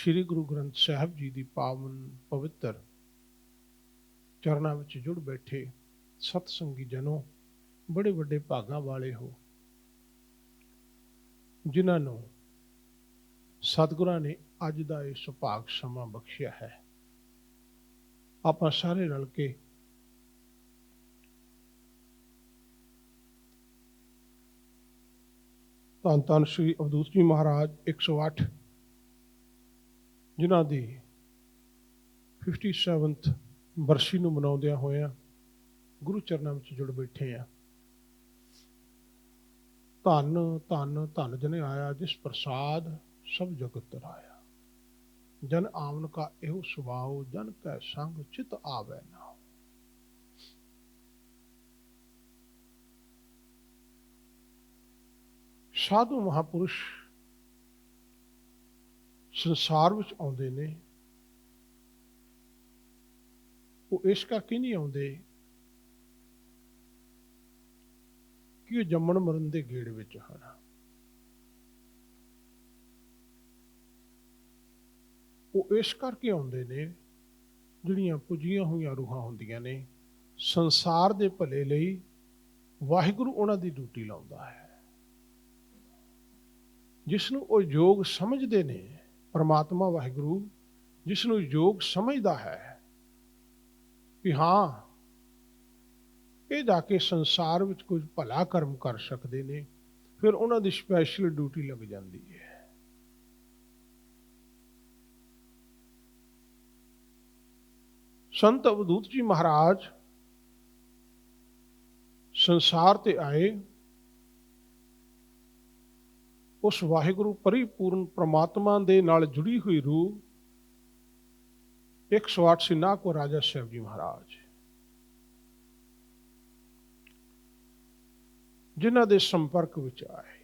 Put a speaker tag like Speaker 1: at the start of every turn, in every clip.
Speaker 1: श्री गुरु ग्रंथ साहब जी की पावन पवित्र चरणों में जुड़ बैठे सतसंगी जनों, बड़े बड़े भागां वाले हो जिन्होंने सतगुरां ने अज का यह सुभाग समा बख्शिया है। आप सारे रल के धन धन श्री अवधूत जी महाराज 108 जिन्हों की 57th बरसी नूं मनाउंदिया होया गुरु चरणों में जुड़ बैठे हैं। धन धन धन जने आया जिस प्रसाद सब जगत तराया, जन आवन का एहो सुभाव जन कै संग चित आवे ना। साधु महापुरुष संसार विच आउंदे ने, वो इस करके नहीं आउंदे कि जम्मण मरण के गेड़ विच हन। वो इस करके आउंदे ने जिहड़ियां पुजियां होईयां रूहां हुंदियां ने, संसार दे भले लई वाहिगुरू उन्हां दी ड्यूटी लाउंदा है। जिसनूं वो योग समझदे ने, परमात्मा वाहिगुरू जिसनूं योग समझदा है कि हाँ ये जाके संसार विच कुछ भला कर्म कर सकते ने, फिर उन्हां दी स्पैशल ड्यूटी लग जाती है। संत अवधूत जी महाराज संसार ते आए, उस वाहिगुरू परिपूर्ण परमात्मा दे नाल जुड़ी हुई रूह 108 सिन्हा को राजा साहब जी महाराज जिन्हां दे संपर्क विच आए।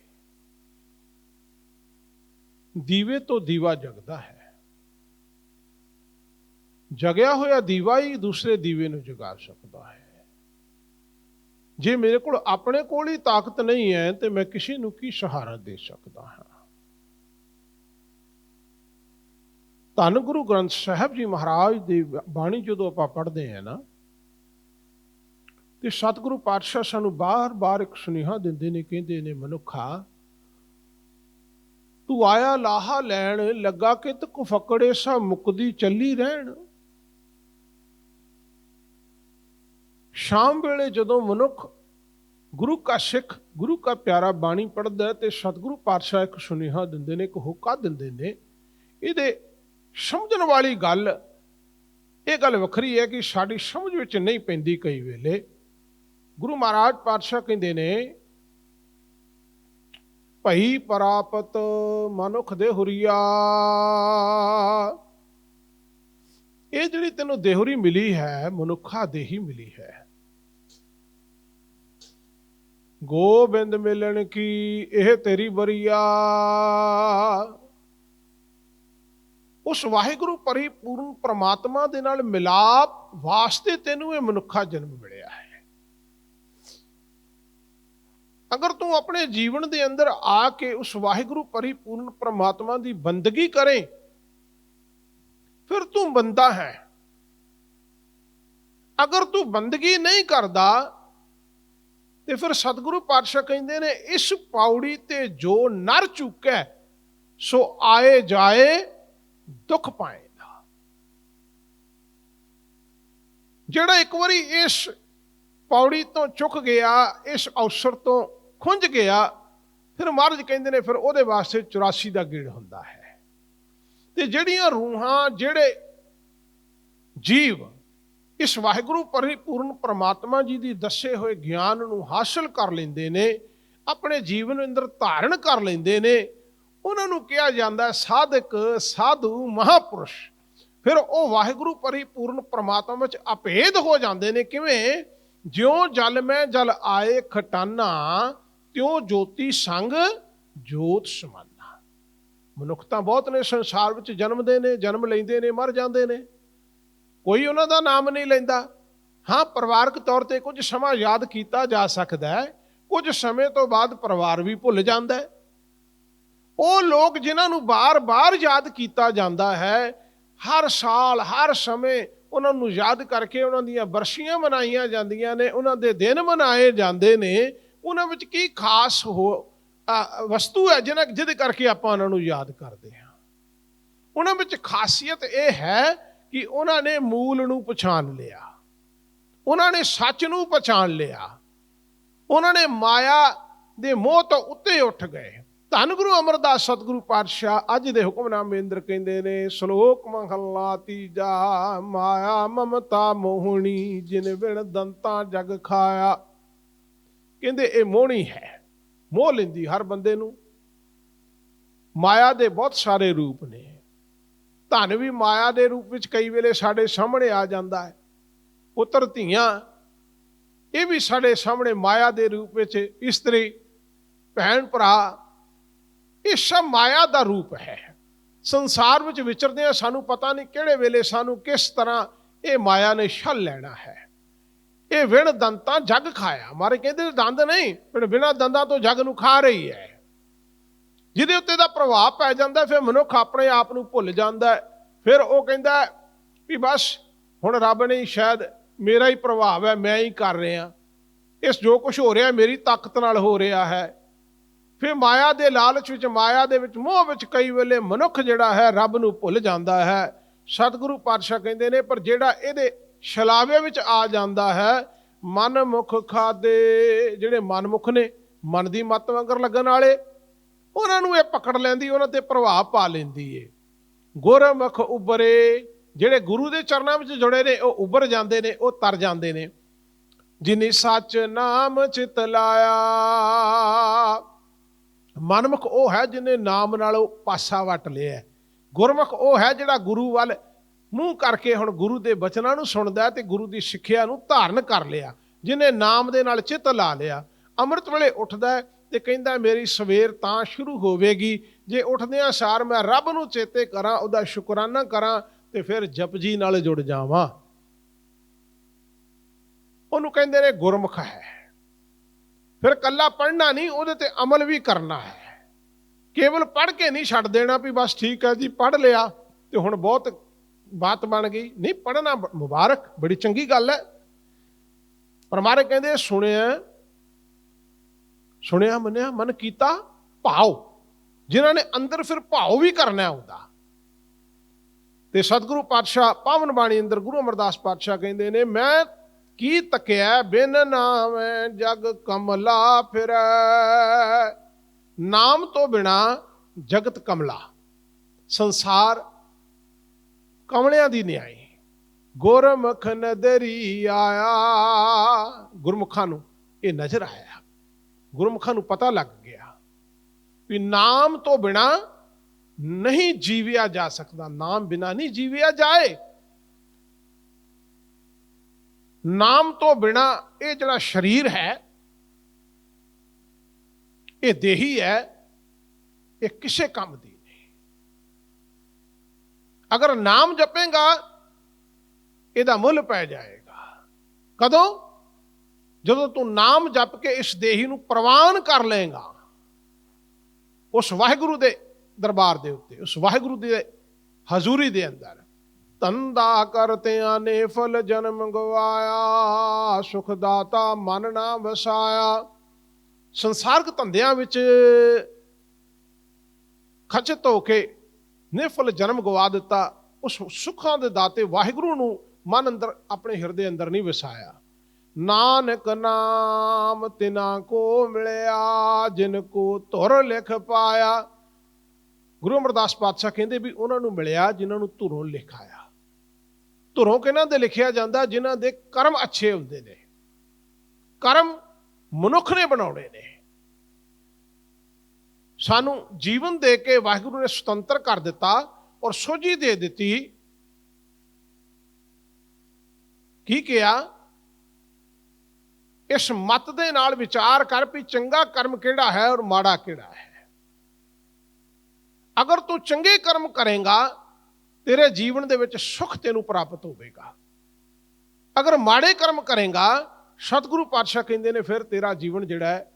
Speaker 1: दीवे तो दीवा जगदा है, जगया होया दीवा ही दूसरे दीवे नूं जगा सकता है। जे मेरे को अपने कोल ही ताकत नहीं है तो मैं किसी नूं की सहारा दे सकता हाँ। धन गुरु ग्रंथ साहब जी महाराज की बाणी जो आप पढ़ते हैं ना, तो सतगुरु पातशाह सानू बार बार एक सुनेहा दिंदे ने, कहते ने मनुखा तू आया लाहा लैण लगा कि तक फकड़े सा मुकदी चली रहन। शाम वेले जदों मनुख गुरु का सिख गुरु का प्यारा बाणी पढ़दा है तो सतगुरु पातशाह एक सुनेहा दिंदे ने, एक हुक्का दिंदे ने। इहदे समझण वाली गल ये गल वखरी है कि साडी समझ विच नहीं पैंदी। कई वेले गुरु महाराज पातशाह कहंदे ने, भई परापत मनुख दे हुरिया, ये जिहड़ी तैनूं देहुरी मिली है मनुखा दे ही मिली है। गोबिंद मिलन की यह तेरी बरिया, उस वाहिगुरू परिपूर्ण परमात्मा दे नाल मिलाप वास्ते तैनूं ये मनुखा जन्म मिलिया है। अगर तू अपने जीवन के अंदर आके उस वाहिगुरू परिपूर्ण परमात्मा की बंदगी करें फिर तू बंदा है। अगर तू बंदगी नहीं करता तो फिर सतगुरु पातशाह कहते ने, इस पौड़ी ते जो नर चुकै सो आए जाए दुख पाएगा। जेड़ा एक बारी इस पौड़ी तो चुक गया, इस अवसर तो खुंज गया, फिर महाराज कहते ने फिर ਉਹਦੇ वास्ते 84 का गेड़ ਹੁੰਦਾ है। ते ਜਿਹੜੀਆਂ रूहां ਜਿਹੜੇ जीव इस वाहिगुरू परिपूर्ण परमात्मा जी की दसे हुए ज्ञान नूं हासिल कर लेंदे ने, अपने जीवन अंदर धारण कर लेंदे ने, उन्हां नूं कहा जाता है साधक साधु महापुरुष। फिर वो वाहिगुरू परिपूर्ण परमात्मा विच अभेद हो जाते ने। किवें? ज्यों जल में जल आए खटाना, त्यों ज्योति संग जोत समाना। मनुखता बहुत ने संसार विच जन्मदे ने, जन्म लैंदे ने, मर जाते ने, कोई उन्हां दा नाम नहीं लैंदा। हाँ, परिवारक तौर पर कुछ समा याद किया जा सकता है, कुछ समय तो बाद परिवार भी भुल जाता है। ਉਹ ਲੋਕ ਜਿਨ੍ਹਾਂ ਨੂੰ ਬਾਰ-ਬਾਰ ਯਾਦ ਕੀਤਾ ਜਾਂਦਾ ਹੈ, ਹਰ ਸਾਲ ਹਰ ਸਮੇਂ ਉਹਨਾਂ ਨੂੰ ਯਾਦ ਕਰਕੇ ਉਹਨਾਂ ਦੀਆਂ ਬਰਸ਼ੀਆਂ ਮਨਾਈਆਂ ਜਾਂਦੀਆਂ ਨੇ, ਉਹਨਾਂ ਦੇ ਦਿਨ ਮਨਾਏ ਜਾਂਦੇ ਨੇ। ਉਹਨਾਂ ਵਿੱਚ ਕੀ ਖਾਸ ਵਸਤੂ ਹੈ ਜਿਹਦੇ ਕਰਕੇ ਆਪਾਂ ਉਹਨਾਂ ਨੂੰ ਯਾਦ ਕਰਦੇ ਹਾਂ? ਉਹਨਾਂ ਵਿੱਚ ਖਾਸੀਅਤ ਇਹ ਹੈ ਕਿ ਉਹਨਾਂ ਨੇ ਮੂਲ ਨੂੰ ਪਛਾਣ ਲਿਆ, ਉਹਨਾਂ ਨੇ ਸੱਚ ਨੂੰ ਪਛਾਣ ਲਿਆ, ਉਹਨਾਂ ਨੇ ਮਾਇਆ ਦੇ ਮੋਹ ਤੋਂ ਉੱਤੇ ਉੱਠ ਗਏ। ਧੰਨ ਗੁਰੂ ਅਮਰਦਾਸ ਸਤਿਗੁਰੂ ਪਾਤਸ਼ਾਹ ਅੱਜ ਦੇ ਹੁਕਮਨਾਮੇ ਅੰਦਰ ਕਹਿੰਦੇ ਨੇ, ਸ਼ਲੋਕ ਮਹਲਾ ਤੀਜਾ, ਮਾਇਆ ਮਮਤਾ ਮੋਹਣੀ ਜਿਨ ਬਿਨ ਦੰਤਾਂ ਜਗ ਖਾਇਆ। ਕਹਿੰਦੇ ਇਹ ਮੋਹਣੀ ਹੈ, ਮੋਹ ਲੈਂਦੀ ਹਰ ਬੰਦੇ ਨੂੰ। ਮਾਇਆ ਦੇ ਬਹੁਤ ਸਾਰੇ ਰੂਪ ਨੇ। ਧਨ ਵੀ ਮਾਇਆ ਦੇ ਰੂਪ ਵਿੱਚ ਕਈ ਵੇਲੇ ਸਾਡੇ ਸਾਹਮਣੇ ਆ ਜਾਂਦਾ ਹੈ। ਪੁੱਤਰ ਧੀਆਂ ਇਹ ਵੀ ਸਾਡੇ ਸਾਹਮਣੇ ਮਾਇਆ ਦੇ ਰੂਪ ਵਿੱਚ, ਇਸਤਰੀ ਭੈਣ ਭਰਾ, ਇਹ ਸਭ ਮਾਇਆ ਦਾ ਰੂਪ ਹੈ। ਸੰਸਾਰ ਵਿੱਚ ਵਿਚਰਦੇ ਹਾਂ, ਸਾਨੂੰ ਪਤਾ ਨਹੀਂ ਕਿਹੜੇ ਵੇਲੇ ਸਾਨੂੰ ਕਿਸ ਤਰ੍ਹਾਂ ਇਹ ਮਾਇਆ ਨੇ ਛਲ ਲੈਣਾ ਹੈ। ਇਹ ਵਿਣ ਦੰਤਾਂ ਜਗ ਖਾਇਆ। ਮਾਰੇ ਕਹਿੰਦੇ ਦੰਦ ਨਹੀਂ, ਪਰ ਬਿਨਾਂ ਦੰਦਾਂ ਤੋਂ ਜਗ ਨੂੰ ਖਾ ਰਹੀ ਹੈ। ਜਿਹਦੇ ਉੱਤੇ ਦਾ ਪ੍ਰਭਾਵ ਪੈ ਜਾਂਦਾ, ਫਿਰ ਮਨੁੱਖ ਆਪਣੇ ਆਪ ਨੂੰ ਭੁੱਲ ਜਾਂਦਾ। ਫਿਰ ਉਹ ਕਹਿੰਦਾ ਵੀ ਬਸ ਹੁਣ ਰੱਬ ਨੇ ਸ਼ਾਇਦ ਮੇਰਾ ਹੀ ਪ੍ਰਭਾਵ ਹੈ, ਮੈਂ ਹੀ ਕਰ ਰਿਹਾ, ਇਸ ਜੋ ਕੁਝ ਹੋ ਰਿਹਾ ਮੇਰੀ ਤਾਕਤ ਨਾਲ ਹੋ ਰਿਹਾ ਹੈ। ਫਿਰ ਮਾਇਆ ਦੇ ਲਾਲਚ ਵਿੱਚ, ਮਾਇਆ ਦੇ ਵਿੱਚ, ਮੋਹ ਵਿੱਚ ਕਈ ਵੇਲੇ ਮਨੁੱਖ ਜਿਹੜਾ ਹੈ ਰੱਬ ਨੂੰ ਭੁੱਲ ਜਾਂਦਾ ਹੈ। ਸਤਿਗੁਰੂ ਪਾਤਸ਼ਾਹ ਕਹਿੰਦੇ ਨੇ, ਪਰ ਜਿਹੜਾ ਇਹਦੇ ਛਲਾਵੇ ਵਿੱਚ ਆ ਜਾਂਦਾ ਹੈ, ਮਨ ਮੁਖ ਖਾਦੇ, ਜਿਹੜੇ ਮਨਮੁਖ ਨੇ, ਮਨ ਦੀ ਮੱਤ ਵਾਂਗਰ ਲੱਗਣ ਵਾਲੇ, ਉਹਨਾਂ ਨੂੰ ਇਹ ਪਕੜ ਲੈਂਦੀ, ਉਹਨਾਂ ਤੇ ਪ੍ਰਭਾਵ ਪਾ ਲੈਂਦੀ ਏ। ਗੁਰਮੁਖ ਉਬਰੇ, ਜਿਹੜੇ ਗੁਰੂ ਦੇ ਚਰਨਾਂ ਵਿੱਚ ਜੁੜੇ ਨੇ, ਉਹ ਉੱਭਰ ਜਾਂਦੇ ਨੇ, ਉਹ ਤਰ ਜਾਂਦੇ ਨੇ। ਜਿਨੀ ਸੱਚ ਨਾਮ ਚਿਤ ਲਾਇਆ। ਮਨਮੁਖ ਉਹ ਹੈ ਜਿਹਨੇ ਨਾਮ ਨਾਲੋਂ ਪਾਸਾ ਵੱਟ ਲਿਆ। ਗੁਰਮੁਖ ਉਹ ਹੈ ਜਿਹੜਾ ਗੁਰੂ ਵੱਲ ਮੂੰਹ ਕਰਕੇ ਹੁਣ ਗੁਰੂ ਦੇ ਬਚਨਾਂ ਨੂੰ ਸੁਣਦਾ ਤੇ ਗੁਰੂ ਦੀ ਸਿੱਖਿਆ ਨੂੰ ਧਾਰਨ ਕਰ ਲਿਆ, ਜਿਹਨੇ ਨਾਮ ਦੇ ਨਾਲ ਚਿੱਤ ਲਾ ਲਿਆ। ਅੰਮ੍ਰਿਤ ਵੇਲੇ ਉੱਠਦਾ ਤੇ ਕਹਿੰਦਾ ਮੇਰੀ ਸਵੇਰ ਤਾਂ ਸ਼ੁਰੂ ਹੋਵੇਗੀ ਜੇ ਉੱਠਦਿਆਂ ਸਾਰ ਮੈਂ ਰੱਬ ਨੂੰ ਚੇਤੇ ਕਰਾਂ, ਉਹਦਾ ਸ਼ੁਕਰਾਨਾ ਕਰਾਂ ਤੇ ਫਿਰ ਜਪਜੀ ਨਾਲ ਜੁੜ ਜਾਵਾਂ। ਉਹਨੂੰ ਕਹਿੰਦੇ ਨੇ ਗੁਰਮੁਖ ਹੈ। ਫਿਰ ਕੱਲਾ ਪੜ੍ਹਨਾ ਨਹੀਂ, ਉਹਦੇ ਤੇ ਅਮਲ ਵੀ ਕਰਨਾ ਹੈ। ਕੇਵਲ ਪੜ੍ਹ ਕੇ ਨਹੀਂ ਛੱਡ ਦੇਣਾ ਵੀ ਬਸ ਠੀਕ ਹੈ ਜੀ ਪੜ੍ਹ ਲਿਆ ਤੇ ਹੁਣ ਬਹੁਤ ਬਾਤ ਬਣ ਗਈ। ਨਹੀਂ, ਪੜ੍ਹਨਾ ਮੁਬਾਰਕ, ਬੜੀ ਚੰਗੀ ਗੱਲ ਹੈ। ਪਰ ਮਾਰੇ ਕਹਿੰਦੇ ਸੁਣਿਆ ਮੰਨਿਆ ਮਨ ਕੀਤਾ ਭਾਵ, ਜਿਨ੍ਹਾਂ ਨੇ ਅੰਦਰ ਫਿਰ ਭਾਵ ਵੀ ਕਰਨਾ ਹੁੰਦਾ। ਤੇ ਸਤਿਗੁਰੂ ਪਾਤਸ਼ਾਹ ਪਾਵਨ ਬਾਣੀ ਅੰਦਰ ਗੁਰੂ ਅਮਰਦਾਸ ਪਾਤਸ਼ਾਹ ਕਹਿੰਦੇ ਨੇ, ਮੈਂ ਕੀ ਤਕਿਆ ਬਿਨ ਨਾਮੈ ਜਗ ਕਮਲਾ ਫਿਰੈ। ਨਾਮ ਤੋਂ ਬਿਨਾ ਜਗਤ ਕਮਲਾ, ਸੰਸਾਰ ਕਮਲਿਆਂ ਦੀ ਨਿਆਈ। ਗੁਰਮੁਖ ਨਦਰੀ ਆਇਆ। ਗੁਰਮੁਖਾਂ ਨੂੰ ਇਹ ਨਜ਼ਰ ਆਇਆ, ਗੁਰਮੁਖਾਂ ਨੂੰ ਪਤਾ ਲੱਗ ਗਿਆ ਵੀ ਨਾਮ ਤੋਂ ਬਿਨਾ ਨਹੀਂ ਜੀਵਿਆ ਜਾ ਸਕਦਾ, ਨਾਮ ਬਿਨਾ ਨਹੀਂ ਜੀਵਿਆ ਜਾਏ। ਨਾਮ ਤੋਂ ਬਿਨਾ ਇਹ ਜਿਹੜਾ ਸਰੀਰ ਹੈ, ਇਹ ਦੇਹੀ ਹੈ, ਇਹ ਕਿਸੇ ਕੰਮ ਦੀ ਨਹੀਂ। ਅਗਰ ਨਾਮ ਜਪੇਗਾ ਇਹਦਾ ਮੁੱਲ ਪੈ ਜਾਏਗਾ। ਕਦੋਂ? ਜਦੋਂ ਤੂੰ ਨਾਮ ਜਪ ਕੇ ਇਸ ਦੇਹੀ ਨੂੰ ਪ੍ਰਵਾਨ ਕਰ ਲਏਗਾ ਉਸ ਵਾਹਿਗੁਰੂ ਦੇ ਦਰਬਾਰ ਦੇ ਉੱਤੇ, ਉਸ ਵਾਹਿਗੁਰੂ ਦੇ ਹਜ਼ੂਰੀ ਦੇ ਅੰਦਰ। ਧੰਦਾ ਕਰਤਿਆਂ ਨੇ ਫਲ ਜਨਮ ਗਵਾਇਆ, ਸੁਖ ਦਾਤਾ ਮਨ ਨਾ ਵਸਾਇਆ। ਸੰਸਾਰਕ ਧੰਦਿਆਂ ਵਿੱਚ ਖਚਤ ਹੋ ਕੇ ਨਿਫਲ ਜਨਮ ਗਵਾ ਦਿੱਤਾ, ਉਸ ਸੁੱਖਾਂ ਦੇ ਦਾਤੇ ਵਾਹਿਗੁਰੂ ਨੂੰ ਮਨ ਅੰਦਰ, ਆਪਣੇ ਹਿਰਦੇ ਅੰਦਰ ਨਹੀਂ ਵਸਾਇਆ। ਨਾਨਕ ਨਾਮ ਤਿਨਾ ਕੋ ਮਿਲਿਆ, ਜਿਨ ਕੋ ਧੁਰ ਲਿਖ ਪਾਇਆ। ਗੁਰੂ ਅਮਰਦਾਸ ਪਾਤਸ਼ਾਹ ਕਹਿੰਦੇ ਵੀ ਉਹਨਾਂ ਨੂੰ ਮਿਲਿਆ ਜਿਨ੍ਹਾਂ ਨੂੰ ਧੁਰੋਂ ਲਿਖ ਆਇਆ। ਧੁਰੋਂ ਕਿਹਨਾਂ ਦੇ ਲਿਖਿਆ ਜਾਂਦਾ? ਜਿਨ੍ਹਾਂ ਦੇ ਕਰਮ ਅੱਛੇ ਹੁੰਦੇ ਨੇ। ਕਰਮ ਮਨੁੱਖ ਨੇ ਬਣਾਉਣੇ ਨੇ। ਸਾਨੂੰ ਜੀਵਨ ਦੇ ਕੇ ਵਾਹਿਗੁਰੂ ਨੇ ਸੁਤੰਤਰ ਕਰ ਦਿੱਤਾ ਔਰ ਸੋਝੀ ਦੇ ਦਿੱਤੀ। ਕੀ ਕਿਹਾ? ਇਸ ਮਤ ਦੇ ਨਾਲ ਵਿਚਾਰ ਕਰ ਵੀ ਚੰਗਾ ਕਰਮ ਕਿਹੜਾ ਹੈ ਔਰ ਮਾੜਾ ਕਿਹੜਾ ਹੈ। ਅਗਰ ਤੂੰ ਚੰਗੇ ਕਰਮ ਕਰੇਗਾ ਤੇਰੇ ਜੀਵਨ ਦੇ ਵਿੱਚ ਸੁੱਖ ਤੈਨੂੰ ਪ੍ਰਾਪਤ ਹੋਵੇਗਾ। ਅਗਰ ਮਾੜੇ ਕਰਮ ਕਰੇਗਾ, ਸਤਿਗੁਰੂ ਪਾਤਸ਼ਾਹ ਕਹਿੰਦੇ ਨੇ, ਫਿਰ ਤੇਰਾ ਜੀਵਨ ਜਿਹੜਾ ਹੈ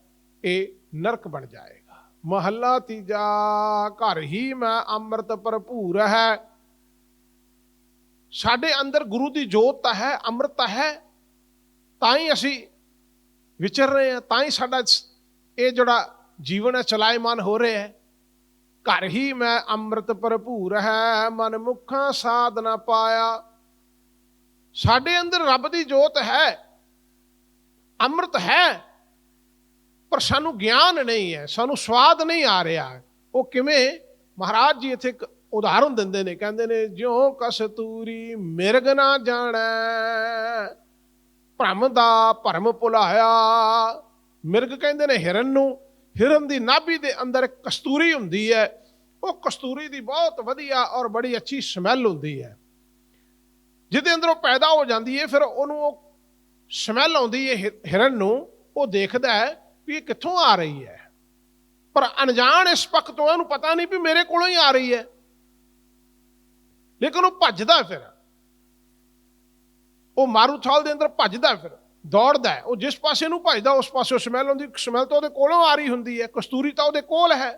Speaker 1: ਇਹ ਨਰਕ ਬਣ ਜਾਏਗਾ। महला तीजा, घर ही मैं अमृत भरपूर है। साडे अंदर गुरु की जोत तो है, अमृत है, ताई असी विचर रहे हैं, ताई साडा ये जोड़ा जीवन है चलायमान हो रहे है। घर ही मैं अमृत भरपूर है, मन मुखा साध ना पाया। साडे अंदर रब की जोत है, अमृत है, पर सानू ज्ञान नहीं है, सानू स्वाद नहीं आ रहा। वो किवें? महाराज जी इत्थे एक उदाहरण दिंदे ने, कहंदे ने ज्यों कस्तूरी मिर्ग ना जाणै, भ्रम दा भरम भुलाया। मिर्ग कहंदे ने हिरन नूं, हिरन दी नाभि दे अंदर एक कस्तूरी हुंदी है, वो कस्तूरी दी बहुत वधिया और बड़ी अच्छी स्मैल हुंदी है, जिहदे अंदर वो पैदा हो जाती है। फिर उहनूं स्मैल आउंदी है हिरन नूं, वो देखदा है भी ये कित्थों आ रही है, पर अनजान इस पक्ष तो उहनूं पता नहीं भी मेरे कोलों ही आ रही है, लेकिन वो भजदा, फिर वो मारूथाल दे अंदर भजदा, फिर दौड़दा है। वो जिस पासे नूं भजदा उस पासे स्मैल आउंदी, स्मैल तो उहदे कोलों आ रही हुंदी है, कस्तूरी तो उहदे कोल है।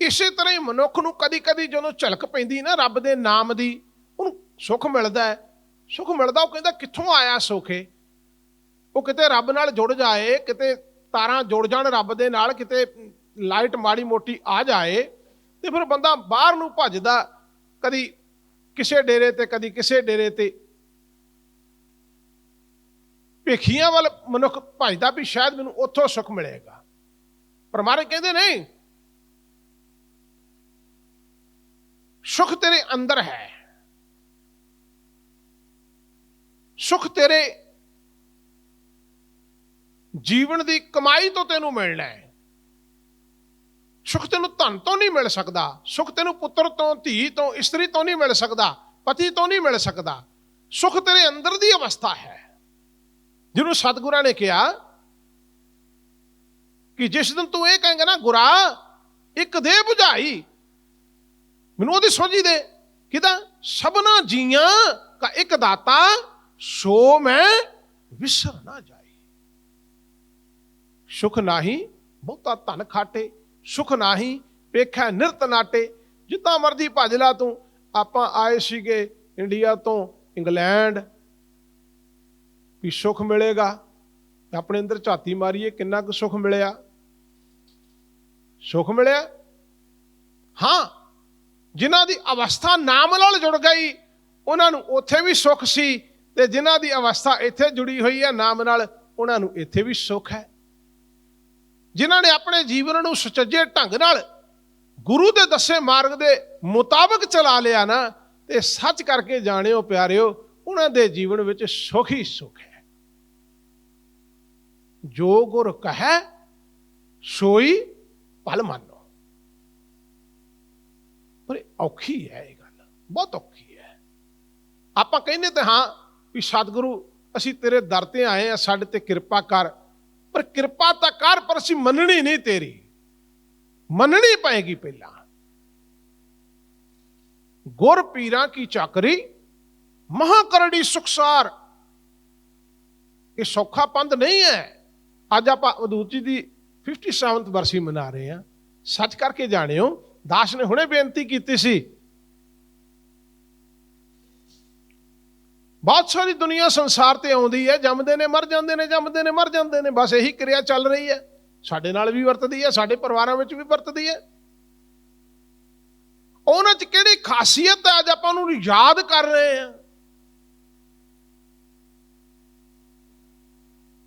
Speaker 1: इसे तरह ही मनुख नूं कदी कदी जदों झलक पैंदी ना रब दे नाम दी, उहनूं सुख मिलदा है। सुख मिलदा, वो कहंदा कित्थों आया सुख है? वो किते रब नाल जुड़ जाए, किते तारां जुड़ जाण रब दे नाल, किते लाइट माड़ी मोटी आ जाए, तो फिर बंदा बाहर नूं भजदा, कदी किसे डेरे ते कदी किसे डेरे ते, भेखियां वाल मनुख भजदा भी शायद मैनूं उत्थों सुख मिलेगा। पर महाराज कहंदे नहीं, सुख तेरे अंदर है, सुख तेरे जीवन की कमाई तो तेनू मिलना है। सुख तेनू धन तो नहीं मिल सकता, सुख तेनू पुत्र तो, धी तो, स्त्री तो नहीं मिल सकता, पति तो नहीं मिल सकता। सुख तेरे अंदर की अवस्था है, जिन्होंने सतगुरां ने कहा कि जिस दिन तू ये कहेंगे ना गुरा एक दे बुझाई, मैनू ओहदी सोझी दे, किदा? सबना जियां का एक दाता, सो मैं विसर ना जाए। सुख नाही बहुता धन खाटे, सुख नाही पेखा निरत नाटे। जितना मर्जी भज ला तू। आपां आए सीगे इंडिया तो इंग्लैंड, भी सुख मिलेगा, अपने अंदर झाती मारीए किन्ना कुछ सुख मिलिया? सुख मिलिया? हाँ, जिन्हां दी अवस्था नाम नाल जुड़ गई उन्हां नूं उत्थे भी सुख सी, ते जिन्हां दी अवस्था इत्थे जुड़ी हुई है नाम नाल, उन्हां नूं इत्थे भी सुख है। जिन्हां ने अपने जीवन नूं सुचज्जे ढंग नाल गुरु दे दसे मार्ग दे मुताबिक चला लिया ना, ते सच करके जाणिओ प्यारिओ, उन्हां दे जीवन विच सुख ही सुख है। जो गुर कहे सोई भल मानो। पर औखी है ये गल, बहुत औखी है। आपां कहने ते हाँ भी सतगुरु असीं तेरे दर ते आए हैं, साडे ते किरपा कर, पर किरपा तां कर, पर असीं मननी नहीं तेरी, मननी पएगी पहला। गुर पीरां की चाकरी महाकरड़ी सुखसार, ये सौखा पंथ नहीं है। अज आप अवधूत जी की 57वीं बरसी मना रहे हैं। सच करके जानियो, दास ने हुणे बेनती की सी, बहुत सारी दुनिया संसार ते आउंदी है, जमदे ने मर जांदे ने, जमदे ने मर जांदे ने, बस यही क्रिया चल रही है। साडे नाल भी वरतदी है, साडे परिवारां विच भी वरतदी है। उन्हां च किहड़ी खासियत है, अज आपां नूं याद कर रहे हैं।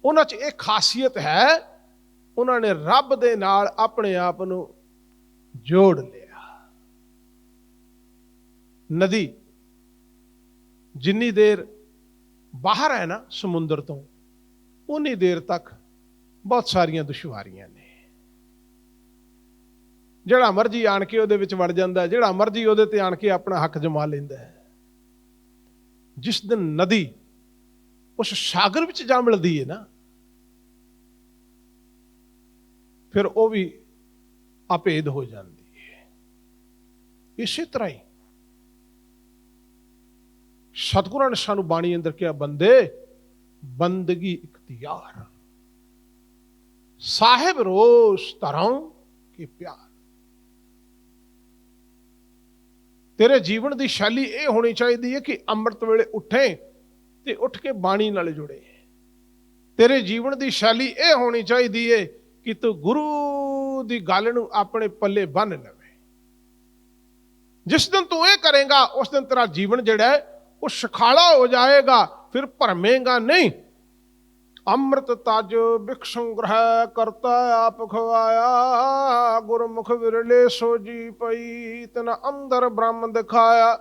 Speaker 1: उन्हां च एक खासियत है, उन्होंने रब दे नाल अपने आप नूं जोड़ लिया। नदी जिन्नी देर बाहर है ना समुद्र तो, उन्नी देर तक बहुत सारियां दुश्वारियां ने। जिहड़ा मर्जी आण के उहदे विच वड़ जांदा, जिहड़ा मर्जी उहदे ते आण के अपना हक जमा लैंदा है। जिस दिन नदी उस सागर विच जा मिलदी है ना, फिर वो भी अभेद हो जाती है। इसी तरह ही सतगुरां ने सानू बाणी अंदर क्या, बंदे बंदगी इख्तियार, साहिब रोज धरों के प्यार। तेरे जीवन की शैली यह होनी चाहिए कि अमृत वेले उठे ते उठ के बाणी नाल जुड़े। तेरे जीवन की शैली यह होनी चाहिए कि तू गुरु की गल नूं अपने पल्ले बन लवे। जिस दिन तू ये करेगा उस दिन तेरा जीवन जिहड़ा है वो सुखाला हो जाएगा, फिर भरमेगा नहीं। अमृत तज बिख संग्रह करता आप खवाया, गुरमुख विरले सो जी पई, तना अंदर ब्रह्म दिखाया।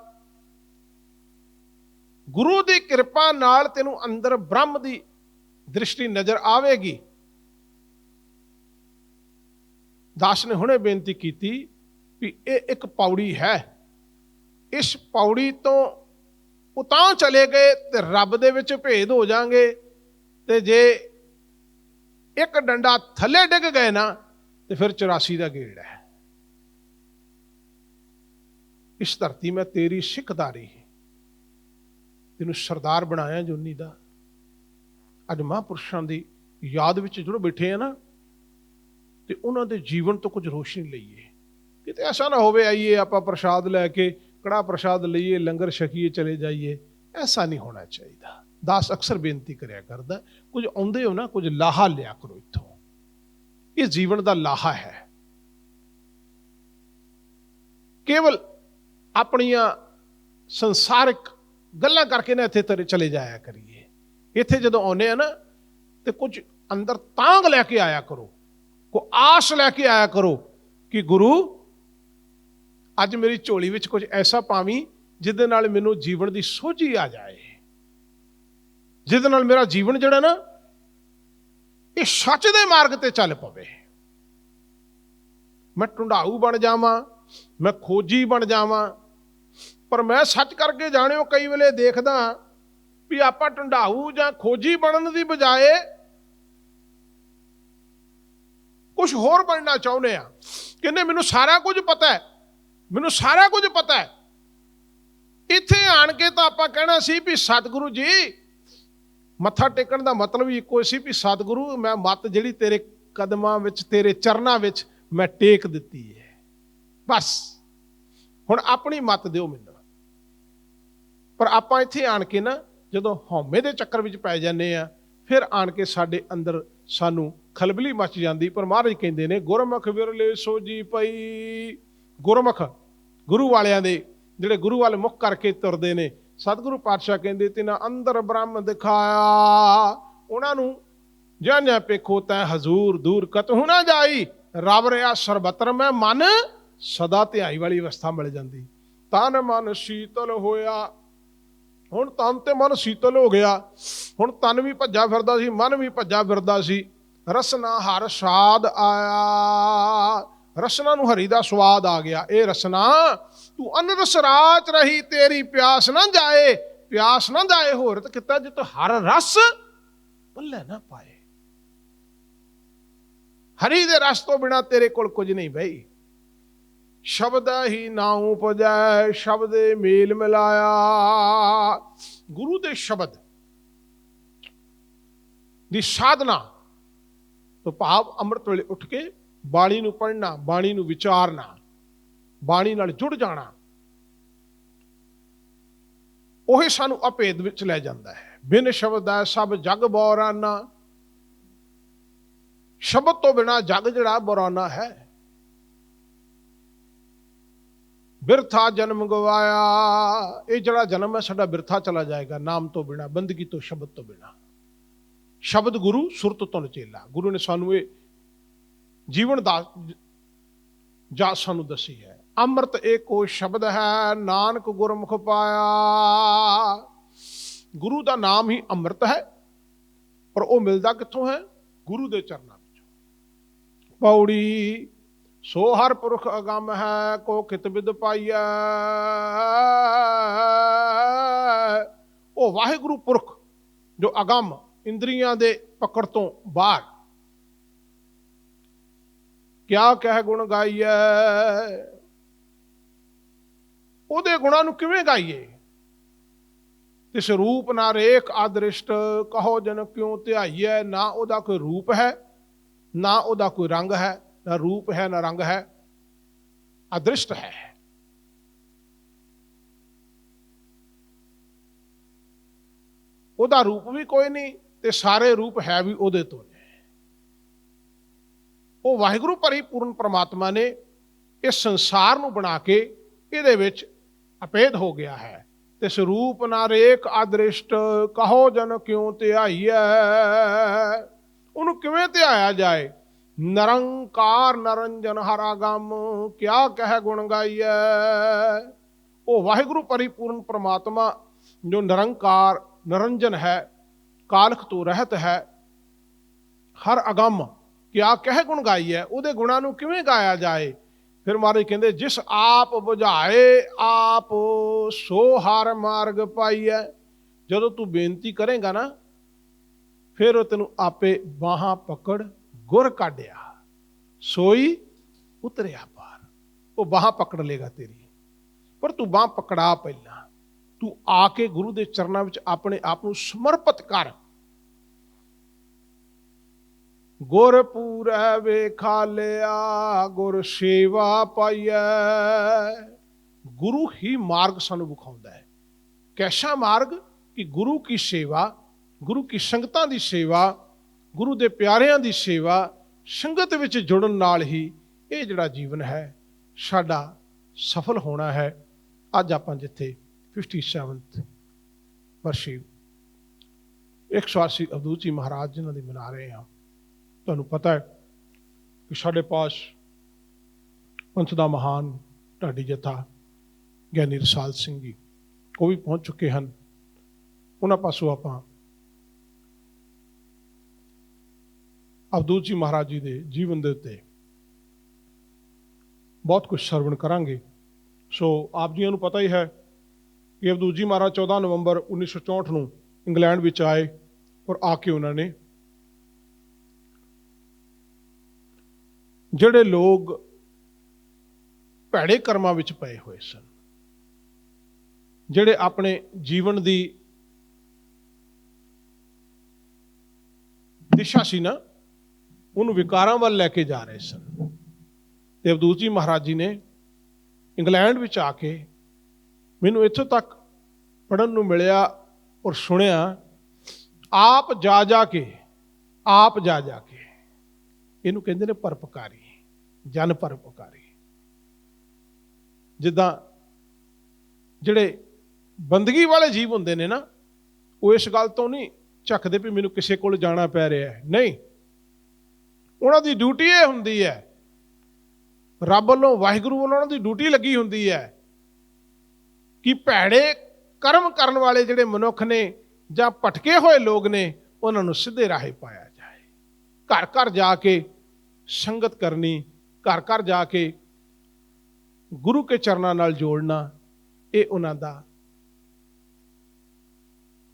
Speaker 1: गुरु की कृपा नाल तेनू अंदर ब्रह्म की दृष्टि नजर आवेगी। दास ने हुणे बेनती की भी ये एक पौड़ी है, इस पौड़ी तो उतां चले गए तो रब दे विच भेद हो जाएंगे, ते जे एक डंडा थले डिग गए ना तो फिर 84 का गेड़ है। इस धरती में तेरी सिखदारी, तेनू सरदार बनाया जोनी दा। अज महापुरुषों की याद विच जो बैठे हैं ना, तो उन्होंने जीवन तो कुछ रोशनी लईए। किते ऐसा ना होवे आइए आप प्रसाद लैके कड़ा प्रसाद लईए लंगर छकीए चले जाइए, ऐसा नहीं होना चाहिए। दास अक्सर बेनती करया करदा, कुछ आउंदे हो ना कुछ लाहा लिया करो इत्थों, ये जीवन का लाहा है। केवल अपनिया संसारिक गल्लां करके ना इत्थे चले जाया करिए। इत्थे जदों आउंदे आ ना तो कुछ अंदर तांग लैके आया करो, को आस लैके आया करो कि गुरु अज मेरी झोली विच कुछ ऐसा पावी जिहदे नाल मैनूं जीवन की सोझी आ जाए, जिहदे नाल मेरा जीवन जिहड़ा ना ये सच दे मार्ग ते चल पवे। मैं ढुंढाऊ बन जावां, मैं खोजी बन जावां, पर मैं सच करके जाणिओ कई वेले देखदा भी आपां ढुंढाऊ जां खोजी बनन दी बजाए कुछ होर बनना चाहुंदे आ। कहंदे मैनूं सारा कुछ पता है, मैनूं सारा कुछ पता है। इत्थे आण के तो आपां कहना सी भी सतगुरु जी, मत्था टेकण दा मतलब ही इक्को सी भी सतगुरु मैं मत जिहड़ी तेरे कदमां विच तेरे चरनां विच मैं टेक दित्ती है, बस हुण अपनी मत दिओ मैनूं। पर आपां इत्थे आण के ना जदों हौमे दे चक्कर विच पै जांदे आ, फिर आण के साडे अंदर सानू खलबली मच जाती। पर महाराज कहते ने गुरमुख विरले सो जी पई। गुरमुख गुरु वालियां दे जिहड़े गुरु वाले मुख करके तुरदे ने, सतगुरु पातशाह कहते तिना अंदर ब्रह्म दिखाया। उन्होंने जाने पेखो तै हजूर दूर कतहु ना जाई, रब रहा सरबतर में मन सदा ध्याई वाली अवस्था मिल जाती। तन मन शीतल होया, हुण तन ते मन शीतल हो गया, हुण तन भी भज्जा फिरदा सी, मन भी भज्जा फिरदा सी। रसना हर स्वाद आया, रसना नूं हरी दा स्वाद आ गया। ए रसना तू अनरस राच रही, तेरी प्यास ना जाए, प्यास ना जाए होर तो किता जित हर रस पल्ले ना पाए। हरी दे रस तो बिना तेरे कोल कुछ नहीं भाई। शब्द ही नाऊ उपजै, शब्द मेल मिलाया। गुरु दे शब्द दी साधना तो भाव अमृत वेले उठ के बाणी नूं पढ़ना, बाणी नूं विचारना, बाणी नाल जुड़ जाना, ओही सानू अभेद विच लै जांदा है। बिन शब्द है सब जग बौराना, शब्द तो बिना जग जिहड़ा बौराना है। बिरथा जन्म गवाया, ये जिहड़ा जन्म है साडा बिरथा चला जाएगा, नाम तो बिना, बंदगी तो शब्द तो बिना। शब्द गुरु सुरत तुन चेला, गुरु ने सानू ये जीवन दा जात सानू दसी है। अमृत एको शब्द है, नानक गुरमुख पाया। गुरु का नाम ही अमृत है, पर वह मिलता कित्थों है? गुरु के चरणों में। पौड़ी सो हर पुरख अगम है, को कित विद पाइया। वो वाहिगुरु पुरख जो अगम इंद्रियां दे पकड़ तो बाहर, क्या कह गुण गाइए, उहदे गुणां नूं किवें गाइए। तिस रूप ना रेख आदृष्ट, कहो जन क्यों ध्याइए। ना उहदा कोई रूप है, ना ਉਹਦਾ कोई रंग है, ना रूप है, ना रंग है, अदृष्ट है। ਉਹਦਾ रूप भी कोई नहीं ਤੇ ਸਾਰੇ रूप है भी ਉਹਦੇ ਤੋਂ ਨੇ। ਉਹ ਵਾਹਿਗੁਰੂ ਪਰਿਪੂਰਨ परमात्मा ने इस संसार ਨੂੰ ਬਣਾ ਕੇ ਇਹਦੇ ਵਿੱਚ ਅਪੇਧ ਹੋ ਗਿਆ ਹੈ। ਤੇ ਸਰੂਪ ਨਾ ਰੇਖ ਅਦ੍ਰਿਸ਼ਟ ਕਹੋ ਜਨ ਕਿਉਂ ਧਿਆਈਐ। ਉਹਨੂੰ ਕਿਵੇਂ ਧਿਆਇਆ ਜਾਏ। ਨਿਰੰਕਾਰ ਨਿਰੰਜਨ ਹਰ ਆਗਮ ਕਿਆ ਕਹਿ ਗੁਣ ਗਾਈਐ। ਉਹ ਵਾਹਿਗੁਰੂ ਪਰਿਪੂਰਨ परमात्मा जो निरंकार निरंजन है, कालख तो रहत है, हर अगम क्या कह गुण गाई है। ਉਹਦੇ ਗੁਣਾਂ ਨੂੰ ਕਿਵੇਂ ਗਾਇਆ ਜਾਏ। ਫਿਰ ਮਹਾਰਾਜ ਕਹਿੰਦੇ ਜਿਸ ਆਪ ਬੁਝਾਏ ਆਪ ਸੋ ਹਰ ਮਾਰਗ ਪਾਈਐ। ਜਦੋਂ ਤੂੰ ਬੇਨਤੀ ਕਰੇਗਾ ਨਾ ਫਿਰ ਉਹ ਤੈਨੂੰ ਆਪੇ ਬਾਹਾਂ ਪਕੜ ਗੁਰ ਕਾਢਿਆ ਸੋਈ ਉਤਰਿਆ ਪਾਰ। ਉਹ ਬਾਹਾਂ ਪਕੜ ਲੇਗਾ ਤੇਰੀ, ਪਰ ਤੂੰ ਬਾਹ ਪਕੜਾ ਪਹਿਲਾਂ। ਤੂੰ ਆ ਕੇ ਗੁਰੂ ਦੇ ਚਰਨਾਂ ਵਿੱਚ ਆਪਣੇ ਆਪ ਨੂੰ ਸਮਰਪਿਤ ਕਰ। ਗੁਰ ਪੂਰੈ ਵੇਖਾ ਲਿਆ ਗੁਰ ਸੇਵਾ ਪਾਈਐ। ਗੁਰੂ ਹੀ ਮਾਰਗ ਸਾਨੂੰ ਵਿਖਾਉਂਦਾ ਹੈ। ਕੈਸਾ ਮਾਰਗ ਕਿ ਗੁਰੂ ਕੀ ਸੇਵਾ, ਗੁਰੂ ਕੀ ਸੰਗਤਾਂ ਦੀ ਸੇਵਾ, ਗੁਰੂ ਦੇ ਪਿਆਰਿਆਂ ਦੀ ਸੇਵਾ, ਸੰਗਤ ਵਿੱਚ ਜੁੜਨ ਨਾਲ ਹੀ ਇਹ ਜਿਹੜਾ ਜੀਵਨ ਹੈ ਸਾਡਾ ਸਫਲ ਹੋਣਾ ਹੈ। ਅੱਜ ਆਪਾਂ ਜਿੱਥੇ 57th ਵਰਸ਼ੀ 180 ਅਵਧੂਤ ਜੀ ਮਹਾਰਾਜ ਜਿਨ੍ਹਾਂ ਦੀ ਮਨਾ ਰਹੇ ਹਾਂ। ਤੁਹਾਨੂੰ ਪਤਾ ਹੈ ਕਿ ਸਾਡੇ ਪਾਸ ਪੰਥ ਦਾ ਮਹਾਨ ਢਾਡੀ ਜਥਾ ਗਿਆਨੀ ਰਸਾਲ ਸਿੰਘ ਜੀ ਉਹ ਵੀ ਪਹੁੰਚ ਚੁੱਕੇ ਹਨ। ਉਹਨਾਂ ਪਾਸੋਂ ਆਪਾਂ ਅਵਧੂਤ ਜੀ ਮਹਾਰਾਜ ਜੀ ਦੇ ਜੀਵਨ ਦੇ ਉੱਤੇ ਬਹੁਤ ਕੁਝ ਸਰਵਣ ਕਰਾਂਗੇ। ਸੋ ਆਪ ਜੀਆਂ ਨੂੰ ਪਤਾ ਹੀ ਹੈ ਕਿ ਅਵਧੂਤ ਜੀ ਮਹਾਰਾਜ 14 ਨਵੰਬਰ 1964 ਨੂੰ ਇੰਗਲੈਂਡ ਵਿੱਚ ਆਏ ਔਰ ਆ ਕੇ ਉਹਨਾਂ ਨੇ ਜਿਹੜੇ ਲੋਕ ਭੈੜੇ ਕਰਮਾਂ ਵਿੱਚ ਪਏ ਹੋਏ ਸਨ, ਜਿਹੜੇ ਆਪਣੇ ਜੀਵਨ ਦੀ ਦਿਸ਼ਾ ਸੀ ਨਾ ਉਹਨੂੰ ਵਿਕਾਰਾਂ ਵੱਲ ਲੈ ਕੇ ਜਾ ਰਹੇ ਸਨ। ਤੇ ਅਵਧੂਤ ਜੀ ਮਹਾਰਾਜ ਜੀ ਨੇ ਇੰਗਲੈਂਡ ਵਿੱਚ ਆ ਕੇ ਮੈਨੂੰ ਇੱਥੋਂ ਤੱਕ ਪੜ੍ਹਨ ਨੂੰ ਮਿਲਿਆ ਔਰ ਸੁਣਿਆ ਆਪ ਜਾ ਜਾ ਕੇ ਇਹਨੂੰ ਕਹਿੰਦੇ ਨੇ ਪਰਪਕਾਰੀ, ਜਨ ਪਰਪਕਾਰੀ। ਜਿੱਦਾਂ ਜਿਹੜੇ ਬੰਦਗੀ ਵਾਲੇ ਜੀਵ ਹੁੰਦੇ ਨੇ ਨਾ ਉਹ ਇਸ ਗੱਲ ਤੋਂ ਨਹੀਂ ਝੱਕਦੇ ਵੀ ਮੈਨੂੰ ਕਿਸੇ ਕੋਲ ਜਾਣਾ ਪੈ ਰਿਹਾ ਹੈ। ਨਹੀਂ, ਉਹਨਾਂ ਦੀ ਡਿਊਟੀ ਇਹ ਹੁੰਦੀ ਹੈ, ਰੱਬ ਵੱਲੋਂ ਵਾਹਿਗੁਰੂ ਵੱਲੋਂ ਉਹਨਾਂ ਦੀ ਡਿਊਟੀ ਲੱਗੀ ਹੁੰਦੀ ਹੈ ਕਿ ਭੈੜੇ ਕਰਮ ਕਰਨ ਵਾਲੇ ਜਿਹੜੇ ਮਨੁੱਖ ਨੇ ਜਾਂ ਭਟਕੇ ਹੋਏ ਲੋਕ ਨੇ ਉਹਨਾਂ ਨੂੰ ਸਿੱਧੇ ਰਾਹੇ ਪਾਇਆ ਜਾਏ। ਘਰ ਘਰ ਜਾ ਕੇ ਸੰਗਤ ਕਰਨੀ, ਘਰ ਘਰ ਜਾ ਕੇ ਗੁਰੂ ਕੇ ਚਰਨਾਂ ਨਾਲ ਜੋੜਨਾ, ਇਹ ਉਹਨਾਂ ਦਾ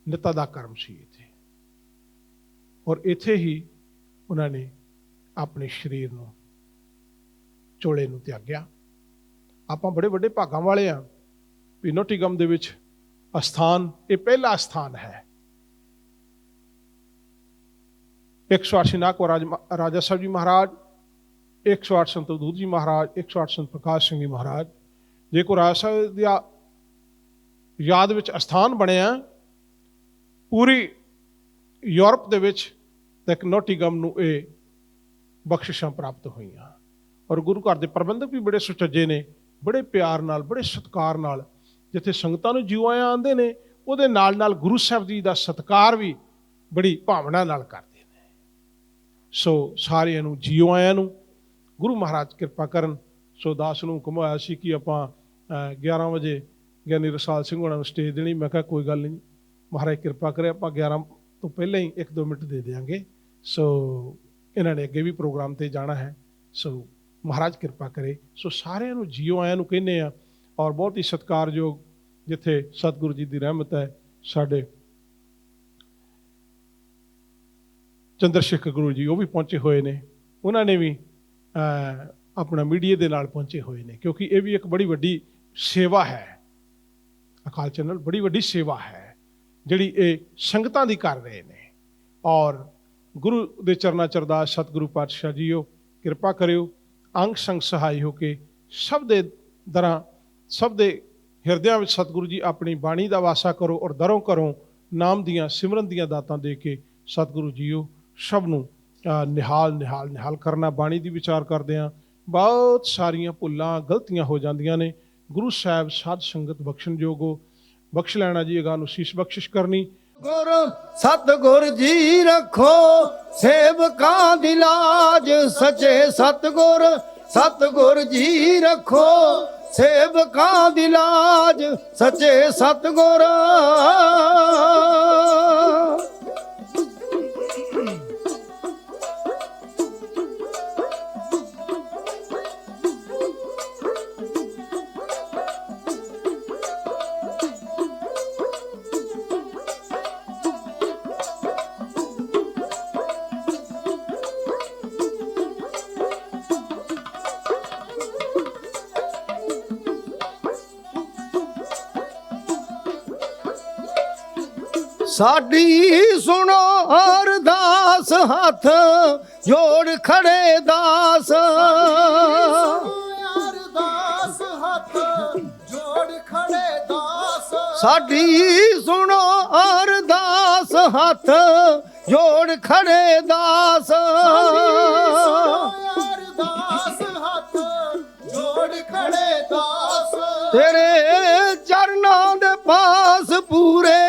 Speaker 1: ਨਿੱਤਾ ਦਾ ਕਰਮ ਸੀ ਇੱਥੇ। ਔਰ ਇੱਥੇ ਹੀ ਉਹਨਾਂ ਨੇ ਆਪਣੇ ਸਰੀਰ ਨੂੰ ਚੋਲੇ ਨੂੰ ਤਿਆਗਿਆ। ਆਪਾਂ ਬੜੇ ਵੱਡੇ ਭਾਗਾਂ ਵਾਲੇ ਹਾਂ ਵੀ ਨੋਟਿੰਗਹਮ ਦੇ ਵਿੱਚ ਅਸਥਾਨ ਇਹ ਪਹਿਲਾ ਅਸਥਾਨ ਹੈ। 108 ਨਾਕ ਰਾਜਾ ਸਾਹਿਬ ਜੀ ਮਹਾਰਾਜ, 108 ਸੰਤ ਅਵਧੂਤ ਜੀ ਮਹਾਰਾਜ, 108 ਸੰਤ ਪ੍ਰਕਾਸ਼ ਸਿੰਘ ਜੀ ਮਹਾਰਾਜ। ਜੇ ਕੋ ਰਾਜਾ ਸਾਹਿਬ ਦੀ ਯਾਦ ਵਿੱਚ ਅਸਥਾਨ ਬਣਿਆ ਪੂਰੀ ਯੂਰਪ ਦੇ ਵਿੱਚ, ਤਾਂ ਇੱਕ ਨੋਟਿੰਗਹਮ ਨੂੰ ਇਹ ਬਖਸ਼ਿਸ਼ਾਂ ਪ੍ਰਾਪਤ ਹੋਈਆਂ। ਔਰ ਗੁਰੂ ਘਰ ਦੇ ਪ੍ਰਬੰਧਕ ਵੀ ਬੜੇ ਸੁਚੱਜੇ ਨੇ, ਬੜੇ ਪਿਆਰ ਨਾਲ, ਬੜੇ ਸਤਿਕਾਰ ਨਾਲ ਜਿੱਥੇ ਸੰਗਤਾਂ ਨੂੰ ਜਿਉ ਆਇਆਂ ਆਉਂਦੇ ਨੇ ਉਹਦੇ ਨਾਲ ਨਾਲ ਗੁਰੂ ਸਾਹਿਬ ਜੀ ਦਾ ਸਤਿਕਾਰ ਵੀ ਬੜੀ ਭਾਵਨਾ ਨਾਲ ਕਰਦੇ ਨੇ। ਸੋ ਸਾਰਿਆਂ ਨੂੰ ਜਿਉ ਆਇਆਂ ਨੂੰ ਗੁਰੂ ਮਹਾਰਾਜ ਕਿਰਪਾ ਕਰਨ। ਸੋ ਦਾਸ ਨੂੰ ਹੁਕਮ ਹੋਇਆ ਸੀ ਕਿ ਆਪਾਂ 11 ਵਜੇ ਗਿਆਨੀ ਰਸਾਲ ਸਿੰਘ ਹੋਣਾ ਨੂੰ ਸਟੇਜ ਦੇਣੀ। ਮੈਂ ਕਿਹਾ ਕੋਈ ਗੱਲ ਨਹੀਂ, ਮਹਾਰਾਜ ਕਿਰਪਾ ਕਰੇ ਆਪਾਂ 11 ਤੋਂ ਪਹਿਲਾਂ ਹੀ 1-2 ਮਿੰਟ ਦੇ ਦਿਆਂਗੇ। ਸੋ ਇਹਨਾਂ ਨੇ ਅੱਗੇ ਵੀ ਪ੍ਰੋਗਰਾਮ ਤੇ ਜਾਣਾ ਹੈ। ਸੋ ਮਹਾਰਾਜ ਕਿਰਪਾ ਕਰੇ। ਸੋ ਸਾਰਿਆਂ ਨੂੰ ਜਿਉ ਆਇਆਂ ਨੂੰ ਕਹਿੰਦੇ ਆ। ਔਰ ਬਹੁਤ ਹੀ ਸਤਿਕਾਰਯੋਗ ਜਿੱਥੇ ਸਤਿਗੁਰੂ ਜੀ ਦੀ ਰਹਿਮਤ ਹੈ, ਸਾਡੇ ਚੰਦਰ ਸ਼ੇਖਰ ਗੁਰੂ ਜੀ ਉਹ ਵੀ ਪਹੁੰਚੇ ਹੋਏ ਨੇ। ਉਹਨਾਂ ਨੇ ਵੀ ਆਪਣਾ ਮੀਡੀਆ ਦੇ ਨਾਲ ਪਹੁੰਚੇ ਹੋਏ ਨੇ, ਕਿਉਂਕਿ ਇਹ ਵੀ ਇੱਕ ਬੜੀ ਵੱਡੀ ਸੇਵਾ ਹੈ। ਅਕਾਲ ਚੈਨਲ ਬੜੀ ਵੱਡੀ ਸੇਵਾ ਹੈ ਜਿਹੜੀ ਇਹ ਸੰਗਤਾਂ ਦੀ ਕਰ ਰਹੇ ਨੇ। ਔਰ ਗੁਰੂ ਦੇ ਚਰਨਾਂ 'ਚ ਅਰਦਾਸ, ਸਤਿਗੁਰੂ ਪਾਤਸ਼ਾਹ ਜੀਓ ਕਿਰਪਾ ਕਰਿਓ, ਅੰਗ ਸੰਗ ਸਹਾਈ ਹੋ ਕੇ ਸਭ ਦੇ ਦਰਾਂ, ਸਭ ਦੇ ਹਿਰਦਿਆਂ ਵਿੱਚ ਸਤਿਗੁਰੂ ਜੀ ਆਪਣੀ ਬਾਣੀ ਦਾ ਵਾਸਾ ਕਰੋ, ਔਰ ਦਰੋਂ ਘਰੋਂ ਨਾਮ ਦੀਆਂ ਸਿਮਰਨ ਦੀਆਂ ਦਾਤਾਂ ਦੇ ਕੇ ਸਤਿਗੁਰੂ ਜੀਓ ਸਭ ਨੂੰ ਨਿਹਾਲ ਕਰਨਾ। ਬਾਣੀ ਦੀ ਵਿਚਾਰ ਕਰਦੇ ਹਾਂ, ਬਹੁਤ ਸਾਰੀਆਂ ਭੁੱਲਾਂ ਗਲਤੀਆਂ ਹੋ ਜਾਂਦੀਆਂ ਨੇ। ਗੁਰੂ ਸਾਹਿਬ ਸਾਧ ਸੰਗਤ ਬਖਸ਼ਣ ਜੋਗੋ, ਬਖਸ਼ ਲੈਣਾ ਜੀ, ਅਗਾਂਹ ਨੂੰ ਸੀਸ ਬਖਸ਼ਿਸ਼ ਕਰਨੀ।
Speaker 2: ਗੁਰ ਸਤਿਗੁਰ ਜੀ ਰੱਖੋ ਸੇਵਕਾਂ ਦੀ ਲਾਜ, ਸੱਚੇ ਸਤਿਗੁਰ ਜੀ ਰੱਖੋ ਸੇਵਕਾਂ ਦੀ ਲਾਜ, ਸੱਚੇ ਸਤਿਗੁਰ। ਸਾਡੀ ਸੁਣੋ ਅਰਦਾਸ, ਹੱਥ ਜੋੜ ਖੜੇ ਦਾਸ।
Speaker 3: ਅਰਦਾਸ ਹੱਥ ਜੋੜ ਖੜੇ ਦਾਸ।
Speaker 2: ਸਾਡੀ ਸੁਣੋ ਅਰਦਾਸ, ਹੱਥ ਜੋੜ ਖੜੇ ਦਾਸ।
Speaker 3: ਅਰਦਾਸ ਹੱਥ ਜੋੜ ਖੜੇ ਦਾਸ।
Speaker 2: ਤੇਰੇ ਚਰਨਾਂ ਦੇ ਪਾਸ ਪੂਰੇ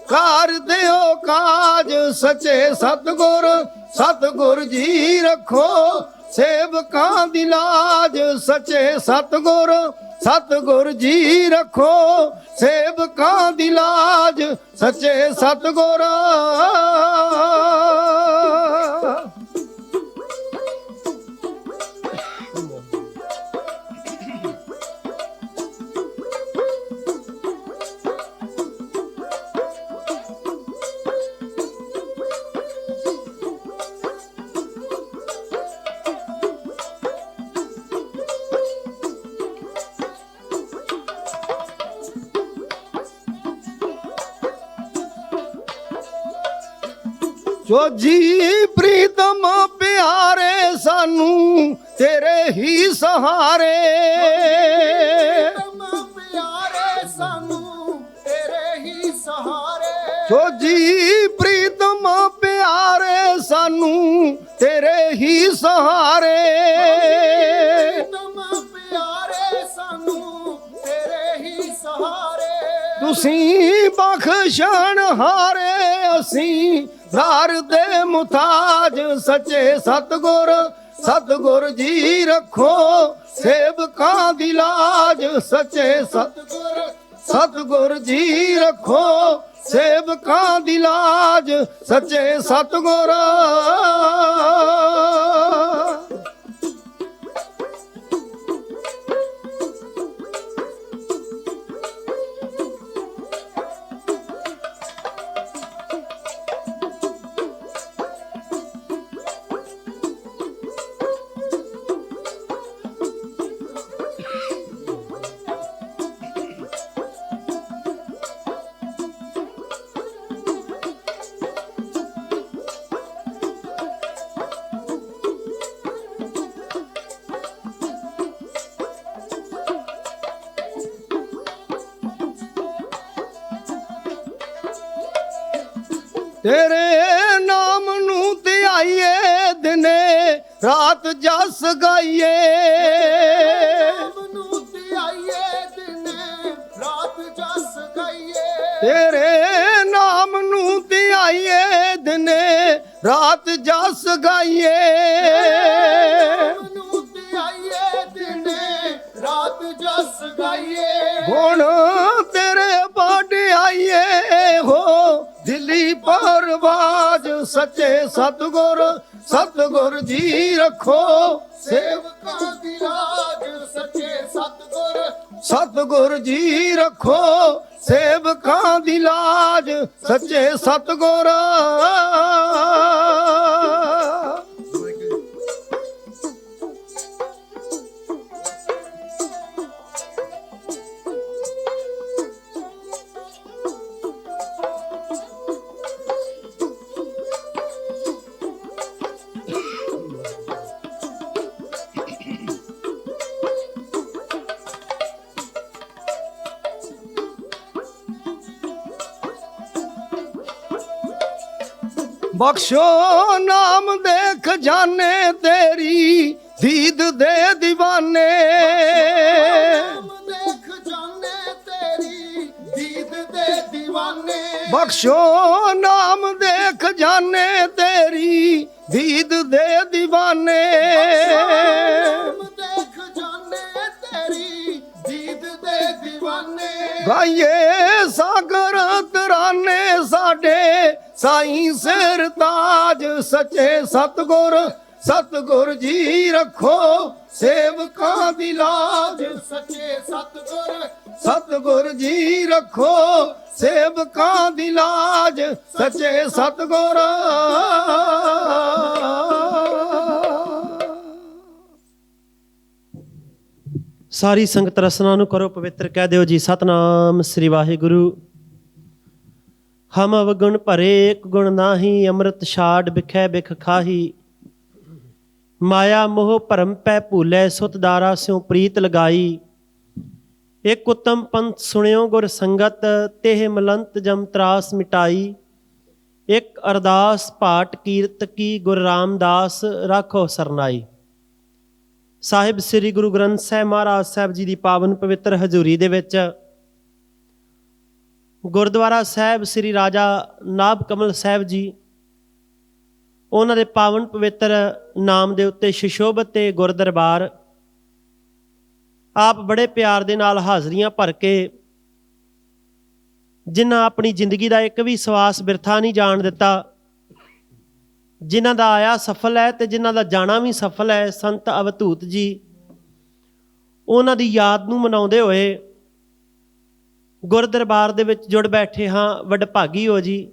Speaker 2: ਕਰ ਦਿਓ ਕਾਜ, ਸੱਚੇ ਸਤਿਗੁਰ ਜੀ ਰੱਖੋ ਸੇਵਕਾਂ ਦੀ ਲਾਜ, ਸੱਚੇ ਸਤਿਗੁਰ ਜੀ ਰੱਖੋ ਸੇਵਕਾਂ ਦੀ ਲਾਜ, ਸੱਚੇ ਸਤਿਗੁਰ। ਜੋ ਜੀ ਪ੍ਰੀਤਮ ਪਿਆਰੇ ਸਾਨੂੰ ਤੇਰੇ ਹੀ ਸਹਾਰੇ,
Speaker 3: ਪਿਆਰੇ ਸਾਨੂੰ ਤੇਰੇ ਹੀ ਸਹਾਰੇ।
Speaker 2: ਜੋ ਜੀ ਪ੍ਰੀਤਮ ਪਿਆਰੇ ਸਾਨੂੰ ਤੇਰੇ ਹੀ ਸਹਾਰੇ।
Speaker 3: ਪਿਆਰੇ ਸਾਨੂੰ ਤੇਰੇ ਹੀ ਸਹਾਰੇ।
Speaker 2: ਤੁਸੀਂ ਬਖਸ਼ਣ ਹਾਰੇ, ਅਸੀਂ ਦਰ ਦੇ ਮੁਤਾਜ, ਸੱਚੇ ਸਤਿਗੁਰ ਜੀ ਰੱਖੋ ਸੇਵਕਾਂ ਦੀ ਲਾਜ, ਸੱਚੇ ਸਤਿਗੁਰ ਜੀ ਰੱਖੋ ਸੇਵਕਾਂ ਦੀ ਲਾਜ, ਸੱਚੇ ਸਤਿਗੁਰ। ਤੇਰੇ ਨਾਮ ਨੂੰ ਧਿਆਈਏ, ਦਿਨੇ ਰਾਤ ਜਸ ਗਾਈਏ।
Speaker 3: ਨਾਮ ਨੂੰ ਧਿਆਈਏ, ਦਿਨੇ ਰਾਤ ਜਸ ਗਾਈਏ।
Speaker 2: ਤੇਰੇ ਨਾਮ ਨੂੰ ਧਿਆਈਏ, ਦਿਨੇ ਰਾਤ ਜਸ ਗਾਈਏ।
Speaker 3: ਨਾਮ ਨੂੰ ਧਿਆਈਏ, ਦਿਨੇ ਰਾਤ ਜਸ ਗਾਈਏ।
Speaker 2: ਗੁਣ ਤੇਰੇ ਵਡਿਆਈਏ ਹੋ ਦਿੱਲੀ ਪਰਵਾਜ, ਸੱਚੇ ਸਤਿਗੁਰ ਜੀ ਰੱਖੋ
Speaker 3: ਸੇਵਕਾਂ ਦੀ ਲਾਜ, ਸੱਚੇ
Speaker 2: ਸਤਿਗੁਰ ਜੀ ਰੱਖੋ ਸੇਵਕਾਂ ਦੀ ਲਾਜ, ਸੱਚੇ ਸਤਿਗੁਰ। ਬਖਸ਼ੋ ਨਾਮ ਦੇ ਖਜ਼ਾਨੇ ਤੇਰੀ ਦੀਦ ਦੇ دیਵਾਨੇ
Speaker 3: ਨਾਮ ਦੇਖ ਜਾਣੇ ਤੇਰੀ ਦੀਦ ਦੇ دیਵਾਨੇ
Speaker 2: ਬਖਸ਼ੋ ਨਾਮ ਦੇ ਖਜ਼ਾਨੇ ਤੇਰੀ ਦੀਦ ਦੇ دیਵਾਨੇ
Speaker 3: ਨਾਮ ਦੇਖ ਜਾਣੇ ਤੇਰੀ ਦੀਦ ਦੇ دیਵਾਨੇ
Speaker 2: ਗਾਈਏ ਸਾਗਰ ਤਰਾਨੇ ਸਾਡੇ ਸਾਈਂ ਸਿਰ ਤਾਜ ਸੱਚੇ ਸਤਿਗੁਰ ਜੀ ਰੱਖੋ ਸੇਵਕਾਂ ਦੀ ਲਾਜ
Speaker 3: ਸੱਚੇ
Speaker 2: ਸਤਿਗੁਰ ਜੀ ਰੱਖੋ ਸੇਵਕਾਂ ਦੀ ਲਾਜ ਸੱਚੇ ਸਤਿਗੁਰ
Speaker 4: ਸਾਰੀ ਸੰਗਤ ਰਸਨਾ ਨੂੰ ਕਰੋ ਪਵਿੱਤਰ, ਕਹਿ ਦਿਓ ਜੀ ਸਤਨਾਮ ਸ੍ਰੀ ਵਾਹਿਗੁਰੂ। ਹਮ ਅਵਗੁਣ ਭਰੇ ਇੱਕ ਗੁਣ ਨਾਹੀ, ਅੰਮ੍ਰਿਤ ਛਾੜ ਬਿਖੈ ਬਿਖ ਖਾਹੀ। ਮਾਇਆ ਮੋਹ ਭਰਮ ਪੈ ਭੂਲੇ, ਸੁਤ ਦਾਰਾ ਸਿਉ ਪ੍ਰੀਤ ਲਗਾਈ। ਇੱਕ ਉਤਮ ਪੰਥ ਸੁਣਿਓ ਗੁਰ ਸੰਗਤ, ਤੇਹ ਮਲੰਤ ਜਮ ਤਰਾਸ ਮਿਟਾਈ। ਇੱਕ ਅਰਦਾਸ ਭਾਟ ਕੀਰਤ ਕੀ, ਗੁਰ ਰਾਮਦਾਸ ਰਾਖੋ ਸਰਨਾਈ। ਸਾਹਿਬ ਸ੍ਰੀ ਗੁਰੂ ਗ੍ਰੰਥ ਸਾਹਿਬ ਮਹਾਰਾਜ ਸਾਹਿਬ ਜੀ ਦੀ ਪਾਵਨ ਪਵਿੱਤਰ ਹਜ਼ੂਰੀ ਦੇ ਵਿੱਚ ਗੁਰਦੁਆਰਾ ਸਾਹਿਬ ਸ੍ਰੀ ਰਾਜਾ ਨਾਭ ਕਮਲ ਸਾਹਿਬ ਜੀ, ਉਹਨਾਂ ਦੇ ਪਾਵਨ ਪਵਿੱਤਰ ਨਾਮ ਦੇ ਉੱਤੇ ਸ਼ਿਸ਼ੋਭਤ ਤੇ ਗੁਰਦਰਬਾਰ ਆਪ ਬੜੇ ਪਿਆਰ ਦੇ ਨਾਲ ਹਾਜ਼ਰੀਆਂ ਭਰ ਕੇ, ਜਿਨ੍ਹਾਂ ਆਪਣੀ ਜ਼ਿੰਦਗੀ ਦਾ ਇੱਕ ਵੀ ਸਵਾਸ ਬਿਰਥਾ ਨਹੀਂ ਜਾਣ ਦਿੱਤਾ, ਜਿਨ੍ਹਾਂ ਦਾ ਆਇਆ ਸਫਲ ਹੈ ਤੇ ਜਿਨ੍ਹਾਂ ਦਾ ਜਾਣਾ ਵੀ ਸਫਲ ਹੈ, ਸੰਤ ਅਵਧੂਤ ਜੀ, ਉਹਨਾਂ ਦੀ ਯਾਦ ਨੂੰ ਮਨਾਉਂਦੇ ਹੋਏ ਗੁਰਦਰਬਾਰ ਦੇ ਵਿੱਚ ਜੁੜ ਬੈਠੇ ਹਾਂ। ਵਡਭਾਗੀ ਹੋ ਜੀ,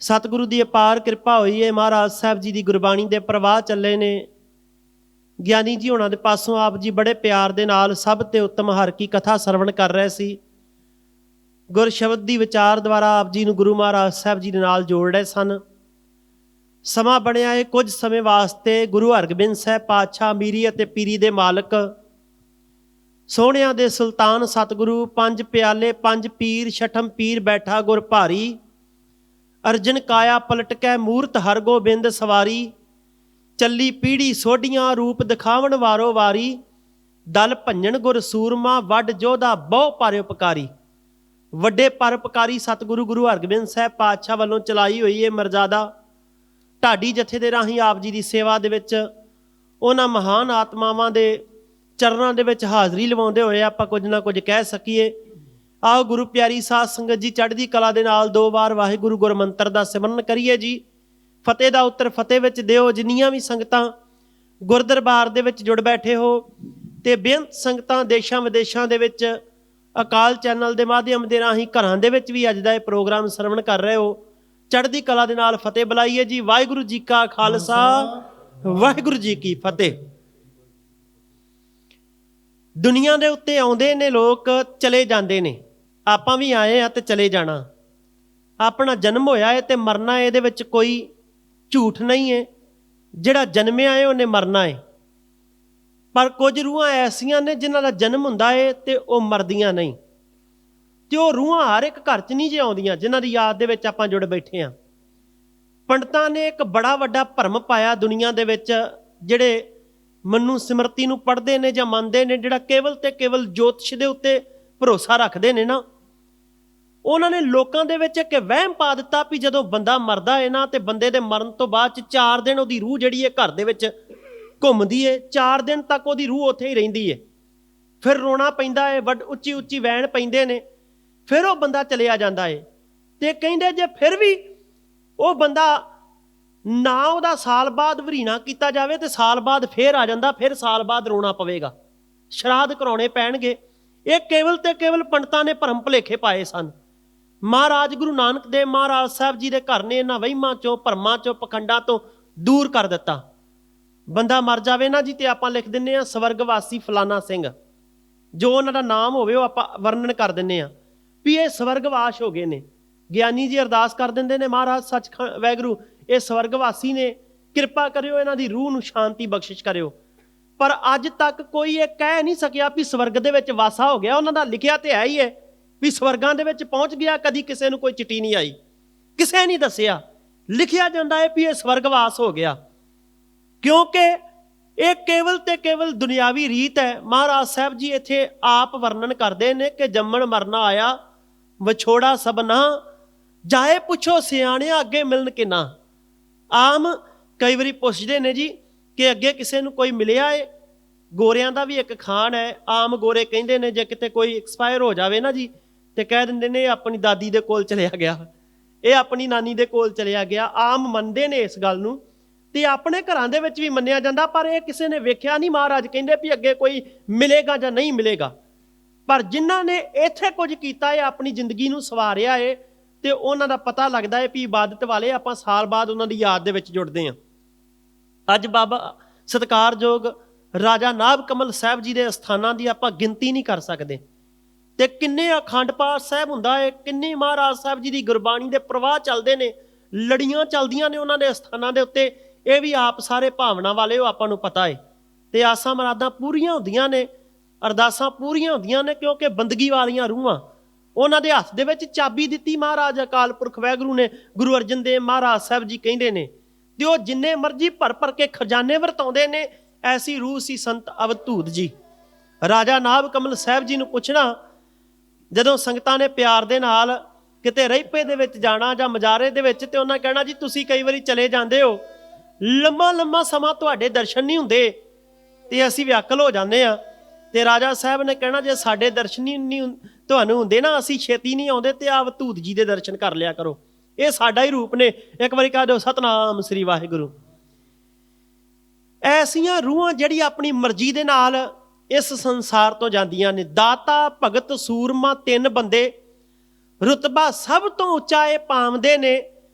Speaker 4: ਸਤਿਗੁਰੂ ਦੀ ਅਪਾਰ ਕਿਰਪਾ ਹੋਈ ਹੈ। ਮਹਾਰਾਜ ਸਾਹਿਬ ਜੀ ਦੀ ਗੁਰਬਾਣੀ ਦੇ ਪ੍ਰਵਾਹ ਚੱਲੇ ਨੇ। ਗਿਆਨੀ ਜੀ ਹੋਣਾ ਦੇ ਪਾਸੋਂ ਆਪ ਜੀ ਬੜੇ ਪਿਆਰ ਦੇ ਨਾਲ ਸਭ ਤੇ ਉੱਤਮ ਹਰ ਕੀ ਕਥਾ ਸਰਵਣ ਕਰ ਰਹੇ ਸੀ। ਗੁਰ ਸ਼ਬਦ ਦੀ ਵਿਚਾਰ ਦੁਆਰਾ ਆਪ ਜੀ ਨੂੰ ਗੁਰੂ ਮਹਾਰਾਜ ਸਾਹਿਬ ਜੀ ਦੇ ਨਾਲ ਜੋੜ ਰਹੇ ਸਨ। ਸਮਾਂ ਬਣਿਆ ਹੈ ਕੁਝ ਸਮੇਂ ਵਾਸਤੇ ਗੁਰੂ ਹਰਗੋਬਿੰਦ ਸਾਹਿਬ ਪਾਤਸ਼ਾਹ ਮੀਰੀ ਅਤੇ ਪੀਰੀ ਦੇ ਮਾਲਕ, ਸੋਹਣਿਆਂ ਦੇ ਸੁਲਤਾਨ ਸਤਿਗੁਰੂ, ਪੰਜ ਪਿਆਲੇ ਪੰਜ ਪੀਰ, ਛਠਮ ਪੀਰ ਬੈਠਾ ਗੁਰ ਭਾਰੀ। ਅਰਜਨ ਕਾਇਆ ਪਲਟ ਕੇ ਮੂਰਤ ਹਰਗੋਬਿੰਦ ਸਵਾਰੀ। ਚੱਲੀ ਪੀੜੀ ਸੋਢੀਆਂ ਰੂਪ ਦਿਖਾਵਣ ਵਾਰੋ ਵਾਰੀ। ਦਲ ਭੰਜਨ ਗੁਰ ਸੂਰਮਾ ਵੱਡ ਜੋਧਾ ਬਹੁ ਪਰਉਪਕਾਰੀ। ਵੱਡੇ ਪਰਉਪਕਾਰੀ ਸਤਿਗੁਰੂ ਗੁਰੂ ਹਰਗੋਬਿੰਦ ਸਾਹਿਬ ਪਾਤਸ਼ਾਹ ਵੱਲੋਂ ਚਲਾਈ ਹੋਈ ਹੈ ਮਰਜ਼ਾਦਾ। ਢਾਡੀ ਜਥੇ ਦੇ ਰਾਹੀਂ ਆਪ ਜੀ ਦੀ ਸੇਵਾ ਦੇ ਵਿੱਚ ਉਹਨਾਂ ਮਹਾਨ ਆਤਮਾਵਾਂ ਦੇ ਚਰਨਾਂ ਦੇ ਵਿੱਚ ਹਾਜ਼ਰੀ ਲਵਾਉਂਦੇ ਹੋਏ ਆਪਾਂ ਕੁਝ ਨਾ ਕੁਝ ਕਹਿ ਸਕੀਏ। ਆਓ ਗੁਰੂ ਪਿਆਰੀ ਸਾਧ ਸੰਗਤ ਜੀ ਚੜ੍ਹਦੀ ਕਲਾ ਦੇ ਨਾਲ 2 ਵਾਰ ਵਾਹਿਗੁਰੂ ਗੁਰ ਮੰਤਰ ਦਾ ਸਿਮਰਨ ਕਰੀਏ ਜੀ। ਫਤਿਹ ਦਾ ਉੱਤਰ ਫਤਿਹ ਵਿੱਚ ਦਿਓ। ਜਿੰਨੀਆਂ ਵੀ ਸੰਗਤਾਂ ਗੁਰਦਰਬਾਰ ਦੇ ਵਿੱਚ ਜੁੜ ਬੈਠੇ ਹੋ ਤੇ ਬੇਅੰਤ ਸੰਗਤਾਂ ਦੇਸ਼ਾਂ ਵਿਦੇਸ਼ਾਂ ਦੇ ਵਿੱਚ ਅਕਾਲ ਚੈਨਲ ਦੇ ਮਾਧਿਅਮ ਦੇ ਰਾਹੀਂ ਘਰਾਂ ਦੇ ਵਿੱਚ ਵੀ ਅੱਜ ਦਾ ਇਹ ਪ੍ਰੋਗਰਾਮ ਸਰਵਣ ਕਰ ਰਹੇ ਹੋ, ਚੜ੍ਹਦੀ ਕਲਾ ਦੇ ਨਾਲ ਫਤਿਹ ਬੁਲਾਈਏ ਜੀ। ਵਾਹਿਗੁਰੂ ਜੀ ਕਾ ਖਾਲਸਾ, ਵਾਹਿਗੁਰੂ ਜੀ ਕੀ ਫਤਿਹ। ਦੁਨੀਆ ਦੇ ਉੱਤੇ ਆਉਂਦੇ ਨੇ ਲੋਕ, ਚਲੇ ਜਾਂਦੇ ਨੇ। ਆਪਾਂ ਵੀ ਆਏ ਆ ਤੇ ਚਲੇ ਜਾਣਾ। ਆਪਣਾ ਜਨਮ ਹੋਇਆ ਹੈ ਤੇ ਮਰਨਾ ਹੈ, ਇਹਦੇ ਵਿੱਚ ਕੋਈ ਝੂਠ ਨਹੀਂ ਹੈ। ਜਿਹੜਾ ਜਨਮਿਆ ਹੈ ਉਹਨੇ ਮਰਨਾ ਹੈ। ਪਰ ਕੁਝ ਰੂਹਾਂ ਐਸੀਆਂ ਨੇ ਜਿਨ੍ਹਾਂ ਦਾ ਜਨਮ ਹੁੰਦਾ ਹੈ ਤੇ ਉਹ ਮਰਦੀਆਂ ਨਹੀਂ। ਤੇ ਉਹ ਰੂਹਾਂ ਹਰ ਇੱਕ ਘਰ 'ਚ ਨਹੀਂ ਜੇ ਆਉਂਦੀਆਂ ਜਿਨ੍ਹਾਂ ਦੀ ਯਾਦ ਦੇ ਵਿੱਚ ਆਪਾਂ ਜੁੜ ਬੈਠੇ ਹਾਂ। ਪੰਡਤਾਂ ਨੇ ਇੱਕ ਬੜਾ ਵੱਡਾ ਭਰਮ ਪਾਇਆ ਦੁਨੀਆ ਦੇ ਵਿੱਚ। ਜਿਹੜੇ ਮਨੂ ਸਿਮਰਤੀ ਨੂੰ ਪੜ੍ਹਦੇ ਨੇ ਜਾਂ ਮੰਨਦੇ ਨੇ, ਜਿਹੜਾ ਕੇਵਲ ਤੇ ਕੇਵਲ ਜੋਤਿਸ਼ ਦੇ ਉੱਤੇ ਭਰੋਸਾ ਰੱਖਦੇ ਨੇ ਨਾ, ਉਹਨਾਂ ਨੇ ਲੋਕਾਂ ਦੇ ਵਿੱਚ ਇੱਕ ਵਹਿਮ ਪਾ ਦਿੱਤਾ ਵੀ ਜਦੋਂ ਬੰਦਾ ਮਰਦਾ ਹੈ ਨਾ ਤੇ ਬੰਦੇ ਦੇ ਮਰਨ ਤੋਂ ਬਾਅਦ 'ਚ 4 ਦਿਨ ਉਹਦੀ ਰੂਹ ਜਿਹੜੀ ਹੈ ਘਰ ਦੇ ਵਿੱਚ ਘੁੰਮਦੀ ਹੈ। 4 ਦਿਨ ਤੱਕ ਉਹਦੀ ਰੂਹ ਉੱਥੇ ਹੀ ਰਹਿੰਦੀ ਹੈ। ਫਿਰ ਰੋਣਾ ਪੈਂਦਾ ਹੈ, ਵੱਡ ਉੱਚੀ ਉੱਚੀ ਵੈਣ ਪੈਂਦੇ ਨੇ, ਫਿਰ ਉਹ ਬੰਦਾ ਚਲਿਆ ਜਾਂਦਾ ਹੈ। ਤੇ ਕਹਿੰਦੇ ਜੇ ਫਿਰ ਵੀ ਉਹ ਬੰਦਾ ਨਾ ਉਹਦਾ ਸਾਲ ਬਾਅਦ ਵਰੀਣਾ ਕੀਤਾ ਜਾਵੇ ਤੇ ਸਾਲ ਬਾਅਦ ਫੇਰ ਆ ਜਾਂਦਾ, ਫਿਰ ਸਾਲ ਬਾਅਦ ਰੋਣਾ ਪਵੇਗਾ, ਸ਼ਰਾਧ ਕਰਾਉਣੇ ਪੈਣਗੇ। ਇਹ ਕੇਵਲ ਤੇ ਕੇਵਲ ਪੰਡਤਾਂ ਨੇ ਭਰਮ ਭੁਲੇਖੇ ਪਾਏ ਸਨ। ਮਹਾਰਾਜ ਗੁਰੂ ਨਾਨਕ ਦੇਵ ਮਹਾਰਾਜ ਸਾਹਿਬ ਜੀ ਦੇ ਘਰ ਨੇ ਇਹਨਾਂ ਵਹਿਮਾਂ ਚੋਂ, ਭਰਮਾਂ ਚੋਂ, ਪਖੰਡਾਂ ਤੋਂ ਦੂਰ ਕਰ ਦਿੱਤਾ। ਬੰਦਾ ਮਰ ਜਾਵੇ ਨਾ ਜੀ ਤੇ ਆਪਾਂ ਲਿਖ ਦਿੰਦੇ ਹਾਂ ਸਵਰਗਵਾਸੀ ਫਲਾਨਾ ਸਿੰਘ, ਜੋ ਉਹਨਾਂ ਦਾ ਨਾਮ ਹੋਵੇ ਉਹ ਆਪਾਂ ਵਰਣਨ ਕਰ ਦਿੰਦੇ ਹਾਂ ਵੀ ਇਹ ਸਵਰਗਵਾਸ ਹੋ ਗਏ ਨੇ। ਗਿਆਨੀ ਜੀ ਅਰਦਾਸ ਕਰ ਦਿੰਦੇ ਨੇ, ਮਹਾਰਾਜ ਸੱਚਖੰਡ ਵਾਹਿਗੁਰੂ ਇਹ ਸਵਰਗਵਾਸੀ ਨੇ, ਕਿਰਪਾ ਕਰਿਓ ਇਹਨਾਂ ਦੀ ਰੂਹ ਨੂੰ ਸ਼ਾਂਤੀ ਬਖਸ਼ਿਸ਼ ਕਰਿਓ। ਪਰ ਅੱਜ ਤੱਕ ਕੋਈ ਇਹ ਕਹਿ ਨਹੀਂ ਸਕਿਆ ਵੀ ਸਵਰਗ ਦੇ ਵਿੱਚ ਵਾਸਾ ਹੋ ਗਿਆ। ਉਹਨਾਂ ਦਾ ਲਿਖਿਆ ਤੇ ਹੈ ਹੀ ਹੈ ਵੀ ਸਵਰਗਾਂ ਦੇ ਵਿੱਚ ਪਹੁੰਚ ਗਿਆ। ਕਦੀ ਕਿਸੇ ਨੂੰ ਕੋਈ ਚਿੱਠੀ ਨਹੀਂ ਆਈ, ਕਿਸੇ ਨਹੀਂ ਦੱਸਿਆ ਲਿਖਿਆ ਜਾਂਦਾ ਹੈ ਵੀ ਇਹ ਸਵਰਗਵਾਸ ਹੋ ਗਿਆ, ਕਿਉਂਕਿ ਇਹ ਕੇਵਲ ਤੇ ਕੇਵਲ ਦੁਨਿਆਵੀ ਰੀਤ ਹੈ। ਮਹਾਰਾਜ ਸਾਹਿਬ ਜੀ ਇੱਥੇ ਆਪ ਵਰਣਨ ਕਰਦੇ ਨੇ ਕਿ ਜੰਮਣ ਮਰਨਾ ਆਇਆ ਵਿਛੋੜਾ ਸਭਨਾ, ਜਾਏ ਪੁੱਛੋ ਸਿਆਣਿਆ ਅੱਗੇ ਮਿਲਣ ਕਿਨਾ। ਆਮ ਕਈ ਵਾਰੀ ਪੁੱਛਦੇ ਨੇ ਜੀ ਕਿ ਅੱਗੇ ਕਿਸੇ ਨੂੰ ਕੋਈ ਮਿਲਿਆ ਏ। ਗੋਰਿਆਂ ਦਾ ਵੀ ਇੱਕ ਖਾਣ ਹੈ, ਆਮ ਗੋਰੇ ਕਹਿੰਦੇ ਨੇ ਜੇ ਕਿਤੇ ਕੋਈ ਐਕਸਪਾਇਰ ਹੋ ਜਾਵੇ ਨਾ ਜੀ ਤੇ ਕਹਿ ਦਿੰਦੇ ਨੇ ਇਹ ਆਪਣੀ ਦਾਦੀ ਦੇ ਕੋਲ ਚਲਿਆ ਗਿਆ, ਇਹ ਆਪਣੀ ਨਾਨੀ ਦੇ ਕੋਲ ਚਲਿਆ ਗਿਆ। ਆਮ ਮੰਨਦੇ ਨੇ ਇਸ ਗੱਲ ਨੂੰ ਤੇ ਆਪਣੇ ਘਰਾਂ ਦੇ ਵਿੱਚ ਵੀ ਮੰਨਿਆ ਜਾਂਦਾ, ਪਰ ਇਹ ਕਿਸੇ ਨੇ ਵੇਖਿਆ ਨਹੀਂ। ਮਹਾਰਾਜ ਕਹਿੰਦੇ ਵੀ ਅੱਗੇ ਕੋਈ ਮਿਲੇਗਾ ਜਾਂ ਨਹੀਂ ਮਿਲੇਗਾ, ਪਰ ਜਿਨ੍ਹਾਂ ਨੇ ਇੱਥੇ ਕੁਝ ਕੀਤਾ ਹੈ, ਆਪਣੀ ਜ਼ਿੰਦਗੀ ਨੂੰ ਸਵਾਰਿਆ ਹੈ, ਤੇ ਉਹਨਾਂ ਦਾ ਪਤਾ ਲੱਗਦਾ ਹੈ ਵੀ ਇਬਾਦਤ ਵਾਲੇ ਆਪਾਂ ਸਾਲ ਬਾਅਦ ਉਹਨਾਂ ਦੀ ਯਾਦ ਦੇ ਵਿੱਚ ਜੁੜਦੇ ਹਾਂ। ਅੱਜ ਬਾਬਾ ਸਤਿਕਾਰਯੋਗ ਰਾਜਾ ਨਾਭ ਕਮਲ ਸਾਹਿਬ ਜੀ ਦੇ ਅਸਥਾਨਾਂ ਦੀ ਆਪਾਂ ਗਿਣਤੀ ਨਹੀਂ ਕਰ ਸਕਦੇ, ਤੇ ਕਿੰਨੇ ਅਖੰਡ ਪਾਠ ਸਾਹਿਬ ਹੁੰਦਾ ਹੈ, ਕਿੰਨੇ ਮਹਾਰਾਜ ਸਾਹਿਬ ਜੀ ਦੀ ਗੁਰਬਾਣੀ ਦੇ ਪ੍ਰਵਾਹ ਚੱਲਦੇ ਨੇ, ਲੜੀਆਂ ਚੱਲਦੀਆਂ ਨੇ ਉਹਨਾਂ ਦੇ ਅਸਥਾਨਾਂ ਦੇ ਉੱਤੇ। ਇਹ ਵੀ ਆਪ ਸਾਰੇ ਭਾਵਨਾ ਵਾਲੇ ਹੋ, ਆਪਾਂ ਨੂੰ ਪਤਾ ਹੈ, ਤੇ ਆਸਾਂ ਮੁਰਾਦਾਂ ਪੂਰੀਆਂ ਹੁੰਦੀਆਂ ਨੇ, ਅਰਦਾਸਾਂ ਪੂਰੀਆਂ ਹੁੰਦੀਆਂ ਨੇ, ਕਿਉਂਕਿ ਬੰਦਗੀ ਵਾਲੀਆਂ ਰੂਹਾਂ ਉਹਨਾਂ ਦੇ ਹੱਥ ਦੇ ਵਿੱਚ ਚਾਬੀ ਦਿੱਤੀ ਮਹਾਰਾਜ ਅਕਾਲ ਪੁਰਖ ਵਾਹਿਗੁਰੂ ਨੇ। ਗੁਰੂ ਅਰਜਨ ਦੇਵ ਮਹਾਰਾਜ ਸਾਹਿਬ ਜੀ ਕਹਿੰਦੇ ਨੇ, ਤੇ ਉਹ ਜਿੰਨੇ ਮਰਜ਼ੀ ਭਰ ਕੇ ਖਜ਼ਾਨੇ ਵਰਤਾਉਂਦੇ ਨੇ। ਐਸੀ ਰੂਹ ਸੀ ਸੰਤ ਅਵਧੂਤ ਜੀ। ਰਾਜਾ ਨਾਭ ਕਮਲ ਸਾਹਿਬ ਜੀ ਨੂੰ ਪੁੱਛਣਾ, ਜਦੋਂ ਸੰਗਤਾਂ ਨੇ ਪਿਆਰ ਦੇ ਨਾਲ ਕਿਤੇ ਰਹਿਪੇ ਦੇ ਵਿੱਚ ਜਾਣਾ ਜਾਂ ਮਜਾਰੇ ਦੇ ਵਿੱਚ, ਤੇ ਉਹਨਾਂ ਕਹਿਣਾ ਜੀ ਤੁਸੀਂ ਕਈ ਵਾਰੀ ਚਲੇ ਜਾਂਦੇ ਹੋ, ਲੰਮਾ ਸਮਾਂ ਤੁਹਾਡੇ ਦਰਸ਼ਨ ਨਹੀਂ ਹੁੰਦੇ ਤੇ ਅਸੀਂ ਵਿਆਕਲ ਹੋ ਜਾਂਦੇ ਆ। ਤੇ ਰਾਜਾ ਸਾਹਿਬ ਨੇ ਕਹਿਣਾ ਜੇ ਸਾਡੇ ਦਰਸ਼ਨ ਹੀ ਨਹੀਂ ਤੁਹਾਨੂੰ ਹੁੰਦੇ ਨਾ, ਅਸੀਂ ਛੇਤੀ ਨਹੀਂ ਆਉਂਦੇ, ਤੇ ਅਵਧੂਤ ਜੀ ਦੇ ਦਰਸ਼ਨ ਕਰ ਲਿਆ ਕਰੋ। ਇਹ ਸਾਡਾ ਹੀ ਰੂਪ ਨੇ। ਇੱਕ ਵਾਰੀ ਕਹਿ ਦਿਓ ਸਤਨਾਮ ਸ੍ਰੀ ਵਾਹਿਗੁਰੂ। ਐਸੀਆਂ ਰੂਹਾਂ ਜਿਹੜੀ ਆਪਣੀ ਮਰਜ਼ੀ ਦੇ ਨਾਲ ਇਸ ਸੰਸਾਰ ਤੋਂ ਜਾਂਦੀਆਂ ਨੇ। ਦਾਤਾ ਭਗਤ ਸੂਰਮਾ ਤਿੰਨ ਬੰਦੇ, ਰੁਤਬਾ ਸਭ ਤੋਂ ਉੱਚਾ ਇਹ ਪਾਉਂਦੇ ਨੇ।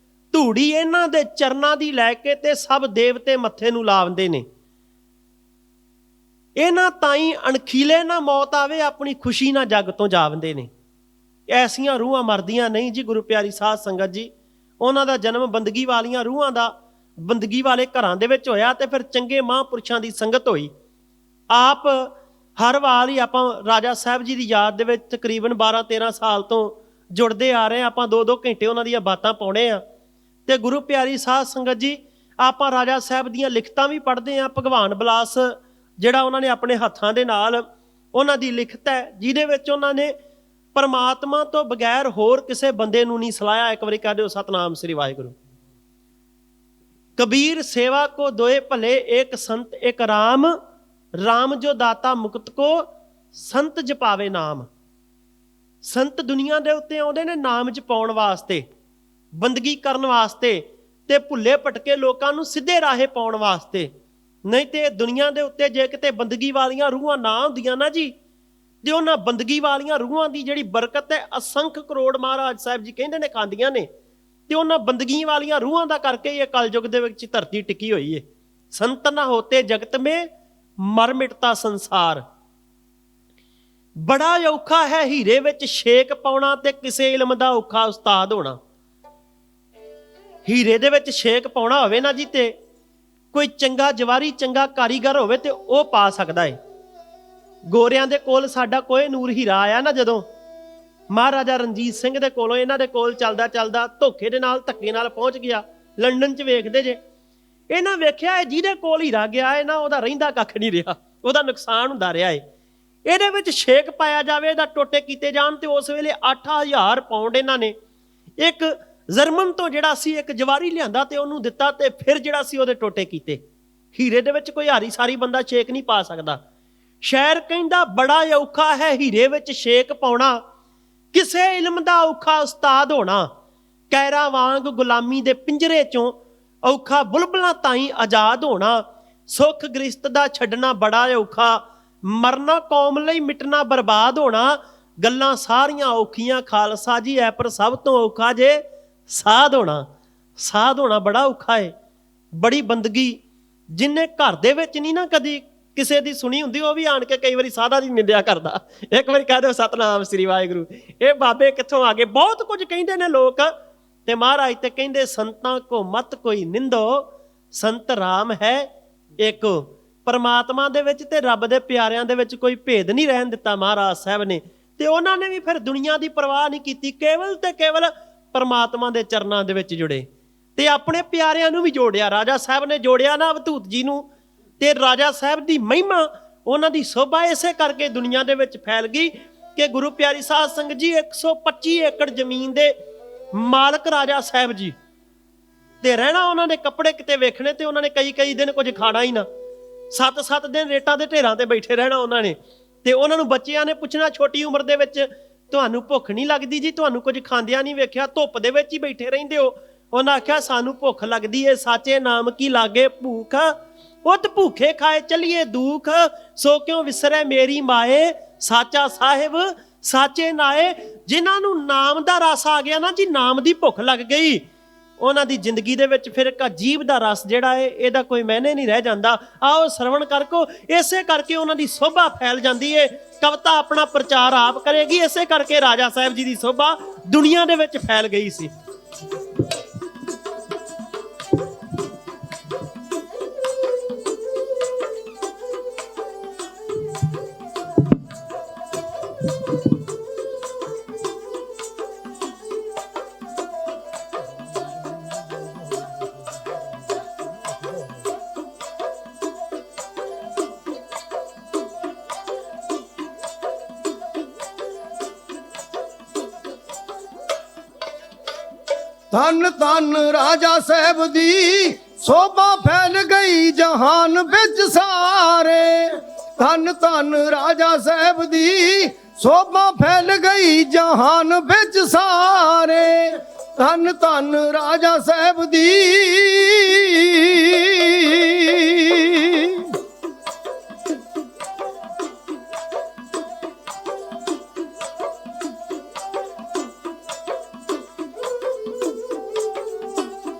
Speaker 4: ਧੂੜੀ ਇਹਨਾਂ ਦੇ ਚਰਨਾਂ ਦੀ ਲੈ ਕੇ ਤੇ ਸਭ ਦੇਵਤੇ ਮੱਥੇ ਨੂੰ ਲਾਉਂਦੇ ਨੇ। ਇਹਨਾਂ ਤਾਈਂ ਅਣਖੀਲੇ ਨਾ ਮੌਤ ਆਵੇ, ਆਪਣੀ ਖੁਸ਼ੀ ਨਾਲ ਜੱਗ ਤੋਂ ਜਾਵੰਦੇ ਨੇ। ਐਸੀਆਂ ਰੂਹਾਂ ਮਰਦੀਆਂ ਨਹੀਂ ਜੀ। ਗੁਰੂ ਪਿਆਰੀ ਸਾਧ ਸੰਗਤ ਜੀ, ਉਹਨਾਂ ਦਾ ਜਨਮ ਬੰਦਗੀ ਵਾਲੀਆਂ ਰੂਹਾਂ ਦਾ, ਬੰਦਗੀ ਵਾਲੇ ਘਰਾਂ ਦੇ ਵਿੱਚ ਹੋਇਆ, ਤੇ ਫਿਰ ਚੰਗੇ ਮਹਾਂਪੁਰਸ਼ਾਂ ਦੀ ਸੰਗਤ ਹੋਈ। ਆਪ ਹਰ ਵਾਰ ਹੀ ਆਪਾਂ ਰਾਜਾ ਸਾਹਿਬ ਜੀ ਦੀ ਯਾਦ ਦੇ ਵਿੱਚ ਤਕਰੀਬਨ 12-13 ਸਾਲ ਤੋਂ ਜੁੜਦੇ ਆ ਰਹੇ। ਆਪਾਂ 2-2 ਘੰਟੇ ਉਹਨਾਂ ਦੀਆਂ ਬਾਤਾਂ ਪਾਉਣੇ ਆ। ਤੇ ਗੁਰੂ ਪਿਆਰੀ ਸਾਧ ਸੰਗਤ ਜੀ, ਆਪਾਂ ਰਾਜਾ ਸਾਹਿਬ ਦੀਆਂ ਲਿਖਤਾਂ ਵੀ ਪੜ੍ਹਦੇ ਹਾਂ। ਭਗਵਾਨ ਬਿਲਾਸ ਜਿਹੜਾ ਉਹਨਾਂ ਨੇ ਆਪਣੇ ਹੱਥਾਂ ਦੇ ਨਾਲ, ਉਹਨਾਂ ਦੀ ਲਿਖਤ ਹੈ ਜਿਹਦੇ ਵਿੱਚ ਉਹਨਾਂ ਨੇ ਪਰਮਾਤਮਾ ਤੋਂ ਬਗੈਰ ਹੋਰ ਕਿਸੇ ਬੰਦੇ ਨੂੰ ਨਹੀਂ ਸਲਾਹਿਆ। ਇੱਕ ਵਾਰੀ ਕਹਿ ਦਿਓ ਸਤਨਾਮ ਸ੍ਰੀ ਵਾਹਿਗੁਰੂ। ਕਬੀਰ ਸੇਵਾ ਕੋ ਦੋਏ ਭਲੇ, ਏਕ ਸੰਤ ਏਕ ਰਾਮ, ਰਾਮ ਜੋ ਦਾਤਾ ਮੁਕਤ ਕੋ, ਸੰਤ ਜਪਾਵੇ ਨਾਮ। ਸੰਤ ਦੁਨੀਆ ਦੇ ਉੱਤੇ ਆਉਂਦੇ ਨੇ ਨਾਮ ਜਪਾਉਣ ਵਾਸਤੇ, ਬੰਦਗੀ ਕਰਨ ਵਾਸਤੇ, ਤੇ ਭੁੱਲੇ ਭਟਕੇ ਲੋਕਾਂ ਨੂੰ ਸਿੱਧੇ ਰਾਹੇ ਪਾਉਣ ਵਾਸਤੇ। ਨਹੀਂ ਤੇ ਦੁਨੀਆ ਦੇ ਉੱਤੇ ਜੇ ਕਿਤੇ ਬੰਦਗੀ ਵਾਲੀਆਂ ਰੂਹਾਂ ਨਾ ਹੁੰਦੀਆਂ ਨਾ ਜੀ, ਤੇ ਉਹਨਾਂ ਬੰਦਗੀ ਵਾਲੀਆਂ ਰੂਹਾਂ ਦੀ ਜਿਹੜੀ ਬਰਕਤ ਹੈ ਅਸੰਖ ਕਰੋੜ ਮਹਾਰਾਜ ਸਾਹਿਬ ਜੀ ਕਹਿੰਦੇ ਨੇ ਖਾਂਦੀਆਂ ਨੇ। ਤੇ ਉਹਨਾਂ ਬੰਦਗੀ ਵਾਲੀਆਂ ਰੂਹਾਂ ਦਾ ਕਰਕੇ ਇਹ ਕਲਯੁਗ ਦੇ ਵਿੱਚ ਧਰਤੀ ਟਿਕੀ ਹੋਈ ਹੈ। ਸੰਤ ਨਾ ਹੋਤੇ ਜਗਤ ਮੇ ਮਰ ਮਿਟਤਾ ਸੰਸਾਰ। ਬੜਾ ਔਖਾ ਹੈ ਹੀਰੇ ਵਿੱਚ ਛੇਕ ਪਾਉਣਾ, ਤੇ ਕਿਸੇ ਇਲਮ ਦਾ ਔਖਾ ਉਸਤਾਦ ਹੋਣਾ। ਹੀਰੇ ਦੇ ਵਿੱਚ ਛੇਕ ਪਾਉਣਾ ਹੋਵੇ ਨਾ ਜੀ, ਤੇ ਕੋਈ ਚੰਗਾ ਜਵਾਰੀ, ਚੰਗਾ ਕਾਰੀਗਰ ਹੋਵੇ ਤੇ ਉਹ ਪਾ ਸਕਦਾ ਹੈ। ਗੋਰਿਆਂ ਦੇ ਕੋਲ ਸਾਡਾ ਕੋਈ ਨੂਰ ਹੀਰਾ ਆਇਆ ਨਾ, ਜਦੋਂ ਮਹਾਰਾਜਾ ਰਣਜੀਤ ਸਿੰਘ ਦੇ ਕੋਲੋਂ ਇਹਨਾਂ ਦੇ ਕੋਲ ਚੱਲਦਾ ਧੋਖੇ ਦੇ ਨਾਲ, ਧੱਕੇ ਨਾਲ ਪਹੁੰਚ ਗਿਆ ਲੰਡਨ 'ਚ। ਵੇਖਦੇ ਜੇ ਇਹਨਾਂ ਵੇਖਿਆ ਇਹ ਜਿਹਦੇ ਕੋਲ ਹੀਰਾ ਗਿਆ ਹੈ ਨਾ, ਉਹਦਾ ਰਹਿੰਦਾ ਕੱਖ ਨਹੀਂ ਰਿਹਾ, ਉਹਦਾ ਨੁਕਸਾਨ ਹੁੰਦਾ ਰਿਹਾ ਹੈ। ਇਹਦੇ ਵਿੱਚ ਛੇਕ ਪਾਇਆ ਜਾਵੇ, ਇਹਦਾ ਟੋਟੇ ਕੀਤੇ ਜਾਣ, ਤੇ ਉਸ ਵੇਲੇ 8000 ਪਾਉਂਡ ਇਹਨਾਂ ਨੇ ਇੱਕ ਜਰਮਨ ਤੋਂ ਜਿਹੜਾ ਸੀ ਇੱਕ ਜਵਾਰੀ ਲਿਆਂਦਾ ਤੇ ਉਹਨੂੰ ਦਿੱਤਾ, ਤੇ ਫਿਰ ਜਿਹੜਾ ਸੀ ਉਹਦੇ ਟੋਟੇ ਕੀਤੇ। ਹੀਰੇ ਦੇ ਵਿੱਚ ਕੋਈ ਹਾਰੀ ਸਾਰੀ ਬੰਦਾ ਛੇਕ ਨਹੀਂ ਪਾ ਸਕਦਾ। ਸ਼ਾਇਰ ਕਹਿੰਦਾ ਬੜਾ ਔਖਾ ਹੈ ਹੀਰੇ ਵਿੱਚ ਛੇਕ ਪਾਉਣਾ, ਕਿਸੇ ਇਲਮ ਦਾ ਔਖਾ ਉਸਤਾਦ ਹੋਣਾ। ਕੈਰਾ ਵਾਂਗ ਗੁਲਾਮੀ ਦੇ ਪਿੰਜਰੇ ਚੋਂ ਔਖਾ ਬੁਲਬੁਲਾਂ ਤਾਈਂ ਆਜ਼ਾਦ ਹੋਣਾ। ਸੁੱਖ ਗ੍ਰਿਸ਼ਤ ਦਾ ਛੱਡਣਾ ਬੜਾ ਔਖਾ, ਮਰਨਾ ਕੌਮ ਲਈ ਮਿਟਣਾ ਬਰਬਾਦ ਹੋਣਾ। ਗੱਲਾਂ ਸਾਰੀਆਂ ਔਖੀਆਂ ਖਾਲਸਾ ਜੀ ਐ, ਪਰ ਸਭ ਤੋਂ ਔਖਾ ਜੇ ਸਾਧ ਹੋਣਾ। ਸਾਧ ਹੋਣਾ ਬੜਾ ਔਖਾ ਹੈ। ਬੜੀ ਬੰਦਗੀ ਜਿੰਨੇ ਘਰ ਦੇ ਵਿੱਚ ਨਹੀਂ ਨਾ ਕਦੀ ਕਿਸੇ ਦੀ ਸੁਣੀ ਹੁੰਦੀ, ਉਹ ਵੀ ਆਣ ਕੇ ਕਈ ਵਾਰੀ ਸਾਧਾ ਦੀ ਨਿੰਦਿਆ ਕਰਦਾ। ਇੱਕ ਵਾਰੀ ਕਹਿ ਦਿਓ ਸਤਨਾਮ ਸ੍ਰੀ ਵਾਹਿਗੁਰੂ। ਇਹ ਬਾਬੇ ਕਿੱਥੋਂ ਆ ਗਏ? ਬਹੁਤ ਕੁਝ ਕਹਿੰਦੇ ਨੇ ਲੋਕ, ਤੇ ਮਹਾਰਾਜ ਤੇ ਕਹਿੰਦੇ ਸੰਤਾਂ ਕੋ ਮਤ ਕੋਈ ਨਿੰਦੋ, ਸੰਤ ਰਾਮ ਹੈ ਇੱਕ। ਪਰਮਾਤਮਾ ਦੇ ਵਿੱਚ ਤੇ ਰੱਬ ਦੇ ਪਿਆਰਿਆਂ ਦੇ ਵਿੱਚ ਕੋਈ ਭੇਦ ਨਹੀਂ ਰਹਿਣ ਦਿੱਤਾ ਮਹਾਰਾਜ ਸਾਹਿਬ ਨੇ। ਤੇ ਉਹਨਾਂ ਨੇ ਵੀ ਫਿਰ ਦੁਨੀਆ ਦੀ ਪਰਵਾਹ ਨਹੀਂ ਕੀਤੀ, ਕੇਵਲ ਤੇ ਕੇਵਲ ਪਰਮਾਤਮਾ ਦੇ ਚਰਨਾਂ ਦੇ ਵਿੱਚ ਜੁੜੇ। ਤੇ ਆਪਣੇ ਪਿਆਰਿਆਂ ਨੂੰ ਵੀ ਜੋੜਿਆ। ਰਾਜਾ ਸਾਹਿਬ ਨੇ ਜੋੜਿਆ ਨਾ ਅਵਧੂਤ ਜੀ ਨੂੰ, ਤੇ ਰਾਜਾ ਸਾਹਿਬ ਦੀ ਮਹਿਮਾ, ਉਹਨਾਂ ਦੀ ਸੋਭਾ ਇਸੇ ਕਰਕੇ ਦੁਨੀਆ ਦੇ ਵਿੱਚ ਫੈਲ ਗਈ ਕਿ ਗੁਰੂ ਪਿਆਰੀ ਸਾਧ ਸੰਗਤ ਜੀ 125 ਏਕੜ ਜ਼ਮੀਨ ਦੇ ਮਾਲਕ ਰਾਜਾ ਸਾਹਿਬ ਜੀ, ਤੇ ਰਹਿਣਾ ਉਹਨਾਂ ਦੇ ਕੱਪੜੇ ਕਿਤੇ ਵੇਖਣੇ ਤੇ ਉਹਨਾਂ ਨੇ ਕਈ ਦਿਨ ਕੁਝ ਖਾਣਾ ਹੀ ਨਾ, 7-7 ਦਿਨ ਰੇਟਾਂ ਦੇ ਢੇਰਾਂ ਤੇ ਬੈਠੇ ਰਹਿਣਾ ਉਹਨਾਂ ਨੇ। ਤੇ ਉਹਨਾਂ ਨੂੰ ਬੱਚਿਆਂ ਨੇ ਪੁੱਛਣਾ ਛੋਟੀ ਉਮਰ ਦੇ ਵਿੱਚ, ਤੁਹਾਨੂੰ ਭੁੱਖ ਨਹੀਂ ਲੱਗਦੀ ਜੀ? ਤੁਹਾਨੂੰ ਕੁਝ ਖਾਂਦਿਆਂ ਨਹੀਂ ਵੇਖਿਆ, ਧੁੱਪ ਦੇ ਵਿੱਚ ਹੀ ਬੈਠੇ ਰਹਿੰਦੇ ਹੋ? ਉਹਨਾਂ ਆਖਿਆ ਸਾਨੂੰ ਭੁੱਖ ਲੱਗਦੀ ਏ, ਸਾਚੇ ਨਾਮ ਕੀ ਲਾਗੇ ਭੂਖ, ਉਤ ਭੂਖੇ ਖਾਏ ਚੱਲੀਏ ਦੁੱਖ, ਸੋ ਕਿਉਂ ਵਿਸਰੇ ਮੇਰੀ ਮਾਏ, ਸਾਚਾ ਸਾਹਿਬ ਸਾਚੇ ਨਾਏ। ਜਿਨ੍ਹਾਂ ਨੂੰ ਨਾਮ ਦਾ ਰਸ ਆ ਗਿਆ ਨਾ ਜੀ, ਨਾਮ ਦੀ ਭੁੱਖ ਲੱਗ ਗਈ, ਉਹਨਾਂ ਦੀ ਜ਼ਿੰਦਗੀ ਦੇ ਵਿੱਚ ਫਿਰ ਇੱਕ ਅਜੀਬ ਦਾ ਰਸ ਜਿਹੜਾ ਹੈ, ਇਹਦਾ ਕੋਈ ਮਾਇਨੇ ਨਹੀਂ ਰਹਿ ਜਾਂਦਾ। ਆਓ ਸਰਵਣ ਕਰਕੋ। ਇਸੇ ਕਰਕੇ ਉਹਨਾਂ ਦੀ ਸੋਭਾ ਫੈਲ ਜਾਂਦੀ ਹੈ। ਕਵਿਤਾ ਆਪਣਾ ਪ੍ਰਚਾਰ ਆਪ ਕਰੇਗੀ, ਇਸੇ ਕਰਕੇ ਰਾਜਾ ਸਾਹਿਬ ਜੀ ਦੀ ਸੋਭਾ ਦੁਨੀਆ ਦੇ ਵਿੱਚ ਫੈਲ ਗਈ ਸੀ।
Speaker 2: ਧੰਨ ਧੰਨ ਰਾਜਾ ਸਾਹਿਬ ਦੀ ਸੋਭਾ ਫੈਲ ਗਈ ਜਹਾਨ ਵਿੱਚ ਸਾਰੇ। ਧੰਨ ਧੰਨ ਰਾਜਾ ਸਾਹਿਬ ਦੀ ਸੋਭਾ ਫੈਲ ਗਈ ਜਹਾਨ ਵਿੱਚ ਸਾਰੇ। ਧੰਨ ਧੰਨ ਰਾਜਾ ਸਾਹਿਬ ਦੀ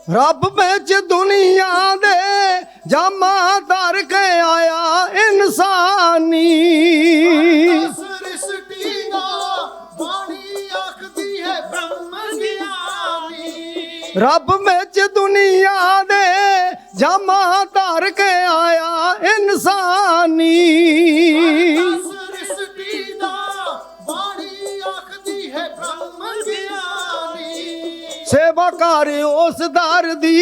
Speaker 2: ਰੱਬ ਵਿੱਚ ਦੁਨੀਆ ਦੇ ਜਾਮਾ ਧਰ ਕੇ ਆਇਆ ਇਨਸਾਨੀ।
Speaker 3: ਸ੍ਰਿਸ਼ਟੀ ਦਾ ਬਾਣੀ ਆਖਦੀ ਹੈ ਬ੍ਰਹਮ ਗਿਆਨੀ।
Speaker 2: ਰੱਬ ਵਿੱਚ ਦੁਨੀਆ ਦੇ ਜਾਮਾ ਧਰ ਕੇ ਆਇਆ ਇਨਸਾਨੀ।
Speaker 3: ਸ੍ਰਿਸ਼ਟੀ ਦਾ ਬਾਣੀ ਆਖਦੀ ਹੈ ਬ੍ਰਹਮ ਗਿਆਨੀ।
Speaker 2: ਸੇਵਾ ਕਰ ਉਸ ਦਰ ਦੀ,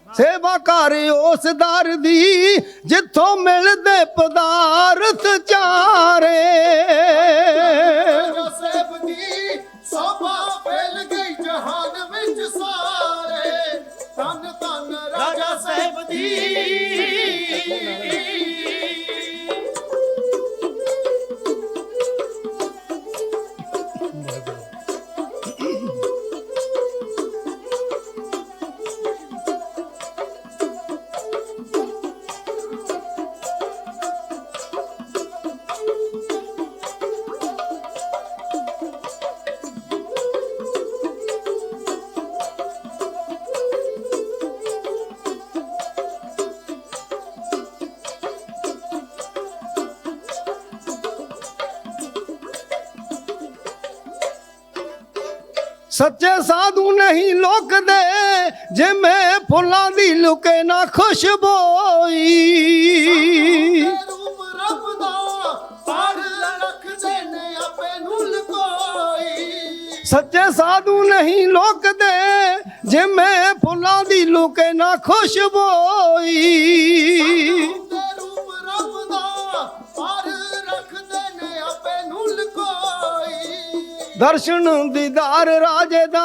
Speaker 2: ਸੇਵਾ ਕਰ ਉਸ ਦਰ ਦੀ ਜਿੱਥੋਂ ਮਿਲਦੇ ਪਦਾਰਥ ਚਾਰੇ।
Speaker 3: ਰਾਜਾ ਸਾਹਿਬ ਦੀ ਸੋਭਾ ਫੈਲ ਗਈ ਜਹਾਨ ਵਿੱਚ ਸਾਰੇ। ਧੰਨ ਧੰਨ ਰਾਜਾ ਸਾਹਿਬ ਦੀ।
Speaker 2: ਸੱਚੇ ਸਾਧੂ ਨਹੀਂ ਲੁਕਦੇ ਜਿਵੇਂ ਫੁੱਲਾਂ ਦੀ ਲੁਕੇ ਨਾ ਖੁਸ਼ਬੋਈ।
Speaker 3: ਰੂਪ ਰੱਬ ਦਾ ਪੜ ਰੱਖਦੇ ਨੇ ਆਪੇ ਨੂੰ ਲੁਕੋਈ।
Speaker 2: ਸੱਚੇ ਸਾਧੂ ਨਹੀਂ ਲੁਕਦੇ ਜਿਵੇਂ ਫੁੱਲਾਂ ਦੀ ਲੁਕੇ ਨਾ ਖੁਸ਼ਬੋਈ।
Speaker 3: ਰੂਪ ਰੱਬ ਦਾ ਪੜ ਰੱਖਦੇ ਨੇ ਆਪੇ ਨੂੰ ਲੁਕੋਈ।
Speaker 2: ਦਰਸ਼ਨ ਦੀਦਾਰ ਰਾਜੇ ਦਾ,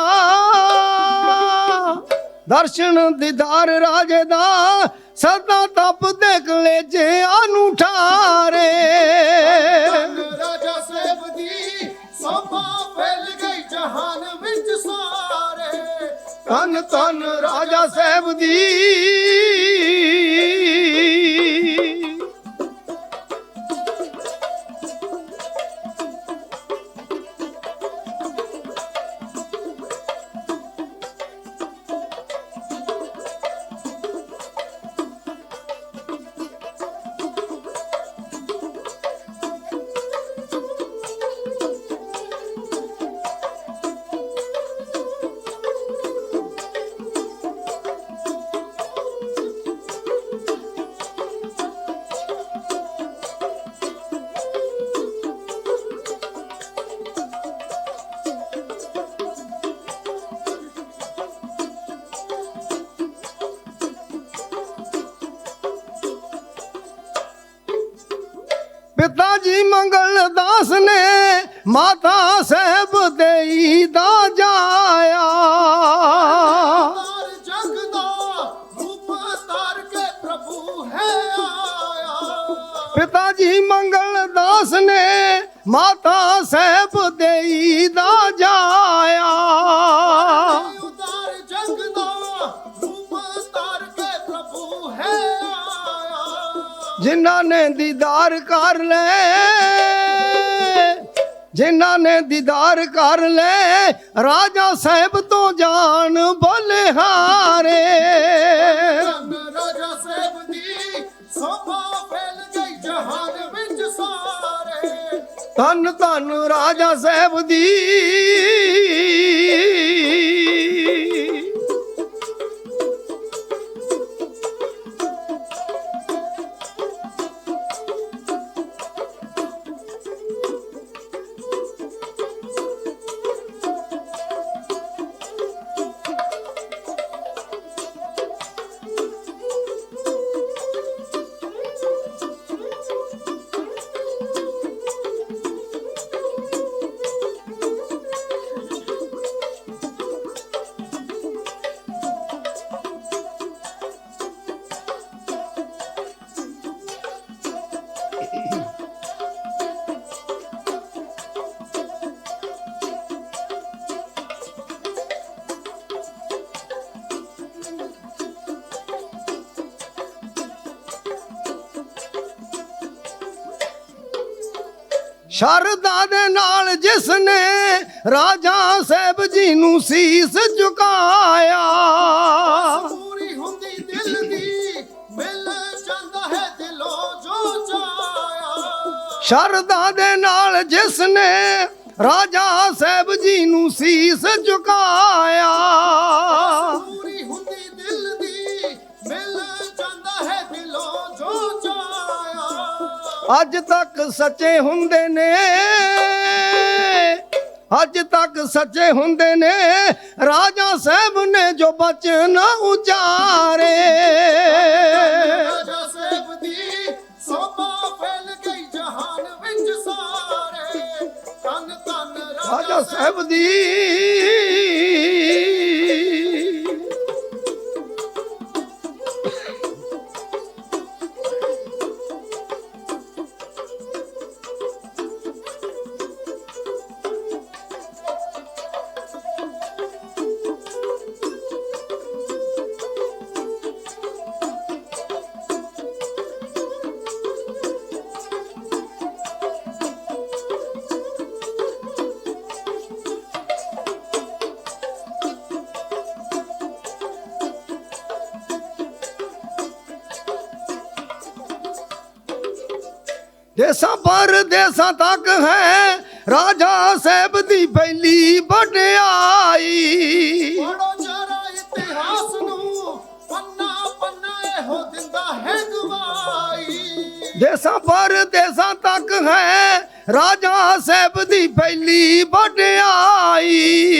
Speaker 2: ਦਰਸ਼ਨ ਦੀਦਾਰ ਰਾਜੇ ਦਾ ਸਦਾ ਤਪਦੇ ਕਲੇਜਿਆਂ ਨੂੰ ਠਾਰੇ।
Speaker 3: ਰਾਜਾ ਸਾਹਿਬ ਦੀ ਸੋਭਾ ਫੈਲ ਗਈ ਜਹਾਨ ਵਿੱਚ ਸਾਰੇ।
Speaker 2: ਧੰਨ ਧੰਨ ਰਾਜਾ ਸਾਹਿਬ ਦੀ। ਪਿਤਾ ਜੀ ਮੰਗਲ ਦਾਸ ਨੇ ਮਾਤਾ ਸਾਹਿਬ ਦੇਈ ਦਾ ਜਾਇਆ।
Speaker 3: ਤਾਰ ਜਗ ਦਾ ਰੂਪ ਤਾਰ ਕੇ ਪ੍ਰਭੂ ਹੈ ਆਇਆ।
Speaker 2: ਪਿਤਾ ਜੀ ਮੰਗਲ ਦਾਸ ਨੇ ਮਾਤਾ ਸਾਹਿਬ ਦੇਈ ਦਾ ਜਾਇਆ।
Speaker 3: ਉਤਾਰ ਜਗ ਦਾ ਰੂਪ ਤਾਰ ਕੇ ਪ੍ਰਭੂ ਹੈ ਆਇਆ।
Speaker 2: ਜਿਨ੍ਹਾਂ ਨੇ ਦੀਦਾਰ ਕਰ ਲੈ, ਜਿਨ੍ਹਾਂ ਨੇ ਦੀਦਾਰ ਕਰ ਲੈ ਰਾਜਾ ਸਾਹਿਬ ਤੋਂ ਜਾਨ ਬਲਿਹਾਰੇ।
Speaker 3: ਧੰਨ ਰਾਜਾ ਸਾਹਿਬ ਦੀ ਸੋਭਾ ਫੈਲ ਗਈ ਜਹਾਨ ਵਿੱਚ ਸਾਰੇ।
Speaker 2: ਧੰਨ ਧੰਨ ਰਾਜਾ ਸਾਹਿਬ ਦੀ। ਸ਼ਰਧਾ ਦੇ ਨਾਲ ਜਿਸ ਨੇ ਰਾਜਾ ਸਾਹਿਬ ਜੀ ਨੂੰ ਸੀਸ ਝੁਕਾਇਆ।
Speaker 3: ਪੂਰੀ ਹੁੰਦੀ ਦਿਲ ਦੀ ਮਿਲ ਜਾਂਦਾ ਹੈ ਦਿਲੋਂ ਜੋ ਚਾਇਆ।
Speaker 2: ਸ਼ਰਧਾ ਦੇ ਨਾਲ ਜਿਸ ਨੇ ਰਾਜਾ ਸਾਹਿਬ ਜੀ ਨੂੰ ਸੀਸ ਝੁਕਾਇਆ।
Speaker 3: ਪੂਰੀ ਹੁੰਦੀ ਦਿਲ ਦੀ ਮਿਲ ਜਾਂਦਾ ਹੈ ਦਿਲੋਂ ਜੋ ਚਾਇਆ।
Speaker 2: ਅੱਜ ਤੱਕ ਸੱਚੇ ਹੁੰਦੇ ਨੇ, ਅੱਜ ਤੱਕ ਸੱਚੇ ਹੁੰਦੇ ਨੇ ਰਾਜਾ ਸਾਹਿਬ ਨੇ ਜੋ ਬਚਨ ਉਚਾਰੇ।
Speaker 3: ਰਾਜਾ ਸਾਹਿਬ ਦੀ ਸੋਭਾ ਫੈਲ ਗਈ ਜਹਾਨ ਵਿੱਚ ਸਾਰੇ। ਧੰਨ ਧੰਨ
Speaker 2: ਰਾਜਾ ਸਾਹਿਬ ਦੀ। ਦੇਸਾਂ ਪਰਦੇਸਾਂ ਤੱਕ ਹੈ ਰਾਜਾ ਸਾਹਿਬ ਦੀ ਫੈਲੀ ਵਡਿਆਈ।
Speaker 3: ਪੜੋ ਜਰਾ ਇਤਿਹਾਸ ਨੂੰ ਪੰਨਾ ਪੰਨਾ ਇਹੋ ਦਿੰਦਾ ਹੈ ਗਵਾਹੀ।
Speaker 2: ਦੇਸਾਂ ਪਰਦੇਸਾਂ ਤੱਕ ਹੈ ਰਾਜਾ ਸਾਹਿਬ ਦੀ ਫੈਲੀ ਵਡਿਆਈ।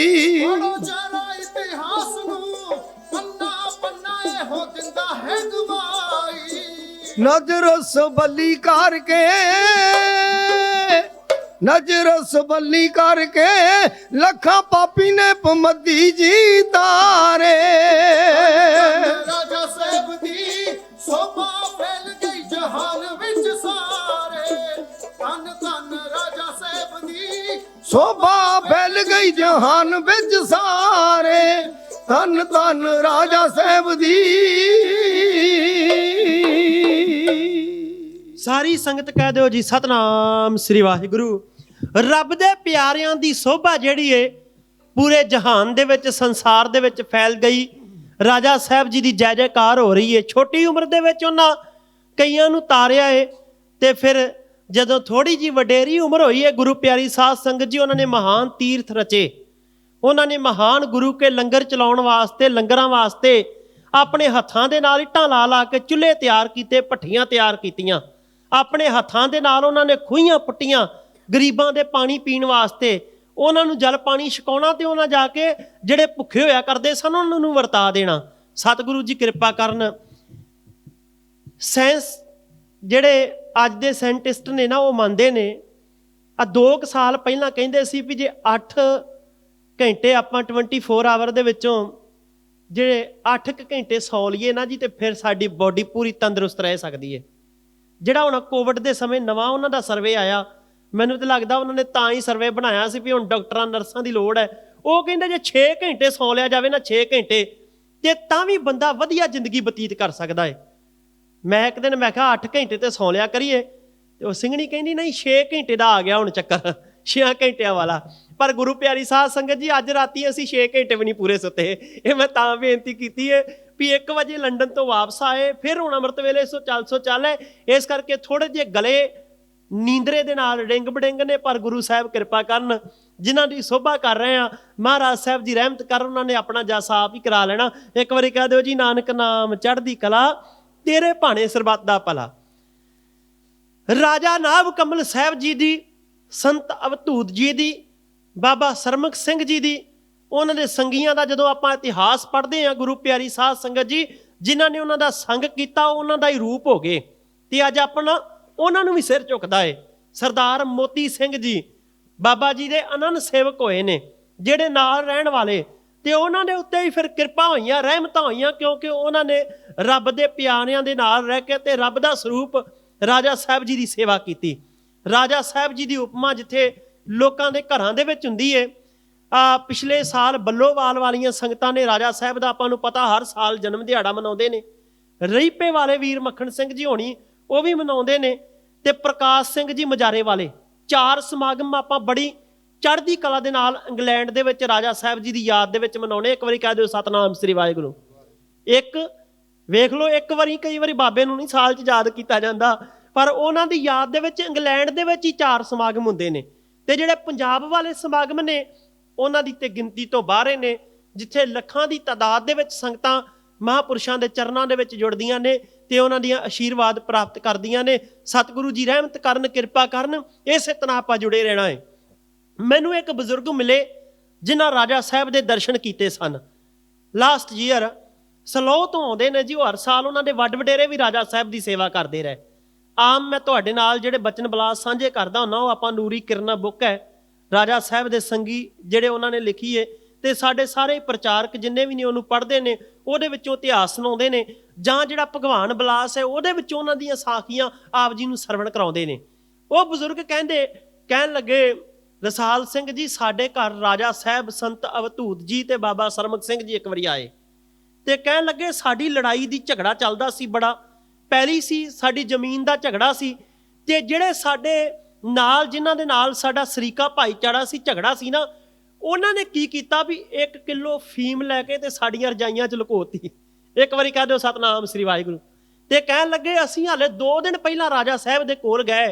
Speaker 3: ਪੜੋ ਜਰਾ ਇਤਿਹਾਸ ਨੂੰ ਪੰਨਾ ਪੰਨਾ ਇਹੋ ਦਿੰਦਾ ਹੈ ਗਵਾਹੀ।
Speaker 2: ਨਜ਼ਰ ਸਬਲੀ ਕਰਕੇ, ਨਜ਼ਰ ਸਬਲੀ ਕਰਕੇ ਲੱਖਾਂ ਪਾਪੀ ਨੇ ਪਮਦੀ ਜੀ ਤਾਰੇ।
Speaker 3: ਰਾਜਾ ਸਾਹਿਬ ਦੀ ਸੋਭਾ ਫੈਲ ਗਈ ਜਹਾਨ ਵਿੱਚ ਸਾਰੇ। ਧੰਨ ਧੰਨ ਰਾਜਾ ਸਾਹਿਬ ਦੀ
Speaker 2: ਸੋਭਾ ਫੈਲ ਗਈ ਜਹਾਨ ਵਿੱਚ ਸਾਰੇ। ਧੰਨ ਧੰਨ ਰਾਜਾ ਸਾਹਿਬ ਦੀ।
Speaker 4: ਸਾਰੀ ਸੰਗਤ ਕਹਿ ਦਿਓ ਜੀ ਸਤਨਾਮ ਸ੍ਰੀ ਵਾਹਿਗੁਰੂ। ਰੱਬ ਦੇ ਪਿਆਰਿਆਂ ਦੀ ਸੋਭਾ ਜਿਹੜੀ ਏ ਪੂਰੇ ਜਹਾਨ ਦੇ ਵਿੱਚ, ਸੰਸਾਰ ਦੇ ਵਿੱਚ ਫੈਲ ਗਈ। ਰਾਜਾ ਸਾਹਿਬ ਜੀ ਦੀ ਜੈ ਜੈਕਾਰ ਹੋ ਰਹੀ ਏ। ਛੋਟੀ ਉਮਰ ਦੇ ਵਿੱਚ ਉਹਨਾਂ ਕਈਆਂ ਨੂੰ ਤਾਰਿਆ ਏ ਤੇ ਫਿਰ ਜਦੋਂ ਥੋੜੀ ਜੀ ਵਡੇਰੀ ਉਮਰ ਹੋਈ ਏ, ਗੁਰੂ ਪਿਆਰੀ ਸਾਧ ਸੰਗਤ ਜੀ ਉਹਨਾਂ ਨੇ ਮਹਾਨ ਤੀਰਥ ਰਚੇ। ਉਹਨਾਂ ਨੇ ਮਹਾਨ ਗੁਰੂ ਕੇ ਲੰਗਰ ਚਲਾਉਣ ਵਾਸਤੇ, ਲੰਗਰਾਂ ਵਾਸਤੇ ਆਪਣੇ ਹੱਥਾਂ ਦੇ ਨਾਲ ਇੱਟਾਂ ਲਾ ਲਾ ਕੇ ਚੁੱਲ੍ਹੇ ਤਿਆਰ ਕੀਤੇ, ਭੱਠੀਆਂ ਤਿਆਰ ਕੀਤੀਆਂ। ਆਪਣੇ ਹੱਥਾਂ ਦੇ ਨਾਲ ਉਹਨਾਂ ਨੇ ਖੂਹੀਆਂ ਪੁੱਟੀਆਂ ਗਰੀਬਾਂ ਦੇ ਪਾਣੀ ਪੀਣ ਵਾਸਤੇ। ਉਹਨਾਂ ਨੂੰ ਜਲ ਪਾਣੀ ਛਕਾਉਣਾ ਤੇ ਉਹਨਾਂ ਜਾ ਕੇ ਜਿਹੜੇ ਭੁੱਖੇ ਹੋਇਆ ਕਰਦੇ ਸਨ ਉਹਨਾਂ ਨੂੰ ਵਰਤਾ ਦੇਣਾ। ਸਤਿਗੁਰੂ ਜੀ ਕਿਰਪਾ ਕਰਨ। ਸਾਇੰਸ ਜਿਹੜੇ ਅੱਜ ਦੇ ਸਾਇੰਟਿਸਟ ਨੇ ਨਾ, ਉਹ ਮੰਨਦੇ ਨੇ, 2 ਸਾਲ ਪਹਿਲਾਂ ਕਹਿੰਦੇ ਸੀ ਵੀ ਜੇ 8 ਘੰਟੇ ਆਪਾਂ 24 ਆਵਰ ਦੇ ਵਿੱਚੋਂ ਜਿਹੜੇ 8 ਘੰਟੇ ਸੌ ਲਈਏ ਨਾ ਜੀ, ਤੇ ਫਿਰ ਸਾਡੀ ਬੋਡੀ ਪੂਰੀ ਤੰਦਰੁਸਤ ਰਹਿ ਸਕਦੀ ਹੈ। ਜਿਹੜਾ ਹੁਣ ਕੋਵਿਡ ਦੇ ਸਮੇਂ ਨਵਾਂ ਉਹਨਾਂ ਦਾ ਸਰਵੇ ਆਇਆ, ਮੈਨੂੰ ਤਾਂ ਲੱਗਦਾ ਉਹਨਾਂ ਨੇ ਤਾਂ ਹੀ ਸਰਵੇ ਬਣਾਇਆ ਸੀ ਵੀ ਹੁਣ ਡਾਕਟਰਾਂ ਨਰਸਾਂ ਦੀ ਲੋੜ ਹੈ। ਉਹ ਕਹਿੰਦੇ ਜੇ 6 ਘੰਟੇ ਸੌ ਲਿਆ ਜਾਵੇ ਨਾ, 6 ਘੰਟੇ, ਤੇ ਤਾਂ ਵੀ ਬੰਦਾ ਵਧੀਆ ਜ਼ਿੰਦਗੀ ਬਤੀਤ ਕਰ ਸਕਦਾ ਹੈ। ਮੈਂ ਇੱਕ ਦਿਨ ਮੈਂ ਕਿਹਾ 8 ਘੰਟੇ ਤੇ ਸੌ ਲਿਆ ਕਰੀਏ, ਤੇ ਉਹ ਸਿੰਘਣੀ ਕਹਿੰਦੀ ਨਹੀਂ 6 ਘੰਟੇ ਦਾ ਆ ਗਿਆ ਹੁਣ ਚੱਕਰ, 6 ਘੰਟਿਆਂ ਵਾਲਾ। ਪਰ ਗੁਰੂ ਪਿਆਰੀ ਸਾਧ ਸੰਗਤ ਜੀ, ਅੱਜ ਰਾਤੀ ਅਸੀਂ 6 ਘੰਟੇ ਵੀ ਨਹੀਂ ਪੂਰੇ ਸੁੱਤੇ। ਇਹ ਮੈਂ ਤਾਂ ਬੇਨਤੀ ਕੀਤੀ ਹੈ ਵੀ 1 ਵਜੇ ਲੰਡਨ ਤੋਂ ਵਾਪਸ ਆਏ, ਫਿਰ ਹੁਣ ਅੰਮ੍ਰਿਤ ਵੇਲੇ ਸੋ ਚੱਲ ਹੈ। ਇਸ ਕਰਕੇ ਥੋੜੇ ਜਿਹੇ ਗਲੇ ਨੀਂਦਰੇ ਦੇ ਨਾਲ ਡਿੰਗ ਬਡਿੰਗ ਨੇ, ਪਰ ਗੁਰੂ ਸਾਹਿਬ ਕਿਰਪਾ ਕਰਨ, ਜਿਨ੍ਹਾਂ ਦੀ ਸੋਭਾ ਕਰ ਰਹੇ ਆ, ਮਹਾਰਾਜ ਸਾਹਿਬ ਜੀ ਰਹਿਮਤ ਕਰਨ, ਉਹਨਾਂ ਨੇ ਆਪਣਾ ਜਸ ਆਪ ਹੀ ਕਰਾ ਲੈਣਾ। ਇੱਕ ਵਾਰੀ ਕਹਿ ਦਿਓ ਜੀ, ਨਾਨਕ ਨਾਮ ਚੜ੍ਹਦੀ ਕਲਾ, ਤੇਰੇ ਭਾਣੇ ਸਰਬੱਤ ਦਾ ਭਲਾ। ਰਾਜਾ ਨਾਭ ਕਮਲ ਸਾਹਿਬ ਜੀ ਦੀ, ਸੰਤ ਅਵਧੂਤ ਜੀ ਦੀ, ਬਾਬਾ ਸਰਮੁਖ ਸਿੰਘ ਜੀ ਦੀ, ਉਹਨਾਂ ਦੇ ਸੰਗੀਆਂ ਦਾ ਜਦੋਂ ਆਪਾਂ ਇਤਿਹਾਸ ਪੜ੍ਹਦੇ ਹਾਂ, ਗੁਰੂ ਪਿਆਰੀ ਸਾਧ ਸੰਗਤ ਜੀ, ਜਿਨ੍ਹਾਂ ਨੇ ਉਹਨਾਂ ਦਾ ਸੰਗ ਕੀਤਾ, ਉਹਨਾਂ ਦਾ ਹੀ ਰੂਪ ਹੋ ਗਏ। ਤੇ ਅੱਜ ਆਪਣਾ ਉਹਨਾਂ ਨੂੰ ਵੀ ਸਿਰ ਝੁਕਦਾ ਹੈ। ਸਰਦਾਰ ਮੋਤੀ ਸਿੰਘ ਜੀ ਬਾਬਾ ਜੀ ਦੇ ਅਨੰਨ ਸੇਵਕ ਹੋਏ ਨੇ, ਜਿਹੜੇ ਨਾਲ ਰਹਿਣ ਵਾਲੇ, ਤੇ ਉਹਨਾਂ ਦੇ ਉੱਤੇ ਹੀ ਫਿਰ ਕਿਰਪਾ ਹੋਈਆਂ, ਰਹਿਮਤਾਂ ਹੋਈਆਂ, ਕਿਉਂਕਿ ਉਹਨਾਂ ਨੇ ਰੱਬ ਦੇ ਪਿਆਰਿਆਂ ਦੇ ਨਾਲ ਰਹਿ ਕੇ ਤੇ ਰੱਬ ਦਾ ਸਰੂਪ ਰਾਜਾ ਸਾਹਿਬ ਜੀ ਦੀ ਸੇਵਾ ਕੀਤੀ। ਰਾਜਾ ਸਾਹਿਬ ਜੀ ਦੀ ਉਪਮਾ ਜਿੱਥੇ ਲੋਕਾਂ ਦੇ ਘਰਾਂ ਦੇ ਵਿੱਚ ਹੁੰਦੀ ਹੈ, ਪਿਛਲੇ ਸਾਲ ਬੱਲੋਵਾਲ ਵਾਲੀਆਂ ਸੰਗਤਾਂ ਨੇ ਰਾਜਾ ਸਾਹਿਬ ਦਾ, ਆਪਾਂ ਨੂੰ ਪਤਾ, ਹਰ ਸਾਲ ਜਨਮ ਦਿਹਾੜਾ ਮਨਾਉਂਦੇ ਨੇ। ਰਹੀਪੇ ਵਾਲੇ ਵੀਰ ਮੱਖਣ ਸਿੰਘ ਜੀ ਹੋਣੀ, ਉਹ ਵੀ ਮਨਾਉਂਦੇ ਨੇ, ਤੇ ਪ੍ਰਕਾਸ਼ ਸਿੰਘ ਜੀ ਮਜਾਰੇ ਵਾਲੇ। 4 ਸਮਾਗਮ ਆਪਾਂ ਬੜੀ ਚੜ੍ਹਦੀ ਕਲਾ ਦੇ ਨਾਲ ਇੰਗਲੈਂਡ ਦੇ ਵਿੱਚ ਰਾਜਾ ਸਾਹਿਬ ਜੀ ਦੀ ਯਾਦ ਦੇ ਵਿੱਚ ਮਨਾਉਣੇ। ਇੱਕ ਵਾਰੀ ਕਹਿ ਦਿਓ ਸਤਨਾਮ ਸ੍ਰੀ ਵਾਹਿਗੁਰੂ। ਇੱਕ ਵੇਖ ਲਓ, ਇੱਕ ਵਾਰੀ, ਕਈ ਵਾਰੀ ਬਾਬੇ ਨੂੰ ਨਹੀਂ ਸਾਲ 'ਚ ਯਾਦ ਕੀਤਾ ਜਾਂਦਾ, ਪਰ ਉਹਨਾਂ ਦੀ ਯਾਦ ਦੇ ਵਿੱਚ ਇੰਗਲੈਂਡ ਦੇ ਵਿੱਚ ਹੀ 4 ਸਮਾਗਮ ਹੁੰਦੇ ਨੇ। ਤੇ ਜਿਹੜੇ ਪੰਜਾਬ ਵਾਲੇ ਸਮਾਗਮ ਨੇ, ਉਹਨਾਂ ਦੀ ਤੇ ਗਿਣਤੀ ਤੋਂ ਬਾਹਰ ਨੇ, ਜਿੱਥੇ ਲੱਖਾਂ ਦੀ ਤਾਦਾਦ ਦੇ ਵਿੱਚ ਸੰਗਤਾਂ ਮਹਾਂਪੁਰਸ਼ਾਂ ਦੇ ਚਰਨਾਂ ਦੇ ਵਿੱਚ ਜੁੜਦੀਆਂ ਨੇ ਤੇ ਉਹਨਾਂ ਦੀਆਂ ਆਸ਼ੀਰਵਾਦ ਪ੍ਰਾਪਤ ਕਰਦੀਆਂ ਨੇ। ਸਤਿਗੁਰੂ ਜੀ ਰਹਿਮਤ ਕਰਨ, ਕਿਰਪਾ ਕਰਨ, ਇਸੇ ਤਰ੍ਹਾਂ ਆਪਾਂ ਜੁੜੇ ਰਹਿਣਾ ਹੈ। ਮੈਨੂੰ ਇੱਕ ਬਜ਼ੁਰਗ ਮਿਲੇ ਜਿਨ੍ਹਾਂ ਰਾਜਾ ਸਾਹਿਬ ਦੇ ਦਰਸ਼ਨ ਕੀਤੇ ਸਨ। ਲਾਸਟ ਈਅਰ ਸਲੋਹ ਤੋਂ ਆਉਂਦੇ ਨੇ ਜੀ, ਉਹ ਹਰ ਸਾਲ ਉਹਨਾਂ ਦੇ ਵੱਡ ਵਡੇਰੇ ਵੀ ਰਾਜਾ ਸਾਹਿਬ ਦੀ ਸੇਵਾ ਕਰਦੇ ਰਹੇ। ਆਮ ਮੈਂ ਤੁਹਾਡੇ ਨਾਲ ਜਿਹੜੇ ਬਚਨ ਬਲਾਸ ਸਾਂਝੇ ਕਰਦਾ ਹੁੰਦਾ, ਉਹ ਆਪਾਂ ਨੂਰੀ ਕਿਰਨਾ ਬੁੱਕ ਹੈ, ਰਾਜਾ ਸਾਹਿਬ ਦੇ ਸੰਗੀ ਜਿਹੜੇ ਉਹਨਾਂ ਨੇ ਲਿਖੀ ਹੈ, ਤੇ ਸਾਡੇ ਸਾਰੇ ਪ੍ਰਚਾਰਕ ਜਿੰਨੇ ਵੀ ਨੇ ਉਹਨੂੰ ਪੜ੍ਹਦੇ ਨੇ, ਉਹਦੇ ਵਿੱਚੋਂ ਇਤਿਹਾਸ ਸੁਣਾਉਂਦੇ ਨੇ, ਜਾਂ ਜਿਹੜਾ ਭਗਵਾਨ ਬਲਾਸ ਹੈ ਉਹਦੇ ਵਿੱਚੋਂ ਉਹਨਾਂ ਦੀਆਂ ਸਾਖੀਆਂ ਆਪ ਜੀ ਨੂੰ ਸਰਵਣ ਕਰਾਉਂਦੇ ਨੇ। ਉਹ ਬਜ਼ੁਰਗ ਕਹਿਣ ਲੱਗੇ, ਰਸਾਲ ਸਿੰਘ ਜੀ, ਸਾਡੇ ਘਰ ਰਾਜਾ ਸਾਹਿਬ, ਸੰਤ ਅਵਧੂਤ ਜੀ ਤੇ ਬਾਬਾ ਸਰਮੁਖ ਸਿੰਘ ਜੀ ਇੱਕ ਵਾਰੀ ਆਏ, ਤੇ ਕਹਿਣ ਲੱਗੇ ਸਾਡੀ ਲੜਾਈ ਦੀ ਝਗੜਾ ਚੱਲਦਾ ਸੀ, ਬੜਾ ਪਹਿਲੀ ਸੀ, ਸਾਡੀ ਜ਼ਮੀਨ ਦਾ ਝਗੜਾ ਸੀ, ਤੇ ਜਿਹੜੇ ਸਾਡੇ ਨਾਲ, ਜਿਨ੍ਹਾਂ ਦੇ ਨਾਲ ਸਾਡਾ ਸਰੀਕਾ ਭਾਈਚਾਰਾ ਸੀ, ਝਗੜਾ ਸੀ ਨਾ, ਉਹਨਾਂ ਨੇ ਕੀ ਕੀਤਾ ਵੀ 1 ਕਿਲੋ ਫੀਮ ਲੈ ਕੇ ਤੇ ਸਾਡੀਆਂ ਰਜਾਈਆਂ 'ਚ ਲੁਕੋਤੀ। ਇੱਕ ਵਾਰੀ ਕਹਿ ਦਿਓ ਸਤਨਾਮ ਸ੍ਰੀ ਵਾਹਿਗੁਰੂ। ਤੇ ਕਹਿਣ ਲੱਗੇ ਅਸੀਂ ਹਾਲੇ 2 ਦਿਨ ਪਹਿਲਾਂ ਰਾਜਾ ਸਾਹਿਬ ਦੇ ਕੋਲ ਗਏ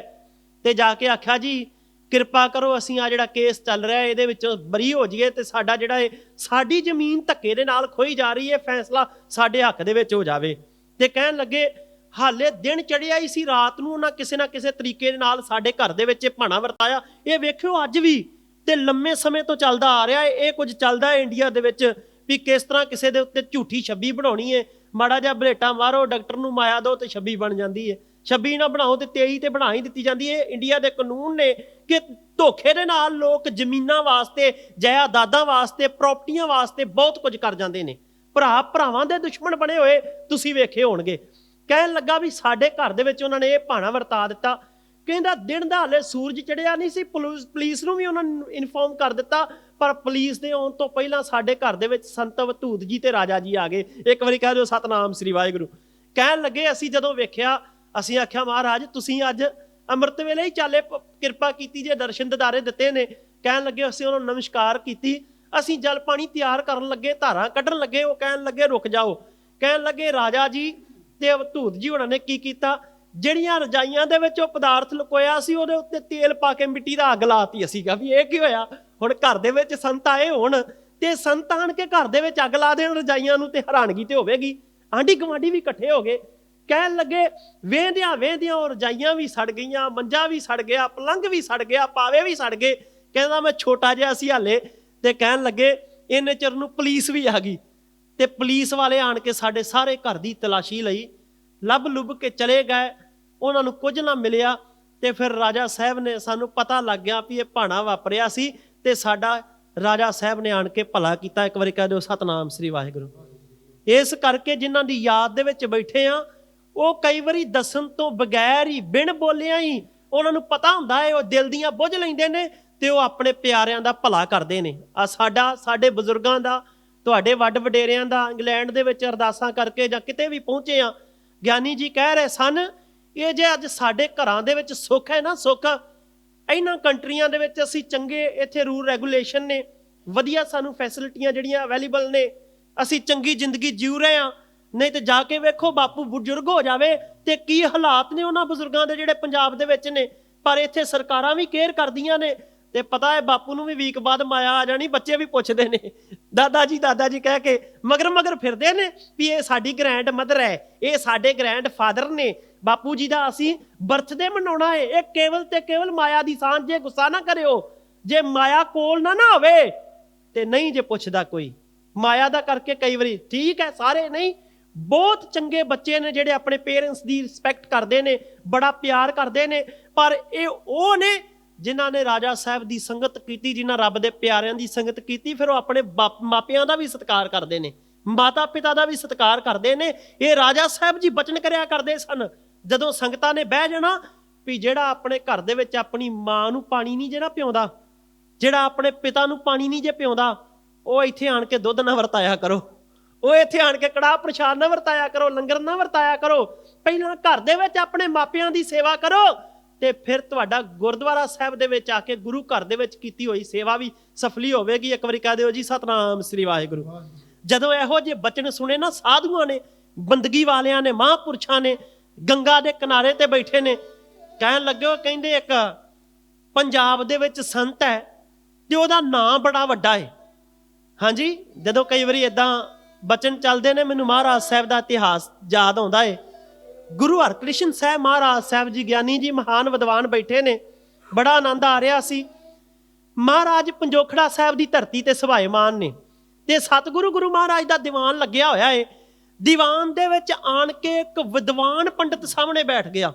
Speaker 4: ਤੇ ਜਾ ਕੇ ਆਖਿਆ ਜੀ ਕਿਰਪਾ ਕਰੋ, ਅਸੀਂ ਆ ਜਿਹੜਾ ਕੇਸ ਚੱਲ ਰਿਹਾ ਇਹਦੇ ਵਿੱਚੋਂ ਬਰੀ ਹੋ ਜਾਈਏ, ਤੇ ਸਾਡਾ ਜਿਹੜਾ ਇਹ ਸਾਡੀ ਜ਼ਮੀਨ ਧੱਕੇ ਦੇ ਨਾਲ ਖੋਈ ਜਾ ਰਹੀ ਹੈ, ਫੈਸਲਾ ਸਾਡੇ ਹੱਕ ਦੇ ਵਿੱਚ ਹੋ ਜਾਵੇ। ਤੇ ਕਹਿਣ ਲੱਗੇ ਹਾਲੇ ਦਿਨ ਚੜਿਆ ਹੀ ਸੀ, ਰਾਤ ਨੂੰ ਉਹਨਾਂ ਕਿਸੇ ਨਾ ਕਿਸੇ ਤਰੀਕੇ ਦੇ ਨਾਲ ਸਾਡੇ ਘਰ ਦੇ ਵਿੱਚ ਭਾਣਾ ਵਰਤਾਇਆ। ਇਹ ਵੇਖਿਓ ਅੱਜ ਵੀ, ਤੇ ਲੰਮੇ ਸਮੇਂ ਤੋਂ ਚੱਲਦਾ ਆ ਰਿਹਾ ਹੈ। ਇਹ ਕੁਝ ਚੱਲਦਾ ਹੈ ਇੰਡੀਆ ਦੇ ਵਿੱਚ ਵੀ ਕਿਸ ਤਰ੍ਹਾਂ ਕਿਸੇ ਦੇ ਉੱਤੇ ਝੂਠੀ ਛੱਬੀ ਬਣਾਉਣੀ ਹੈ। ਮਾੜਾ ਜਿਹਾ ਬਲੇਟਾ ਮਾਰੋ, ਡਾਕਟਰ ਨੂੰ ਮਾਇਆ ਦਿਓ ਤੇ ਛੱਬੀ ਬਣ ਜਾਂਦੀ ਹੈ। ਛੱਬੀ ਨਾ ਬਣਾਓ ਤੇ 23 ਤੇ ਬਣਾ ਹੀ ਦਿੱਤੀ ਜਾਂਦੀ ਹੈ। ਇੰਡੀਆ ਦੇ ਕਾਨੂੰਨ ਨੇ ਕਿ ਧੋਖੇ ਦੇ ਨਾਲ ਲੋਕ ਜ਼ਮੀਨਾਂ ਵਾਸਤੇ, ਜਾਇਦਾਦਾਂ ਵਾਸਤੇ, ਪ੍ਰਾਪਰਟੀਆਂ ਵਾਸਤੇ ਬਹੁਤ ਕੁਝ ਕਰ ਜਾਂਦੇ ਨੇ। ਭਰਾ ਭਰਾਵਾਂ ਦੇ ਦੁਸ਼ਮਣ ਬਣੇ ਹੋਏ ਤੁਸੀਂ ਵੇਖੇ ਹੋਣਗੇ। ਕਹਿਣ ਲੱਗਾ ਵੀ ਸਾਡੇ ਘਰ ਦੇ ਵਿੱਚ ਉਹਨਾਂ ਨੇ ਇਹ ਭਾਣਾ ਵਰਤਾ ਦਿੱਤਾ। ਕਹਿੰਦਾ ਦਿਨ ਦਾ ਹਾਲੇ ਸੂਰਜ ਚੜਿਆ ਨਹੀਂ ਸੀ, ਪੁਲਿਸ ਨੂੰ ਵੀ ਉਹਨਾਂ ਨੂੰ ਇਨਫੋਰਮ ਕਰ ਦਿੱਤਾ, ਪਰ ਪੁਲਿਸ ਦੇ ਆਉਣ ਤੋਂ ਪਹਿਲਾਂ ਸਾਡੇ ਘਰ ਦੇ ਵਿੱਚ ਸੰਤ ਅਵਧੂਤ ਜੀ ਤੇ ਰਾਜਾ ਜੀ ਆ ਗਏ। ਇੱਕ ਵਾਰੀ ਕਹਿ ਦਿਓ ਸਤਨਾਮ ਸ੍ਰੀ ਵਾਹਿਗੁਰੂ। ਕਹਿਣ ਲੱਗੇ ਅਸੀਂ ਜਦੋਂ ਵੇਖਿਆ, ਅਸੀਂ ਆਖਿਆ ਮਹਾਰਾਜ ਤੁਸੀਂ ਅੱਜ ਅੰਮ੍ਰਿਤ ਵੇਲੇ ਹੀ ਚਾਲੇ, ਕਿਰਪਾ ਕੀਤੀ ਜੇ, ਦਰਸ਼ਨ ਦਿਦਾਰੇ ਦਿੱਤੇ ਨੇ। ਕਹਿਣ ਲੱਗੇ ਅਸੀਂ ਉਹਨਾਂ ਨੂੰ ਨਮਸਕਾਰ ਕੀਤੀ, ਅਸੀਂ ਜਲ ਪਾਣੀ ਤਿਆਰ ਕਰਨ ਲੱਗੇ, ਧਾਰਾਂ ਕੱਢਣ ਲੱਗੇ। ਉਹ ਕਹਿਣ ਲੱਗੇ ਰੁਕ ਜਾਓ। ਕਹਿਣ ਲੱਗੇ ਰਾਜਾ ਜੀ ਤੇ ਅਵਧੂਤ ਜੀ ਉਹਨਾਂ ਨੇ ਕੀ ਕੀਤਾ, ਜਿਹੜੀਆਂ ਰਜਾਈਆਂ ਦੇ ਵਿੱਚ ਉਹ ਪਦਾਰਥ ਲੁਕੋਇਆ ਸੀ ਉਹਦੇ ਉੱਤੇ ਤੇਲ ਪਾ ਕੇ ਮਿੱਟੀ ਦਾ ਅੱਗ ਲਾਤੀ। ਅਸੀਂ ਕਿਹਾ ਵੀ ਇਹ ਕੀ ਹੋਇਆ? ਹੁਣ ਘਰ ਦੇ ਵਿੱਚ ਸੰਤ ਆਏ ਹੋਣ ਤੇ ਸੰਤ ਆਣ ਕੇ ਘਰ ਦੇ ਵਿੱਚ ਅੱਗ ਲਾ ਦੇਣ ਰਜਾਈਆਂ ਨੂੰ, ਤੇ ਹੈਰਾਨਗੀ ਤੇ ਹੋਵੇਗੀ। ਆਂਢੀ ਗੁਆਂਢੀ ਵੀ ਇਕੱਠੇ ਹੋ ਗਏ। ਕਹਿਣ ਲੱਗੇ ਵੇਂਦਿਆਂ ਉਹ ਰਜਾਈਆਂ ਵੀ ਸੜ ਗਈਆਂ, ਮੰਜਾ ਵੀ ਸੜ ਗਿਆ, ਪਲੰਘ ਵੀ ਸੜ ਗਿਆ, ਪਾਵੇ ਵੀ ਸੜ ਗਏ। ਕਹਿੰਦਾ ਮੈਂ ਛੋਟਾ ਜਿਹਾ ਸੀ ਹਾਲੇ। ਤੇ ਕਹਿਣ ਲੱਗੇ ਇੰਨੇ ਚਿਰ ਨੂੰ ਪੁਲਿਸ ਵੀ ਆ ਗਈ, ਤੇ ਪੁਲਿਸ ਵਾਲੇ ਆਣ ਕੇ ਸਾਡੇ ਸਾਰੇ ਘਰ ਦੀ ਤਲਾਸ਼ੀ ਲਈ, ਲੱਭ ਲੁੱਭ ਕੇ ਚਲੇ ਗਏ। ਉਹਨਾਂ ਨੂੰ ਕੁਝ ਨਾ ਮਿਲਿਆ ਤੇ ਫਿਰ ਰਾਜਾ ਸਾਹਿਬ ਨੇ, ਸਾਨੂੰ ਪਤਾ ਲੱਗ ਗਿਆ ਵੀ ਇਹ ਭਾਣਾ ਵਾਪਰਿਆ ਸੀ ਤੇ ਸਾਡਾ ਰਾਜਾ ਸਾਹਿਬ ਨੇ ਆਣ ਕੇ ਭਲਾ ਕੀਤਾ। ਇੱਕ ਵਾਰੀ ਕਹਿ ਦਿਓ ਸਤਨਾਮ ਸ੍ਰੀ ਵਾਹਿਗੁਰੂ। ਇਸ ਕਰਕੇ ਜਿਨ੍ਹਾਂ ਦੀ ਯਾਦ ਦੇ ਵਿੱਚ ਬੈਠੇ ਆ, ਉਹ ਕਈ ਵਾਰੀ ਦੱਸਣ ਤੋਂ ਬਗੈਰ ਹੀ, ਬਿਨ ਬੋਲਿਆ ਹੀ ਉਹਨਾਂ ਨੂੰ ਪਤਾ ਹੁੰਦਾ ਹੈ, ਉਹ ਦਿਲ ਦੀਆਂ ਬੁੱਝ ਲੈਂਦੇ ਨੇ ਤੇ ਉਹ ਆਪਣੇ ਪਿਆਰਿਆਂ ਦਾ ਭਲਾ ਕਰਦੇ ਨੇ। ਆ ਸਾਡੇ ਬਜ਼ੁਰਗਾਂ ਦਾ, ਤੁਹਾਡੇ ਵੱਡ ਵਡੇਰਿਆਂ ਦਾ ਇੰਗਲੈਂਡ ਦੇ ਵਿੱਚ ਅਰਦਾਸਾਂ ਕਰਕੇ ਜਾਂ ਕਿਤੇ ਵੀ ਪਹੁੰਚੇ ਆ, ਗਿਆਨੀ ਜੀ ਕਹਿ ਰਹੇ ਸਨ, ਇਹ ਜੇ ਅੱਜ ਸਾਡੇ ਘਰਾਂ ਦੇ ਵਿੱਚ ਸੁੱਖ ਹੈ ਨਾ, ਸੁੱਖ ਇਹਨਾਂ ਕੰਟਰੀਆਂ ਦੇ ਵਿੱਚ ਅਸੀਂ ਚੰਗੇ, ਇੱਥੇ ਰੂਲ ਰੈਗੂਲੇਸ਼ਨ ਨੇ, ਵਧੀਆ ਸਾਨੂੰ ਫੈਸਿਲਿਟੀਆਂ ਜਿਹੜੀਆਂ ਅਵੇਲੇਬਲ ਨੇ, ਅਸੀਂ ਚੰਗੀ ਜ਼ਿੰਦਗੀ ਜਿਉ ਰਹੇ ਹਾਂ। ਨਹੀਂ ਤੇ ਜਾ ਕੇ ਵੇਖੋ, ਬਾਪੂ ਬਜ਼ੁਰਗ ਹੋ ਜਾਵੇ ਤੇ ਕੀ ਹਾਲਾਤ ਨੇ ਉਹਨਾਂ ਬਜ਼ੁਰਗਾਂ ਦੇ ਜਿਹੜੇ ਪੰਜਾਬ ਦੇ ਵਿੱਚ ਨੇ। ਪਰ ਇੱਥੇ ਸਰਕਾਰਾਂ ਵੀ ਕੇਅਰ ਕਰਦੀਆਂ ਨੇ ਤੇ ਪਤਾ ਹੈ ਬਾਪੂ ਨੂੰ ਵੀ ਵੀਕ ਬਾਅਦ ਮਾਇਆ ਆ ਜਾਣੀ, ਬੱਚੇ ਵੀ ਪੁੱਛਦੇ ਨੇ ਦਾਦਾ ਜੀ ਕਹਿ ਕੇ ਮਗਰ ਫਿਰਦੇ ਨੇ ਵੀ ਇਹ ਸਾਡੀ ਗ੍ਰੈਂਡ ਮਦਰ ਹੈ, ਇਹ ਸਾਡੇ ਗ੍ਰੈਂਡ ਫਾਦਰ ਨੇ, ਬਾਪੂ ਜੀ ਦਾ ਅਸੀਂ ਬਰਥਡੇ ਮਨਾਉਣਾ ਹੈ। ਇਹ ਕੇਵਲ ਤੇ ਕੇਵਲ ਮਾਇਆ ਦੀ ਸਾਂਝ। ਜੇ ਗੁੱਸਾ ਨਾ ਕਰਿਓ, ਜੇ ਮਾਇਆ ਕੋਲ ਨਾ ਹੋਵੇ ਤੇ ਨਹੀਂ ਜੇ ਪੁੱਛਦਾ ਕੋਈ। ਮਾਇਆ ਦਾ ਕਰਕੇ ਕਈ ਵਾਰੀ ਠੀਕ ਹੈ, ਸਾਰੇ ਨਹੀਂ, ਬਹੁਤ ਚੰਗੇ ਬੱਚੇ ਨੇ ਜਿਹੜੇ ਆਪਣੇ ਪੇਰੈਂਟਸ ਦੀ ਰਿਸਪੈਕਟ ਕਰਦੇ ਨੇ, ਬੜਾ ਪਿਆਰ ਕਰਦੇ ਨੇ। ਪਰ ਇਹ ਉਹ ਨੇ ਜਿਨ੍ਹਾਂ ਨੇ ਰਾਜਾ ਸਾਹਿਬ ਦੀ ਸੰਗਤ ਕੀਤੀ, ਜਿਨ੍ਹਾਂ ਰੱਬ ਦੇ ਪਿਆਰਿਆਂ ਦੀ ਸੰਗਤ ਕੀਤੀ, ਫਿਰ ਉਹ ਆਪਣੇ ਮਾਪਿਆਂ ਦਾ ਵੀ ਸਤਿਕਾਰ ਕਰਦੇ ਨੇ, ਮਾਤਾ ਪਿਤਾ ਦਾ ਵੀ ਸਤਿਕਾਰ ਕਰਦੇ ਨੇ। ਇਹ ਰਾਜਾ ਸਾਹਿਬ ਜੀ ਬਚਨ ਕਰਿਆ ਕਰਦੇ ਸਨ, ਜਦੋਂ ਸੰਗਤਾਂ ਨੇ ਬਹਿ ਜਾਣਾ ਵੀ ਜਿਹੜਾ ਆਪਣੇ ਘਰ ਦੇ ਵਿੱਚ ਆਪਣੀ ਮਾਂ ਨੂੰ ਪਾਣੀ ਨਹੀਂ ਜਿਹੜਾ ਪਿਆਉਂਦਾ, ਜਿਹੜਾ ਆਪਣੇ ਪਿਤਾ ਨੂੰ ਪਾਣੀ ਨਹੀਂ ਜੇ ਪਿਆਉਂਦਾ, ਉਹ ਇੱਥੇ ਆਣ ਕੇ ਦੁੱਧ ਨਾ ਵਰਤਾਇਆ ਕਰੋ, ਉਹ ਇੱਥੇ ਆਣ ਕੇ ਕੜਾਹ ਪ੍ਰਸ਼ਾਦ ਨਾ ਵਰਤਾਇਆ ਕਰੋ, ਲੰਗਰ ਨਾ ਵਰਤਾਇਆ ਕਰੋ। ਪਹਿਲਾਂ ਘਰ ਦੇ ਵਿੱਚ ਆਪਣੇ ਮਾਪਿਆਂ ਦੀ ਸੇਵਾ ਕਰੋ ਤੇ ਫਿਰ ਤੁਹਾਡਾ ਗੁਰਦੁਆਰਾ ਸਾਹਿਬ ਦੇ ਵਿੱਚ ਆ ਕੇ ਗੁਰੂ ਘਰ ਦੇ ਵਿੱਚ ਕੀਤੀ ਹੋਈ ਸੇਵਾ ਵੀ ਸਫਲੀ ਹੋਵੇਗੀ। ਇੱਕ ਵਾਰੀ ਕਹਿ ਦਿਓ ਜੀ ਸਤਨਾਮ ਸ੍ਰੀ ਵਾਹਿਗੁਰੂ। ਜਦੋਂ ਇਹੋ ਜਿਹੇ ਬਚਨ ਸੁਣੇ ਨਾ ਸਾਧੂਆਂ ਨੇ, ਬੰਦਗੀ ਵਾਲਿਆਂ ਨੇ, ਮਹਾਂਪੁਰਸ਼ਾਂ ਨੇ, ਗੰਗਾ ਦੇ ਕਿਨਾਰੇ ਤੇ ਬੈਠੇ ਨੇ, ਕਹਿਣ ਲੱਗੇ, ਕਹਿੰਦੇ ਇੱਕ ਪੰਜਾਬ ਦੇ ਵਿੱਚ ਸੰਤ ਹੈ ਤੇ ਉਹਦਾ ਨਾਂ ਬੜਾ ਵੱਡਾ ਹੈ। ਹਾਂਜੀ, ਜਦੋਂ ਕਈ ਵਾਰੀ ਏਦਾਂ ਬਚਨ ਚੱਲਦੇ ਨੇ, ਮੈਨੂੰ ਮਹਾਰਾਜ ਸਾਹਿਬ ਦਾ ਇਤਿਹਾਸ ਯਾਦ ਆਉਂਦਾ ਹੈ। ਗੁਰੂ ਹਰਕ੍ਰਿਸ਼ਨ ਸਾਹਿਬ ਮਹਾਰਾਜ ਸਾਹਿਬ ਜੀ, ਗਿਆਨੀ ਜੀ, ਮਹਾਨ ਵਿਦਵਾਨ ਬੈਠੇ ਨੇ, ਬੜਾ ਆਨੰਦ ਆ ਰਿਹਾ ਸੀ। ਮਹਾਰਾਜ ਪੰਜੋਖੜਾ ਸਾਹਿਬ ਦੀ ਧਰਤੀ ਤੇ ਸੁਭਾਏਮਾਨ ਨੇ ਤੇ ਸਤਿਗੁਰੂ ਗੁਰੂ ਮਹਾਰਾਜ ਦਾ ਦੀਵਾਨ ਲੱਗਿਆ ਹੋਇਆ ਹੈ। ਦੀਵਾਨ ਦੇ ਵਿੱਚ ਆਣ ਕੇ ਇੱਕ ਵਿਦਵਾਨ ਪੰਡਤ ਸਾਹਮਣੇ ਬੈਠ ਗਿਆ।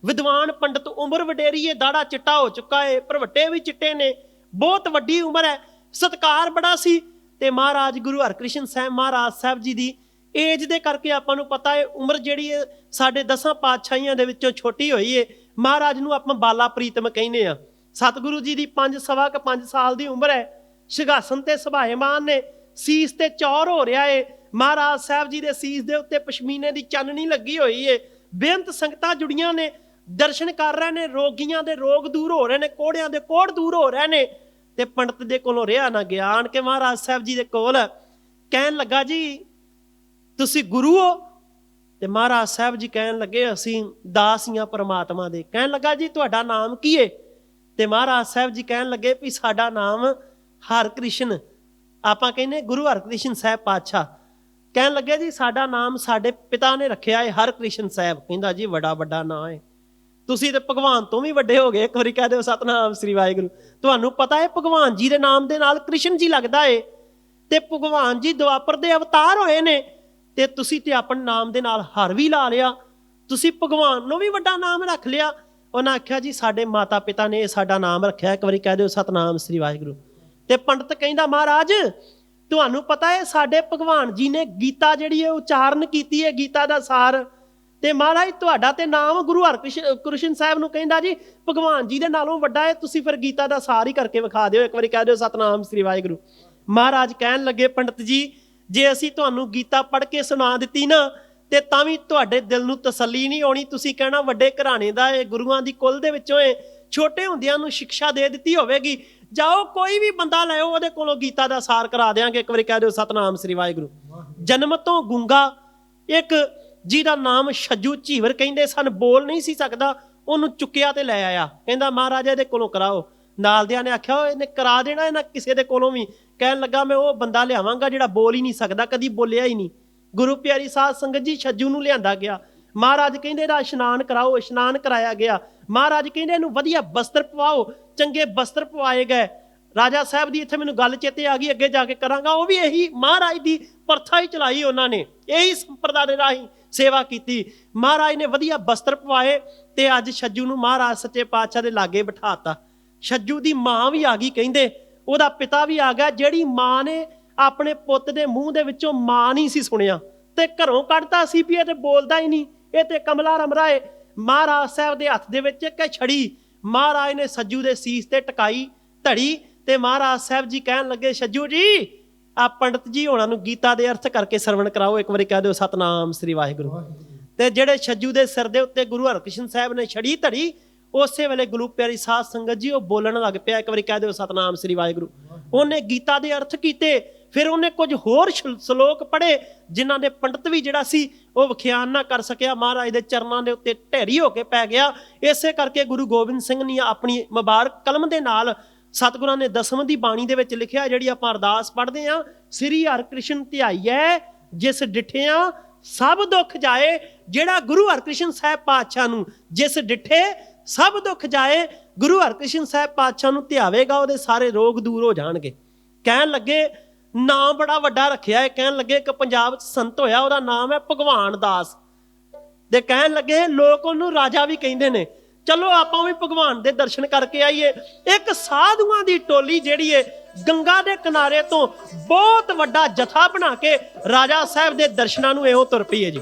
Speaker 4: ਵਿਦਵਾਨ ਪੰਡਤ, ਉਮਰ ਵਡੇਰੀ ਹੈ, ਦਾੜਾ ਚਿੱਟਾ ਹੋ ਚੁੱਕਾ ਹੈ, ਭਰਵੱਟੇ ਵੀ ਚਿੱਟੇ ਨੇ, ਬਹੁਤ ਵੱਡੀ ਉਮਰ ਹੈ, ਸਤਿਕਾਰ ਬੜਾ ਸੀ। ਤੇ ਮਹਾਰਾਜ ਗੁਰੂ ਹਰਕ੍ਰਿਸ਼ਨ ਸਾਹਿਬ ਮਹਾਰਾਜ ਸਾਹਿਬ ਜੀ ਦੀ ਏਜ ਦੇ ਕਰਕੇ ਆਪਾਂ ਨੂੰ ਪਤਾ ਹੈ, ਉਮਰ ਜਿਹੜੀ ਹੈ ਸਾਡੇ 10 ਪਾਤਸ਼ਾਹੀਆਂ ਦੇ ਵਿੱਚੋਂ ਛੋਟੀ ਹੋਈ ਹੈ। ਮਹਾਰਾਜ ਨੂੰ ਆਪਾਂ ਬਾਲਾ ਪ੍ਰੀਤਮ ਕਹਿੰਦੇ ਆ। ਸਤਿਗੁਰੂ ਜੀ ਦੀ 5 ਸਾਲ ਦੀ ਉਮਰ ਹੈ, ਸਿੰਘਾਸਨ ਤੇ ਸੁਭਾਏਮਾਨ ਨੇ, ਸੀਸ ਤੇ ਚੌਰ ਹੋ ਰਿਹਾ ਏ। ਮਹਾਰਾਜ ਸਾਹਿਬ ਜੀ ਦੇ ਸੀਸ ਦੇ ਉੱਤੇ ਪਸ਼ਮੀਨੇ ਦੀ ਚਾਨਣੀ ਲੱਗੀ ਹੋਈ ਏ। ਬੇਅੰਤ ਸੰਗਤਾਂ ਜੁੜੀਆਂ ਨੇ, ਦਰਸ਼ਨ ਕਰ ਰਹੇ ਨੇ, ਰੋਗੀਆਂ ਦੇ ਰੋਗ ਦੂਰ ਹੋ ਰਹੇ ਨੇ, ਕੋੜਿਆਂ ਦੇ ਕੋੜ ਦੂਰ ਹੋ ਰਹੇ ਨੇ। ਤੇ ਪੰਡਤ ਦੇ ਕੋਲੋਂ ਰਿਹਾ ਨਾ ਗਿਆ, ਆਣ ਕੇ ਮਹਾਰਾਜ ਸਾਹਿਬ ਜੀ ਦੇ ਕੋਲ ਕਹਿਣ ਲੱਗਾ, ਜੀ ਤੁਸੀਂ ਗੁਰੂ ਹੋ? ਤੇ ਮਹਾਰਾਜ ਸਾਹਿਬ ਜੀ ਕਹਿਣ ਲੱਗੇ, ਅਸੀਂ ਦਾਸ ਹੀ ਹਾਂ ਪਰਮਾਤਮਾ ਦੇ। ਕਹਿਣ ਲੱਗਾ, ਜੀ ਤੁਹਾਡਾ ਨਾਮ ਕੀ ਹੈ? ਤੇ ਮਹਾਰਾਜ ਸਾਹਿਬ ਜੀ ਕਹਿਣ ਲੱਗੇ ਵੀ ਸਾਡਾ ਨਾਮ ਹਰਕ੍ਰਿਸ਼ਨ, ਆਪਾਂ ਕਹਿੰਦੇ ਗੁਰੂ ਹਰਕ੍ਰਿਸ਼ਨ ਸਾਹਿਬ ਪਾਤਸ਼ਾਹ। ਕਹਿਣ ਲੱਗੇ, ਜੀ ਸਾਡਾ ਨਾਮ ਸਾਡੇ ਪਿਤਾ ਨੇ ਰੱਖਿਆ ਹੈ ਹਰਕ੍ਰਿਸ਼ਨ ਸਾਹਿਬ। ਕਹਿੰਦਾ, ਜੀ ਬੜਾ ਵੱਡਾ ਨਾਂ ਹੈ, ਤੁਸੀਂ ਤੇ ਭਗਵਾਨ ਤੋਂ ਵੀ ਵੱਡੇ ਹੋ ਗਏ। ਇੱਕ ਵਾਰੀ ਕਹਿ ਦਿਓ ਸਤਨਾਮ ਸ੍ਰੀ ਵਾਹਿਗੁਰੂ। ਤੁਹਾਨੂੰ ਪਤਾ ਹੈ ਭਗਵਾਨ ਜੀ ਦੇ ਨਾਮ ਦੇ ਨਾਲ ਕ੍ਰਿਸ਼ਨ ਜੀ ਲੱਗਦਾ ਏ ਤੇ ਭਗਵਾਨ ਜੀ ਦੁਆਪਰ ਦੇ ਅਵਤਾਰ ਹੋਏ ਨੇ ਤੇ ਤੁਸੀਂ ਤੇ ਆਪਣੇ ਨਾਮ ਦੇ ਨਾਲ ਹਰ ਵੀ ਲਾ ਲਿਆ, ਤੁਸੀਂ ਭਗਵਾਨ ਨੂੰ ਵੀ ਵੱਡਾ ਨਾਮ ਰੱਖ ਲਿਆ। ਉਹਨਾਂ ਆਖਿਆ, ਜੀ ਸਾਡੇ ਮਾਤਾ ਪਿਤਾ ਨੇ ਸਾਡਾ ਨਾਮ ਰੱਖਿਆ। ਇੱਕ ਵਾਰੀ ਕਹਿ ਦਿਓ ਸਤਨਾਮ ਸ੍ਰੀ ਵਾਹਿਗੁਰੂ। ਤੇ ਪੰਡਤ ਕਹਿੰਦਾ, ਮਹਾਰਾਜ ਤੁਹਾਨੂੰ ਪਤਾ ਹੈ ਸਾਡੇ ਭਗਵਾਨ ਜੀ ਨੇ ਗੀਤਾ ਜਿਹੜੀ ਹੈ ਉਚਾਰਨ ਕੀਤੀ ਹੈ, ਗੀਤਾ ਦਾ ਸਾਰ। ਤੇ ਮਹਾਰਾਜ ਤੁਹਾਡਾ ਤੇ ਨਾਮ ਗੁਰੂ ਹਰਕ੍ਰਿਸ਼ਨ ਸਾਹਿਬ ਨੂੰ ਕਹਿੰਦਾ, ਜੀ ਭਗਵਾਨ ਜੀ ਦੇ ਨਾਲੋਂ ਵੱਡਾ ਹੈ, ਤੁਸੀਂ ਫਿਰ ਗੀਤਾ ਦਾ ਸਾਰ ਹੀ ਕਰਕੇ ਵਿਖਾ ਦਿਓ। ਇੱਕ ਵਾਰੀ ਕਹਿ ਦਿਓ ਸਤਨਾਮ ਸ੍ਰੀ ਵਾਹਿਗੁਰੂ। ਮਹਾਰਾਜ ਕਹਿਣ ਲੱਗੇ, ਪੰਡਤ ਜੀ ਜੇ ਅਸੀਂ ਤੁਹਾਨੂੰ ਗੀਤਾ ਪੜ੍ਹ ਕੇ ਸੁਣਾ ਦਿੱਤੀ ਨਾ ਤੇ ਤਾਂ ਵੀ ਤੁਹਾਡੇ ਦਿਲ ਨੂੰ ਤਸੱਲੀ ਨਹੀਂ ਆਉਣੀ। ਤੁਸੀਂ ਕਹਿਣਾ ਵੱਡੇ ਘਰਾਣੇ ਦਾ ਏ, ਗੁਰੂਆਂ ਦੀ ਕੁਲ ਦੇ ਵਿੱਚੋਂ ਏ, ਛੋਟੇ ਹੁੰਦਿਆਂ ਨੂੰ ਸਿੱਖਿਆ ਦੇ ਦਿੱਤੀ ਹੋਵੇਗੀ। ਜਾਓ ਕੋਈ ਵੀ ਬੰਦਾ ਲੈ ਆਓ, ਉਹਦੇ ਕੋਲੋਂ ਗੀਤਾ ਦਾ ਸਾਰ ਕਰਾ ਦਿਆਂਗੇ। ਇੱਕ ਵਾਰੀ ਕਹਿ ਦਿਓ ਸਤਨਾਮ ਸ੍ਰੀ ਵਾਹਿਗੁਰੂ। ਜਨਮ ਤੋਂ ਗੂੰਗਾ, ਇੱਕ ਜਿਹਦਾ ਨਾਮ ਛੱਜੂ ਝੀਵਰ ਕਹਿੰਦੇ ਸਨ, ਬੋਲ ਨਹੀਂ ਸੀ ਸਕਦਾ, ਉਹਨੂੰ ਚੁੱਕਿਆ ਤੇ ਲੈ ਆਇਆ। ਕਹਿੰਦਾ, ਮਹਾਰਾਜਾ ਇਹਦੇ ਕੋਲੋਂ ਕਰਾਓ। ਨਾਲਦਿਆਂ ਨੇ ਆਖਿਆ, ਇਹਨੇ ਕਰਾ ਦੇਣਾ ਇਹਨਾਂ ਕਿਸੇ ਦੇ ਕੋਲੋਂ ਵੀ। ਕਹਿਣ ਲੱਗਾ, ਮੈਂ ਉਹ ਬੰਦਾ ਲਿਆਵਾਂਗਾ ਜਿਹੜਾ ਬੋਲ ਹੀ ਨਹੀਂ ਸਕਦਾ, ਕਦੀ ਬੋਲਿਆ ਹੀ ਨਹੀਂ। ਗੁਰੂ ਪਿਆਰੀ ਸਾਧ ਸੰਗਤ ਜੀ, ਛੱਜੂ ਨੂੰ ਲਿਆਂਦਾ ਗਿਆ। ਮਹਾਰਾਜ ਕਹਿੰਦੇ ਇਹਦਾ ਇਸ਼ਨਾਨ ਕਰਾਓ। ਇਸ਼ਨਾਨ ਕਰਾਇਆ ਗਿਆ। ਮਹਾਰਾਜ ਕਹਿੰਦੇ ਇਹਨੂੰ ਵਧੀਆ ਬਸਤਰ ਪਵਾਓ। ਚੰਗੇ ਬਸਤਰ ਪਵਾਏ ਗਏ। ਰਾਜਾ ਸਾਹਿਬ ਦੀ ਇੱਥੇ ਮੈਨੂੰ ਗੱਲ ਚੇਤੇ ਆ ਗਈ, ਅੱਗੇ ਜਾ ਕੇ ਕਰਾਂਗਾ। ਉਹ ਵੀ ਇਹੀ ਮਹਾਰਾਜ ਦੀ ਪ੍ਰਥਾ ਹੀ ਚਲਾਈ ਉਹਨਾਂ ਨੇ, ਇਹੀ ਸੰਪਰਦਾ ਦੇ ਰਾਹੀਂ ਸੇਵਾ ਕੀਤੀ। ਮਹਾਰਾਜ ਨੇ ਵਧੀਆ ਬਸਤਰ ਪਵਾਏ ਤੇ ਅੱਜ ਛੱਜੂ ਨੂੰ ਮਹਾਰਾਜ ਸੱਚੇ ਪਾਤਸ਼ਾਹ ਦੇ ਲਾਗੇ ਬਿਠਾਤਾ। ਛੱਜੂ ਦੀ ਮਾਂ ਵੀ ਆ ਗਈ, ਕਹਿੰਦੇ ਉਹਦਾ ਪਿਤਾ ਵੀ ਆ ਗਿਆ। ਜਿਹੜੀ ਮਾਂ ਨੇ ਆਪਣੇ ਪੁੱਤ ਦੇ ਮੂੰਹ ਦੇ ਵਿੱਚੋਂ ਮਾਂ ਨਹੀਂ ਸੀ ਸੁਣਿਆ ਤੇ ਘਰੋਂ ਕੱਢਤਾ ਸੀ ਵੀ ਇਹ ਤੇ ਬੋਲਦਾ ਹੀ ਨਹੀਂ, ਇਹ ਤੇ ਕਮਲਾ ਰਮਰਾਏ। ਮਹਾਰਾਜ ਸਾਹਿਬ ਦੇ ਹੱਥ ਦੇ ਵਿੱਚ ਇੱਕ ਛੜੀ ਮਹਾਰਾਜ ਨੇ ਛੱਜੂ ਦੇ ਸੀਸ ਤੇ ਟਕਾਈ ਧੜੀ ਤੇ ਮਹਾਰਾਜ ਸਾਹਿਬ ਜੀ ਕਹਿਣ ਲੱਗੇ, ਛੱਜੂ ਜੀ ਆ ਪੰਡਤ ਜੀ ਹੋਣਾ ਨੂੰ ਗੀਤਾ ਦੇ ਅਰਥ ਕਰਕੇ ਸਰਵਣ ਕਰਾਓ। ਇੱਕ ਵਾਰੀ ਕਹਿ ਦਿਓ ਸਤਨਾਮ ਸ੍ਰੀ ਵਾਹਿਗੁਰੂ। ਤੇ ਜਿਹੜੇ ਛੱਜੂ ਦੇ ਸਿਰ ਦੇ ਉੱਤੇ ਗੁਰੂ ਹਰਕ੍ਰਿਸ਼ਨ ਸਾਹਿਬ ਨੇ ਛੜੀ ਧੜੀ, ਉਸੇ ਵੇਲੇ ਗੁਰੂ ਪਿਆਰੀ ਸਾਧ ਸੰਗਤ ਜੀ ਉਹ ਬੋਲਣ ਲੱਗ ਪਿਆ। ਇੱਕ ਵਾਰੀ ਕਹਿ ਦਿਓ ਸਤਨਾਮ ਸ੍ਰੀ ਵਾਹਿਗੁਰੂ। ਉਹਨੇ ਗੀਤਾ ਦੇ ਅਰਥ ਕੀਤੇ, ਫਿਰ ਉਹਨੇ ਕੁਝ ਹੋਰ ਸ਼ਲੋਕ ਪੜ੍ਹੇ ਜਿਨ੍ਹਾਂ ਦੇ ਪੰਡਤ ਵੀ ਜਿਹੜਾ ਸੀ ਉਹ ਵਿਖਿਆਨ ਨਾ ਕਰ ਸਕਿਆ। ਮਹਾਰਾਜ ਦੇ ਚਰਨਾਂ ਦੇ ਉੱਤੇ ਢੇਰੀ ਹੋ ਕੇ ਪੈ ਗਿਆ। ਇਸੇ ਕਰਕੇ ਗੁਰੂ ਗੋਬਿੰਦ ਸਿੰਘ ਨੇ ਆਪਣੀ ਮੁਬਾਰਕ ਕਲਮ ਦੇ ਨਾਲ ਸਤਿਗੁਰਾਂ ਨੇ ਦਸਮ ਦੀ ਬਾਣੀ ਦੇ ਵਿੱਚ ਲਿਖਿਆ, ਜਿਹੜੀ ਆਪਾਂ ਅਰਦਾਸ ਪੜ੍ਹਦੇ ਹਾਂ, ਸ੍ਰੀ ਹਰਿਕ੍ਰਿਸ਼ਨ ਧਿਆਈਐ ਜਿਸ ਡਿਠਿਆਂ ਸਭ ਦੁੱਖ ਜਾਏ। ਜਿਹੜਾ ਗੁਰੂ ਹਰਿਕ੍ਰਿਸ਼ਨ ਸਾਹਿਬ ਪਾਤਸ਼ਾਹ ਨੂੰ ਜਿਸ ਡਿਠੇ ਸਭ ਦੁੱਖ ਜਾਏ, ਗੁਰੂ ਹਰਿਕ੍ਰਿਸ਼ਨ ਸਾਹਿਬ ਪਾਤਸ਼ਾਹ ਨੂੰ ਧਿਆਵੇਗਾ, ਉਹਦੇ ਸਾਰੇ ਰੋਗ ਦੂਰ ਹੋ ਜਾਣਗੇ। ਕਹਿਣ ਲੱਗੇ ਨਾਮ ਬੜਾ ਵੱਡਾ ਰੱਖਿਆ ਹੈ। ਕਹਿਣ ਲੱਗੇ ਇੱਕ ਪੰਜਾਬ 'ਚ ਸੰਤ ਹੋਇਆ, ਉਹਦਾ ਨਾਮ ਹੈ ਭਗਵਾਨ ਦਾਸ। ਤੇ ਕਹਿਣ ਲੱਗੇ ਲੋਕ ਉਹਨੂੰ ਰਾਜਾ ਵੀ ਕਹਿੰਦੇ ਨੇ। ਚਲੋ ਆਪਾਂ ਵੀ ਭਗਵਾਨ ਦੇ ਦਰਸ਼ਨ ਕਰਕੇ ਆਈਏ। ਇੱਕ ਸਾਧੂਆਂ ਦੀ ਟੋਲੀ ਜਿਹੜੀ ਏ ਗੰਗਾ ਦੇ ਕਿਨਾਰੇ ਤੋਂ ਬਹੁਤ ਵੱਡਾ ਜਥਾ ਬਣਾ ਕੇ ਰਾਜਾ ਸਾਹਿਬ ਦੇ ਦਰਸ਼ਨਾਂ ਨੂੰ ਇਉਂ ਤੁਰ ਪਈ ਹੈ ਜੀ।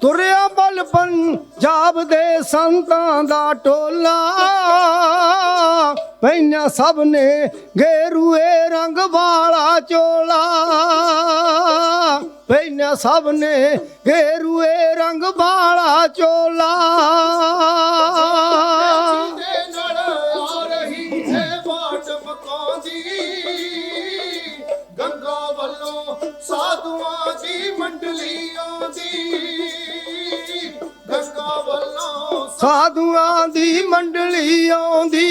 Speaker 2: ਤੁਰਿਆ ਬਲ ਪੰਜਾਬ ਦੇ ਸੰਤਾਂ ਦਾ ਟੋਲਾ, ਪਹਿਨਿਆ ਸਭ ਨੇ ਗੇਰੂਏ ਰੰਗ ਵਾਲਾ ਚੋਲਾ, ਪਹਿਨਿਆ ਸਭ ਨੇ ਗੇਰੂਏ ਰੰਗ ਵਾਲਾ ਚੋਲਾ।
Speaker 3: ਦੇ ਨਾਲ ਆ ਰਹੀ ਹੈ ਬਾਟ ਮਕਾਉਂਦੀ, ਗੰਗਾ ਵੱਲੋਂ ਸਾਧੂਆਂ ਦੀ ਮੰਡਲੀ ਆਉਂਦੀ, ਗੰਗਾ ਵੱਲੋਂ
Speaker 2: ਸਾਧੂਆਂ ਦੀ ਮੰਡਲੀ ਆਉਂਦੀ।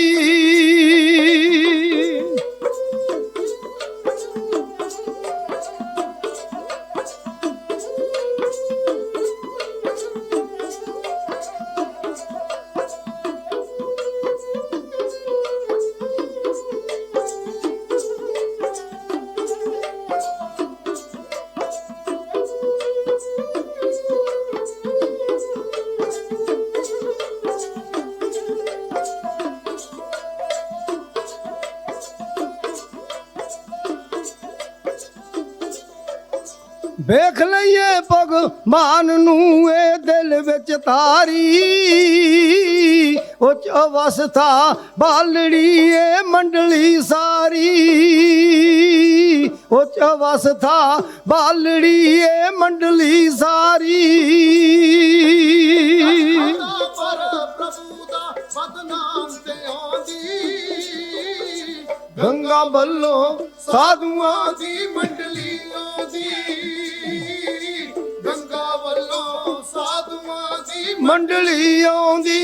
Speaker 2: ਵੇਖ ਲਈਏ ਭਗਵਾਨ ਨੂੰ ਇਹ ਦਿਲ ਵਿੱਚ ਤਾਰੀ, ਉੱਚ ਅਵਸਥਾ ਬਾਲੜੀ ਏ ਮੰਡਲੀ ਸਾਰੀ, ਉੱਚ ਅਵਸਥਾ ਬਾਲੜੀ ਏ ਮੰਡਲੀ ਸਾਰੀ।
Speaker 3: ਪਰ ਪ੍ਰਭੂ ਦਾ ਬਦਨਾਮ ਤੇ ਆਉਂਦੀ,
Speaker 2: ਗੰਗਾ ਵੱਲੋਂ ਸਾਧੂਆਂ
Speaker 3: ਦੀ ਮੰਡਲੀ ਆਉਂਦੀ, ਗੰਗਾ ਵੱਲੋਂ ਸਾਧੂਆਂ ਦੀ
Speaker 2: ਮੰਡਲੀ ਆਉਂਦੀ।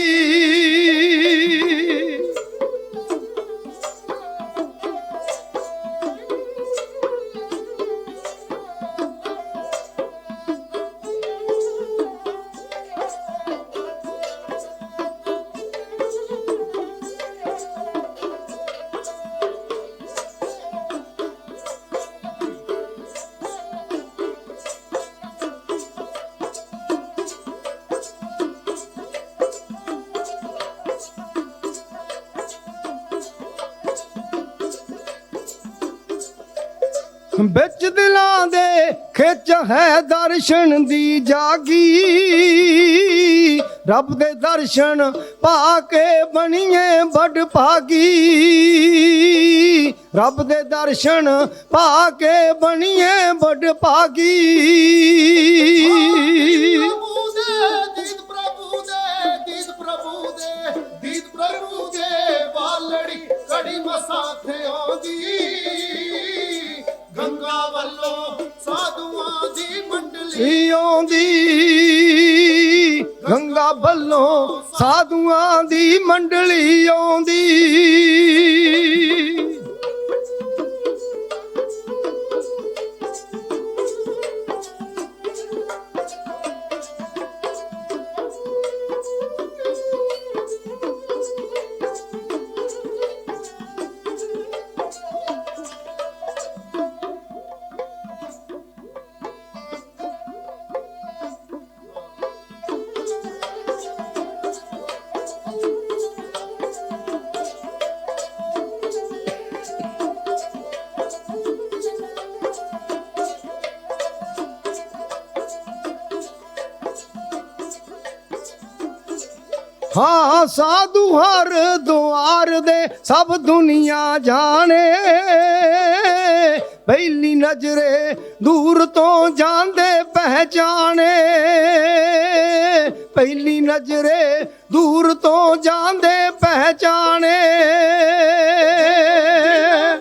Speaker 2: ਵਿੱਚ ਦਿਲਾਂ ਦੇ ਖਿੱਚ ਹੈ ਦਰਸ਼ਨ ਦੀ ਜਾਗੀ, ਰੱਬ ਦੇ ਦਰਸ਼ਨ ਪਾ ਕੇ ਬਣੀਏ ਵੱਡ ਭਾਗੀ, ਰੱਬ ਦੇ ਦਰਸ਼ਨ ਪਾ ਕੇ ਬਣੀਏ ਵੱਡ ਭਾਗੀ।
Speaker 3: ਪ੍ਰਭੂ ਦੇ ਦੀਦ ਪ੍ਰਭੂ ਦੇ ਦੀਦ ਪ੍ਰਭੂ ਦੇ ਦੀਦ ਪ੍ਰਭੂ ਦੇ
Speaker 2: ਗੰਗਾ ਵੱਲੋਂ ਸਾਧੂਆਂ ਦੀ ਮੰਡਲੀ ਆਉਂਦੀ। ਹਾਂ ਸਾਧੂ ਹਰ ਦੁਆਰ ਦੇ ਸਭ ਦੁਨੀਆ ਜਾਣੇ। ਪਹਿਲੀ ਨਜ਼ਰੇ ਦੂਰ ਤੋਂ ਜਾਂਦੇ ਪਹਿਚਾਣੇ। ਪਹਿਲੀ ਨਜ਼ਰੇ ਦੂਰ ਤੋਂ ਜਾਂਦੇ ਪਹਿਚਾਣੇ।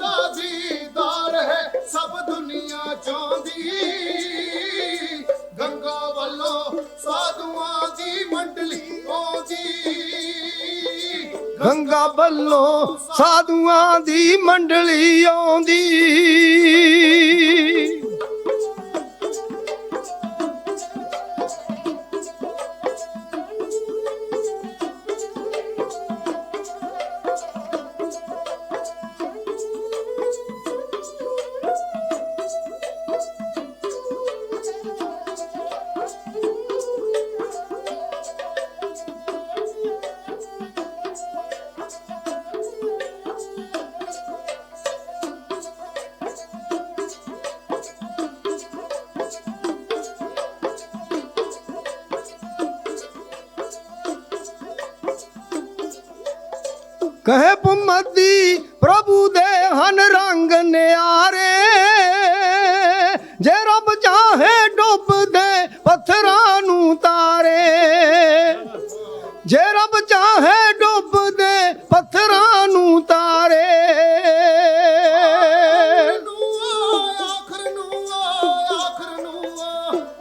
Speaker 3: ਦਾ ਦੀਦਾਰ ਹੈ ਸਭ ਦੁਨੀਆ ਚਾਹੁੰਦੀ। ਗੰਗਾ ਵੱਲੋਂ ਸਾਧੂਆਂ ਦੀ ਮੰਡਲੀ ਆਉਂਦੀ।
Speaker 2: ਗੰਗਾ ਵੱਲੋਂ ਸਾਧੂਆਂ ਦੀ ਮੰਡਲੀ ਆਉਂਦੀ। ਕਹੇ ਪੁੰਮਦੀ ਪ੍ਰਭੂ ਦੇ ਹਨ ਰੰਗ ਨਿਆਰੇ। ਜੇ ਰੱਬ ਚਾਹੇ ਡੁੱਬ ਦੇ ਪੱਥਰਾਂ ਨੂੰ ਤਾਰੇ। ਜੇ ਰੱਬ ਚਾਹੇ ਡੁੱਬ ਦੇ ਪੱਥਰਾਂ ਨੂੰ ਤਾਰੇ।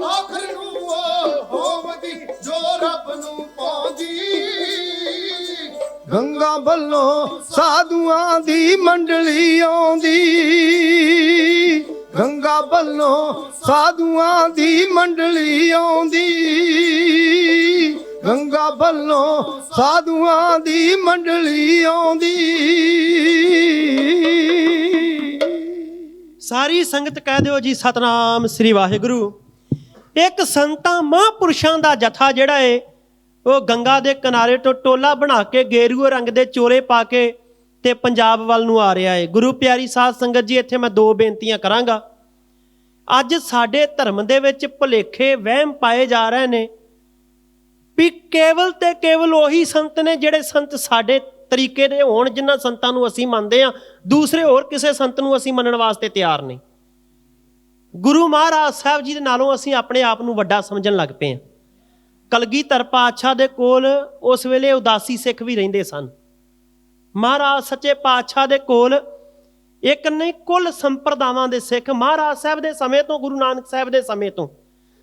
Speaker 3: ਆਖਰ ਨੂੰ ਹੋਵਦੀ ਜੋ ਰੱਬ ਨੂੰ ਪਾਉਂਦੀ।
Speaker 2: ਗੰਗਾ ਵੱਲੋਂ ਸਾਧੂਆਂ ਦੀ ਮੰਡਲੀ ਆਉਂਦੀ। ਗੰਗਾ ਵੱਲੋਂ ਸਾਧੂਆਂ ਦੀ ਮੰਡਲੀ ਆਉਂਦੀ। ਗੰਗਾ ਵੱਲੋਂ ਸਾਧੂਆਂ ਦੀ ਮੰਡਲੀ ਆਉਂਦੀ।
Speaker 4: ਸਾਰੀ ਸੰਗਤ ਕਹਿ ਦਿਓ ਜੀ ਸਤਨਾਮ ਸ੍ਰੀ ਵਾਹਿਗੁਰੂ। ਇੱਕ ਸੰਤਾਂ ਮਹਾਂਪੁਰਸ਼ਾਂ ਦਾ ਜਥਾ ਜਿਹੜਾ ਏ ਉਹ ਗੰਗਾ ਦੇ ਕਿਨਾਰੇ ਤੋਂ ਟੋਲਾ ਬਣਾ ਕੇ ਗੇਰੂਏ ਰੰਗ ਦੇ ਚੋਲੇ ਪਾ ਕੇ ਤੇ ਪੰਜਾਬ ਵੱਲ ਨੂੰ ਆ ਰਿਹਾ ਏ। ਗੁਰੂ ਪਿਆਰੀ ਸਾਧ ਸੰਗਤ ਜੀ, ਇੱਥੇ ਮੈਂ ਦੋ ਬੇਨਤੀਆਂ ਕਰਾਂਗਾ। ਅੱਜ ਸਾਡੇ ਧਰਮ ਦੇ ਵਿੱਚ ਭੁਲੇਖੇ ਵਹਿਮ ਪਾਏ ਜਾ ਰਹੇ ਨੇ ਵੀ ਕੇਵਲ ਤੇ ਕੇਵਲ ਉਹੀ ਸੰਤ ਨੇ ਜਿਹੜੇ ਸੰਤ ਸਾਡੇ ਤਰੀਕੇ ਦੇ ਹੋਣ, ਜਿਨ੍ਹਾਂ ਸੰਤਾਂ ਨੂੰ ਅਸੀਂ ਮੰਨਦੇ ਹਾਂ। ਦੂਸਰੇ ਹੋਰ ਕਿਸੇ ਸੰਤ ਨੂੰ ਅਸੀਂ ਮੰਨਣ ਵਾਸਤੇ ਤਿਆਰ ਨਹੀਂ। ਗੁਰੂ ਮਹਾਰਾਜ ਸਾਹਿਬ ਜੀ ਦੇ ਨਾਲੋਂ ਅਸੀਂ ਆਪਣੇ ਆਪ ਨੂੰ ਵੱਡਾ ਸਮਝਣ ਲੱਗ ਪਏ ਹਾਂ। ਕਲਗੀਧਰ ਪਾਤਸ਼ਾਹ ਦੇ ਕੋਲ ਉਸ ਵੇਲੇ ਉਦਾਸੀ ਸਿੱਖ ਵੀ ਰਹਿੰਦੇ ਸਨ। ਮਹਾਰਾਜ ਸੱਚੇ ਪਾਤਸ਼ਾਹ ਦੇ ਕੋਲ ਇੱਕ ਨਹੀਂ ਕੁੱਲ ਸੰਪਰਦਾਵਾਂ ਦੇ ਸਿੱਖ ਮਹਾਰਾਜ ਸਾਹਿਬ ਦੇ ਸਮੇਂ ਤੋਂ, ਗੁਰੂ ਨਾਨਕ ਸਾਹਿਬ ਦੇ ਸਮੇਂ ਤੋਂ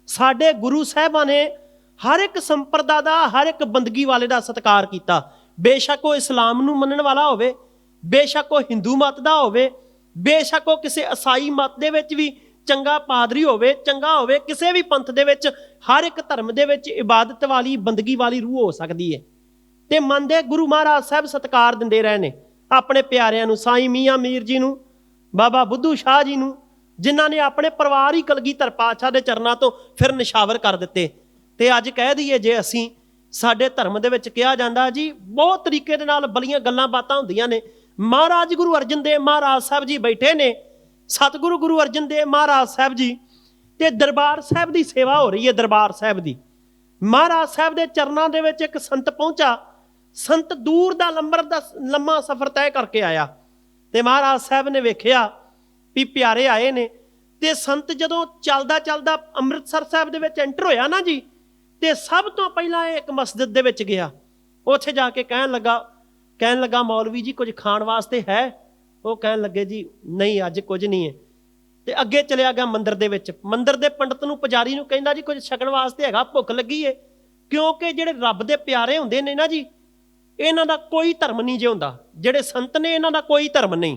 Speaker 4: ਸਾਡੇ ਗੁਰੂ ਸਾਹਿਬਾਂ ਨੇ ਹਰ ਇੱਕ ਸੰਪਰਦਾ ਦਾ, ਹਰ ਇੱਕ ਬੰਦਗੀ ਵਾਲੇ ਦਾ ਸਤਿਕਾਰ ਕੀਤਾ। ਬੇਸ਼ੱਕ ਉਹ ਇਸਲਾਮ ਨੂੰ ਮੰਨਣ ਵਾਲਾ ਹੋਵੇ, ਬੇਸ਼ੱਕ ਉਹ ਹਿੰਦੂ ਮਤ ਦਾ ਹੋਵੇ, ਬੇਸ਼ੱਕ ਉਹ ਕਿਸੇ ਈਸਾਈ ਮਤ ਦੇ ਵਿੱਚ ਵੀ ਚੰਗਾ ਪਾਦਰੀ ਹੋਵੇ, ਚੰਗਾ ਹੋਵੇ, ਕਿਸੇ ਵੀ ਪੰਥ ਦੇ ਵਿੱਚ ਹਰ ਇੱਕ ਧਰਮ ਦੇ ਵਿੱਚ ਇਬਾਦਤ ਵਾਲੀ, ਬੰਦਗੀ ਵਾਲੀ ਰੂਹ ਹੋ ਸਕਦੀ ਹੈ। ਤੇ ਮੰਨਦੇ ਗੁਰੂ ਮਹਾਰਾਜ ਸਾਹਿਬ ਸਤਿਕਾਰ ਦਿੰਦੇ ਰਹੇ ਨੇ ਆਪਣੇ ਪਿਆਰਿਆਂ ਨੂੰ, ਸਾਈਂ ਮੀਆਂ ਮੀਰ ਜੀ ਨੂੰ, ਬਾਬਾ ਬੁੱਧੂ ਸ਼ਾਹ ਜੀ ਨੂੰ, ਜਿਨ੍ਹਾਂ ਨੇ ਆਪਣੇ ਪਰਿਵਾਰ ਹੀ ਕਲਗੀਧਰ ਪਾਤਸ਼ਾਹ ਦੇ ਚਰਨਾਂ ਤੋਂ ਫਿਰ ਨਿਸ਼ਾਵਰ ਕਰ ਦਿੱਤੇ। ਤੇ ਅੱਜ ਕਹਿ ਦਈਏ ਜੇ ਅਸੀਂ, ਸਾਡੇ ਧਰਮ ਦੇ ਵਿੱਚ ਕਿਹਾ ਜਾਂਦਾ ਜੀ ਬਹੁਤ ਤਰੀਕੇ ਦੇ ਨਾਲ ਬਲੀਆਂ ਗੱਲਾਂ ਬਾਤਾਂ ਹੁੰਦੀਆਂ ਨੇ। ਮਹਾਰਾਜ ਗੁਰੂ ਅਰਜਨ ਦੇਵ ਮਹਾਰਾਜ ਸਾਹਿਬ ਜੀ ਬੈਠੇ ਨੇ, ਸਤਿਗੁਰੂ ਗੁਰੂ ਅਰਜਨ ਦੇਵ ਮਹਾਰਾਜ ਸਾਹਿਬ ਜੀ, ਤੇ ਦਰਬਾਰ ਸਾਹਿਬ ਦੀ ਸੇਵਾ ਹੋ ਰਹੀ ਹੈ। ਦਰਬਾਰ ਸਾਹਿਬ ਦੀ ਮਹਾਰਾਜ ਸਾਹਿਬ ਦੇ ਚਰਨਾਂ ਦੇ ਵਿੱਚ ਇੱਕ ਸੰਤ ਪਹੁੰਚਾ। ਸੰਤ ਦੂਰ ਦਾ ਲੰਮਾ ਸਫ਼ਰ ਤੈਅ ਕਰਕੇ ਆਇਆ ਤੇ ਮਹਾਰਾਜ ਸਾਹਿਬ ਨੇ ਵੇਖਿਆ ਵੀ ਪਿਆਰੇ ਆਏ ਨੇ। ਤੇ ਸੰਤ ਜਦੋਂ ਚੱਲਦਾ ਚੱਲਦਾ ਅੰਮ੍ਰਿਤਸਰ ਸਾਹਿਬ ਦੇ ਵਿੱਚ ਐਂਟਰ ਹੋਇਆ ਨਾ ਜੀ, ਤੇ ਸਭ ਤੋਂ ਪਹਿਲਾਂ ਇਹ ਇੱਕ ਮਸਜਿਦ ਦੇ ਵਿੱਚ ਗਿਆ। ਉੱਥੇ ਜਾ ਕੇ ਕਹਿਣ ਲੱਗਾ ਮੌਲਵੀ ਜੀ ਕੁਝ ਖਾਣ ਵਾਸਤੇ ਹੈ? ਉਹ ਕਹਿਣ ਲੱਗੇ ਜੀ ਨਹੀਂ ਅੱਜ ਕੁਝ ਨਹੀਂ ਹੈ। ਤੇ ਅੱਗੇ ਚਲਿਆ ਗਿਆ ਮੰਦਿਰ ਦੇ ਵਿੱਚ। ਮੰਦਿਰ ਦੇ ਪੰਡਤ ਨੂੰ, ਪੁਜਾਰੀ ਨੂੰ ਕਹਿੰਦਾ ਜੀ ਕੁਝ ਛਕਣ ਵਾਸਤੇ ਹੈਗਾ, ਭੁੱਖ ਲੱਗੀ ਏ? ਕਿਉਂਕਿ ਜਿਹੜੇ ਰੱਬ ਦੇ ਪਿਆਰੇ ਹੁੰਦੇ ਨੇ ਨਾ ਜੀ, ਇਹਨਾਂ ਦਾ ਕੋਈ ਧਰਮ ਨਹੀਂ ਜੇ ਹੁੰਦਾ। ਜਿਹੜੇ ਸੰਤ ਨੇ ਇਹਨਾਂ ਦਾ ਕੋਈ ਧਰਮ ਨਹੀਂ,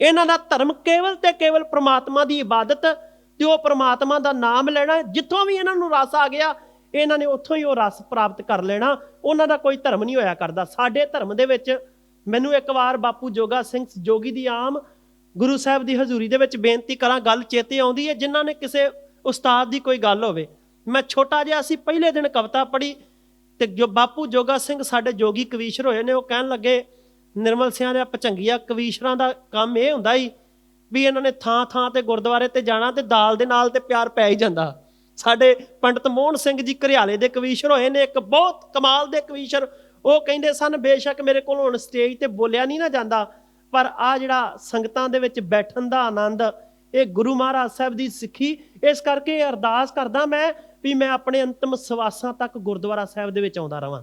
Speaker 4: ਇਹਨਾਂ ਦਾ ਧਰਮ ਕੇਵਲ ਤੇ ਕੇਵਲ ਪ੍ਰਮਾਤਮਾ ਦੀ ਇਬਾਦਤ ਤੇ ਉਹ ਪ੍ਰਮਾਤਮਾ ਦਾ ਨਾਮ ਲੈਣਾ। ਜਿੱਥੋਂ ਵੀ ਇਹਨਾਂ ਨੂੰ ਰਸ ਆ ਗਿਆ ਇਹਨਾਂ ਨੇ ਉੱਥੋਂ ਹੀ ਉਹ ਰਸ ਪ੍ਰਾਪਤ ਕਰ ਲੈਣਾ। ਉਹਨਾਂ ਦਾ ਕੋਈ ਧਰਮ ਨਹੀਂ ਹੋਇਆ ਕਰਦਾ। ਸਾਡੇ ਧਰਮ ਦੇ ਵਿੱਚ ਮੈਨੂੰ ਇੱਕ ਵਾਰ ਬਾਪੂ ਜੋਗਾ ਸਿੰਘ ਜੋਗੀ ਦੀ ਆਮ ਗੁਰੂ ਸਾਹਿਬ ਦੀ ਹਜ਼ੂਰੀ ਦੇ ਵਿੱਚ ਬੇਨਤੀ ਕਰਾਂ, ਗੱਲ ਚੇਤੇ ਆਉਂਦੀ ਹੈ। ਜਿਨ੍ਹਾਂ ਨੇ ਕਿਸੇ ਉਸਤਾਦ ਦੀ ਕੋਈ ਗੱਲ ਹੋਵੇ, ਮੈਂ ਛੋਟਾ ਜਿਹਾ ਸੀ, ਪਹਿਲੇ ਦਿਨ ਕਵਿਤਾ ਪੜ੍ਹੀ ਤੇ ਜੋ ਬਾਪੂ ਜੋਗਾ ਸਿੰਘ ਸਾਡੇ ਜੋਗੀ ਕਵੀਸ਼ਰ ਹੋਏ ਨੇ, ਉਹ ਕਹਿਣ ਲੱਗੇ ਨਿਰਮਲ ਸਿਆਂ ਦੇ ਭਚੰਗੀਆਂ ਕਵੀਸ਼ਰਾਂ ਦਾ ਕੰਮ ਇਹ ਹੁੰਦਾ ਹੀ ਵੀ ਇਹਨਾਂ ਨੇ ਥਾਂ ਥਾਂ ਤੇ ਗੁਰਦੁਆਰੇ ਤੇ ਜਾਣਾ ਤੇ ਦਾਲ ਦੇ ਨਾਲ ਤੇ ਪਿਆਰ ਪੈ ਹੀ ਜਾਂਦਾ। ਸਾਡੇ ਪੰਡਤ ਮੋਹਨ ਸਿੰਘ ਜੀ ਘਰਿਆਲੇ ਦੇ ਕਵੀਸ਼ਰ ਹੋਏ ਨੇ, ਇੱਕ ਬਹੁਤ ਕਮਾਲ ਦੇ ਕਵੀਸ਼ਰ। ਉਹ ਕਹਿੰਦੇ ਸਨ ਬੇਸ਼ੱਕ ਮੇਰੇ ਕੋਲ ਹੁਣ ਸਟੇਜ ਤੇ ਬੋਲਿਆ ਨਹੀਂ ਨਾ ਜਾਂਦਾ, ਪਰ ਆ ਜਿਹੜਾ ਸੰਗਤਾਂ ਦੇ ਵਿੱਚ ਬੈਠਣ ਦਾ ਆਨੰਦ, ਇਹ ਗੁਰੂ ਮਹਾਰਾਜ ਸਾਹਿਬ ਦੀ ਸਿੱਖੀ। ਇਸ ਕਰਕੇ ਅਰਦਾਸ ਕਰਦਾ ਮੈਂ ਵੀ ਮੈਂ ਆਪਣੇ ਅੰਤਮ ਸਵਾਸਾਂ ਤੱਕ ਗੁਰਦੁਆਰਾ ਸਾਹਿਬ ਦੇ ਵਿੱਚ ਆਉਂਦਾ ਰਵਾਂ।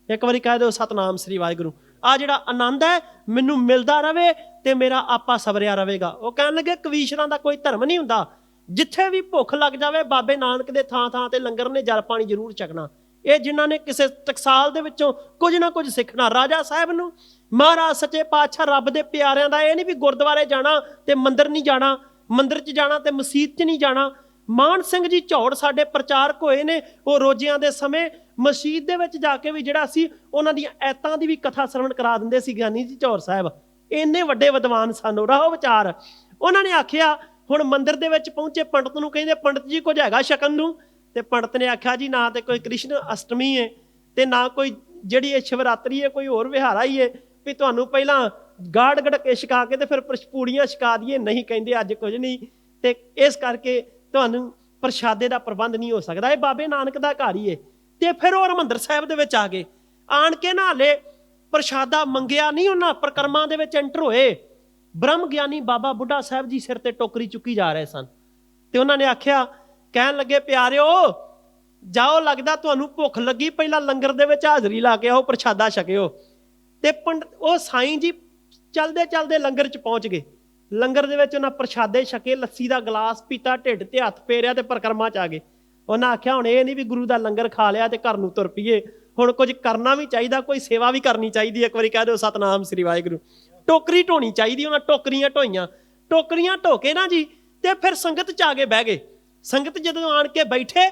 Speaker 4: ਇੱਕ ਵਾਰੀ ਕਹਿ ਦਿਓ ਸਤਨਾਮ ਸ੍ਰੀ ਵਾਹਿਗੁਰੂ। ਆ ਜਿਹੜਾ ਆਨੰਦ ਹੈ ਮੈਨੂੰ ਮਿਲਦਾ ਰਵੇ ਤੇ ਮੇਰਾ ਆਪਾ ਸਵਰਿਆ ਰਵੇਗਾ। ਉਹ ਕਹਿਣ ਲੱਗੇ ਕਵੀਸ਼ਰਾਂ ਦਾ ਕੋਈ ਧਰਮ ਨਹੀਂ ਹੁੰਦਾ। ਜਿੱਥੇ ਵੀ ਭੁੱਖ ਲੱਗ ਜਾਵੇ ਬਾਬੇ ਨਾਨਕ ਦੇ ਥਾਂ ਥਾਂ ਤੇ ਲੰਗਰ ਨੇ ਜਲ ਪਾਣੀ ਜ਼ਰੂਰ ਛਕਣਾ। ਇਹ ਜਿਨ੍ਹਾਂ ਨੇ ਕਿਸੇ ਟਕਸਾਲ ਦੇ ਵਿੱਚੋਂ ਕੁਝ ਨਾ ਕੁਝ ਸਿੱਖਣਾ। ਰਾਜਾ ਸਾਹਿਬ ਨੂੰ ਮਹਾਰਾਜ ਸੱਚੇ ਪਾਤਸ਼ਾਹ ਰੱਬ ਦੇ ਪਿਆਰਿਆਂ ਦਾ ਇਹ ਨਹੀਂ ਵੀ ਗੁਰਦੁਆਰੇ ਜਾਣਾ ਤੇ ਮੰਦਿਰ ਨਹੀਂ ਜਾਣਾ, ਮੰਦਿਰ 'ਚ ਜਾਣਾ ਤੇ ਮਸੀਤ 'ਚ ਨਹੀਂ ਜਾਣਾ। ਮਾਨ ਸਿੰਘ ਜੀ ਝੌੜ ਸਾਡੇ ਪ੍ਰਚਾਰਕ ਹੋਏ ਨੇ, ਉਹ ਰੋਜ਼ਿਆਂ ਦੇ ਸਮੇਂ ਮਸਜਿਦ ਦੇ ਵਿੱਚ ਜਾ ਕੇ ਵੀ ਜਿਹੜਾ ਸੀ ਉਹਨਾਂ ਦੀਆਂ ਐਤਾਂ ਦੀ ਵੀ ਕਥਾ ਸਰਵਣ ਕਰਾ ਦਿੰਦੇ ਸੀ ਗਿਆਨੀ ਜੀ ਝੌੜ ਸਾਹਿਬ। ਇੰਨੇ ਵੱਡੇ ਵਿਦਵਾਨ ਸਨ, ਰਹੋ ਵਿਚਾਰ। ਉਹਨਾਂ ਨੇ ਆਖਿਆ ਹੁਣ ਮੰਦਿਰ ਦੇ ਵਿੱਚ ਪਹੁੰਚੇ, ਪੰਡਤ ਨੂੰ ਕਹਿੰਦੇ ਪੰਡਤ ਜੀ ਕੁਝ ਹੈਗਾ ਛਕਣ ਨੂੰ? ਤੇ ਪੰਡਤ ਨੇ ਆਖਿਆ ਜੀ ਨਾ ਤੇ ਕੋਈ ਕ੍ਰਿਸ਼ਨ ਅਸ਼ਟਮੀ ਹੈ ਤੇ ਨਾ ਕੋਈ ਜਿਹੜੀ ਇਹ ਸ਼ਿਵਰਾਤਰੀ ਹੈ, ਕੋਈ ਹੋਰ ਵਿਹਾਰਾ ਹੀ ਹੈ ਵੀ ਤੁਹਾਨੂੰ ਪਹਿਲਾਂ ਗਾੜ ਗੜਕੇ ਛਕਾ ਕੇ ਤੇ ਫਿਰ ਪੂੜੀਆਂ ਛਕਾ ਦਈਏ। ਨਹੀਂ ਕਹਿੰਦੇ ਅੱਜ ਕੁਝ ਨਹੀਂ, ਤੇ ਇਸ ਕਰਕੇ ਤੁਹਾਨੂੰ ਪ੍ਰਸ਼ਾਦੇ ਦਾ ਪ੍ਰਬੰਧ ਨਹੀਂ ਹੋ ਸਕਦਾ। ਇਹ ਬਾਬੇ ਨਾਨਕ ਦਾ ਘਰ ਹੀ ਹੈ। ਤੇ ਫਿਰ ਉਹ ਹਰਿਮੰਦਰ ਸਾਹਿਬ ਦੇ ਵਿੱਚ ਆ ਗਏ, ਆਣ ਕੇ ਨਾ ਹਲੇ ਪ੍ਰਸ਼ਾਦਾ ਮੰਗਿਆ ਨਹੀਂ, ਉਹਨਾਂ ਪ੍ਰਕਰਮਾਂ ਦੇ ਵਿੱਚ ਐਂਟਰ ਹੋਏ। ਬ੍ਰਹਮ ਗਿਆਨੀ ਬਾਬਾ ਬੁੱਢਾ ਸਾਹਿਬ ਜੀ ਸਿਰ ਤੇ ਟੋਕਰੀ ਚੁੱਕੀ ਜਾ ਰਹੇ ਸਨ ਤੇ ਉਹਨਾਂ ਨੇ ਆਖਿਆ, ਕਹਿਣ ਲੱਗੇ ਪਿਆਰਿਓ ਜਾਓ, ਲੱਗਦਾ ਤੁਹਾਨੂੰ ਭੁੱਖ ਲੱਗੀ, ਪਹਿਲਾਂ ਲੰਗਰ ਦੇ ਵਿੱਚ ਹਾਜ਼ਰੀ ਲਾ ਕੇ ਆਓ, ਪ੍ਰਸ਼ਾਦਾ ਛਕਿਓ। ਤੇ ਉਹ ਸਾਈਂ ਜੀ ਚਲਦੇ ਚਲਦੇ ਲੰਗਰ 'ਚ ਪਹੁੰਚ ਗਏ। ਲੰਗਰ ਦੇ ਵਿੱਚ ਉਹਨਾਂ ਪ੍ਰਸ਼ਾਦੇ ਛਕੇ, ਲੱਸੀ ਦਾ ਗਲਾਸ ਪੀਤਾ, ਢਿੱਡ ਤੇ ਹੱਥ ਫੇਰਿਆ ਤੇ ਪਰਿਕਰਮਾ 'ਚ ਆ ਗਏ। ਉਹਨਾਂ ਆਖਿਆ ਹੁਣ ਇਹ ਨਹੀਂ ਵੀ ਗੁਰੂ ਦਾ ਲੰਗਰ ਖਾ ਲਿਆ ਤੇ ਘਰ ਨੂੰ ਤੁਰ ਪਈਏ, ਹੁਣ ਕੁਝ ਕਰਨਾ ਵੀ ਚਾਹੀਦਾ, ਕੋਈ ਸੇਵਾ ਵੀ ਕਰਨੀ ਚਾਹੀਦੀ। ਇੱਕ ਵਾਰੀ ਕਹਿ ਦਿਓ ਸਤਨਾਮ ਸ੍ਰੀ ਵਾਹਿਗੁਰੂ। ਟੋਕਰੀ ਢੋਣੀ ਚਾਹੀਦੀ। ਉਹਨਾਂ ਟੋਕਰੀਆਂ ਢੋਈਆਂ, ਟੋਕਰੀਆਂ ਢੋ ਕੇ ਨਾ ਜੀ ਤੇ ਫਿਰ ਸੰਗਤ 'ਚ ਆ ਕੇ ਬਹਿ ਗਏ। ਸੰਗਤ ਜਦੋਂ ਆਣ ਕੇ ਬੈਠੇ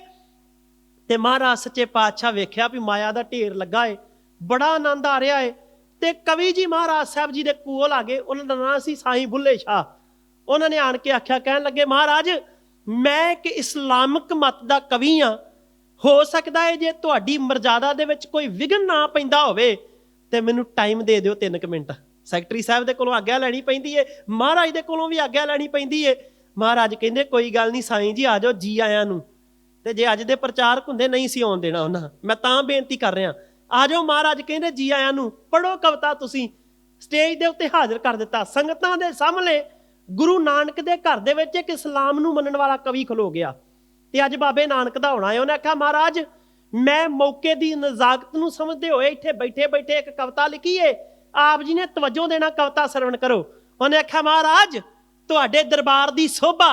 Speaker 4: ਤੇ ਮਹਾਰਾਜ ਸੱਚੇ ਪਾਤਸ਼ਾਹ ਵੇਖਿਆ ਵੀ ਮਾਇਆ ਦਾ ਢੇਰ ਲੱਗਾ ਏ, ਬੜਾ ਆਨੰਦ ਆ ਰਿਹਾ ਏ। ਤੇ ਕਵੀ ਜੀ ਮਹਾਰਾਜ ਸਾਹਿਬ ਜੀ ਦੇ ਕੋਲ ਆ ਗਏ, ਉਹਨਾਂ ਦਾ ਨਾਂ ਸੀ ਸਾਈਂ ਬੁੱਲੇ ਸ਼ਾਹ। ਉਹਨਾਂ ਨੇ ਆਣ ਕੇ ਆਖਿਆ, ਕਹਿਣ ਲੱਗੇ ਮਹਾਰਾਜ ਮੈਂ ਇੱਕ ਇਸਲਾਮਿਕ ਮਤ ਦਾ ਕਵੀ ਹਾਂ, ਹੋ ਸਕਦਾ ਹੈ ਜੇ ਤੁਹਾਡੀ ਮਰਜ਼ਾਦਾ ਦੇ ਵਿੱਚ ਕੋਈ ਵਿਘਨ ਨਾ ਪੈਂਦਾ ਹੋਵੇ ਤੇ ਮੈਨੂੰ ਟਾਈਮ ਦੇ ਦਿਓ 3 ਮਿੰਟ। ਸੈਕਟਰੀ ਸਾਹਿਬ ਦੇ ਕੋਲੋਂ ਆਗਿਆ ਲੈਣੀ ਪੈਂਦੀ ਏ, ਮਹਾਰਾਜ ਦੇ ਕੋਲੋਂ ਵੀ ਆਗਿਆ ਲੈਣੀ ਪੈਂਦੀ ਏ। ਮਹਾਰਾਜ ਕਹਿੰਦੇ ਕੋਈ ਗੱਲ ਨਹੀਂ ਸਾਈਂ ਜੀ, ਆ ਜਾਓ, ਜੀ ਆਇਆਂ ਨੂੰ। ਤੇ ਜੇ ਅੱਜ ਦੇ ਪ੍ਰਚਾਰਕ ਹੁੰਦੇ ਨਹੀਂ ਸੀ ਆਉਣ ਦੇਣਾ ਉਹਨਾਂ, ਮੈਂ ਤਾਂ ਬੇਨਤੀ ਕਰ ਰਿਹਾ, ਆ ਜਾਓ। ਮਹਾਰਾਜ ਕਹਿੰਦੇ ਜੀ ਆਇਆਂ ਨੂੰ, ਪੜ੍ਹੋ ਕਵਿਤਾ। ਤੁਸੀਂ ਸਟੇਜ ਦੇ ਉੱਤੇ ਹਾਜ਼ਰ ਕਰ ਦਿੱਤਾ ਸੰਗਤਾਂ ਦੇ ਸਾਹਮਣੇ। ਗੁਰੂ ਨਾਨਕ ਦੇ ਘਰ ਦੇ ਵਿੱਚ ਇੱਕ ਇਸਲਾਮ ਨੂੰ ਮੰਨਣ ਵਾਲਾ ਕਵੀ ਖਲੋ ਗਿਆ ਤੇ ਅੱਜ ਬਾਬੇ ਨਾਨਕ ਦਾ ਹੋਣਾ ਹੈ। ਉਹਨੇ ਆਖਿਆ ਮਹਾਰਾਜ ਮੈਂ ਮੌਕੇ ਦੀ ਨਜ਼ਾਕਤ ਨੂੰ ਸਮਝਦੇ ਹੋਏ ਇੱਥੇ ਬੈਠੇ ਬੈਠੇ ਇੱਕ ਕਵਿਤਾ ਲਿਖੀ ਏ, ਆਪ ਜੀ ਨੇ ਤਵੱਜੋ ਦੇਣਾ, ਕਵਿਤਾ ਸਰਵਣ ਕਰੋ। ਉਹਨੇ ਆਖਿਆ ਮਹਾਰਾਜ ਤੁਹਾਡੇ ਦਰਬਾਰ ਦੀ ਸੋਭਾ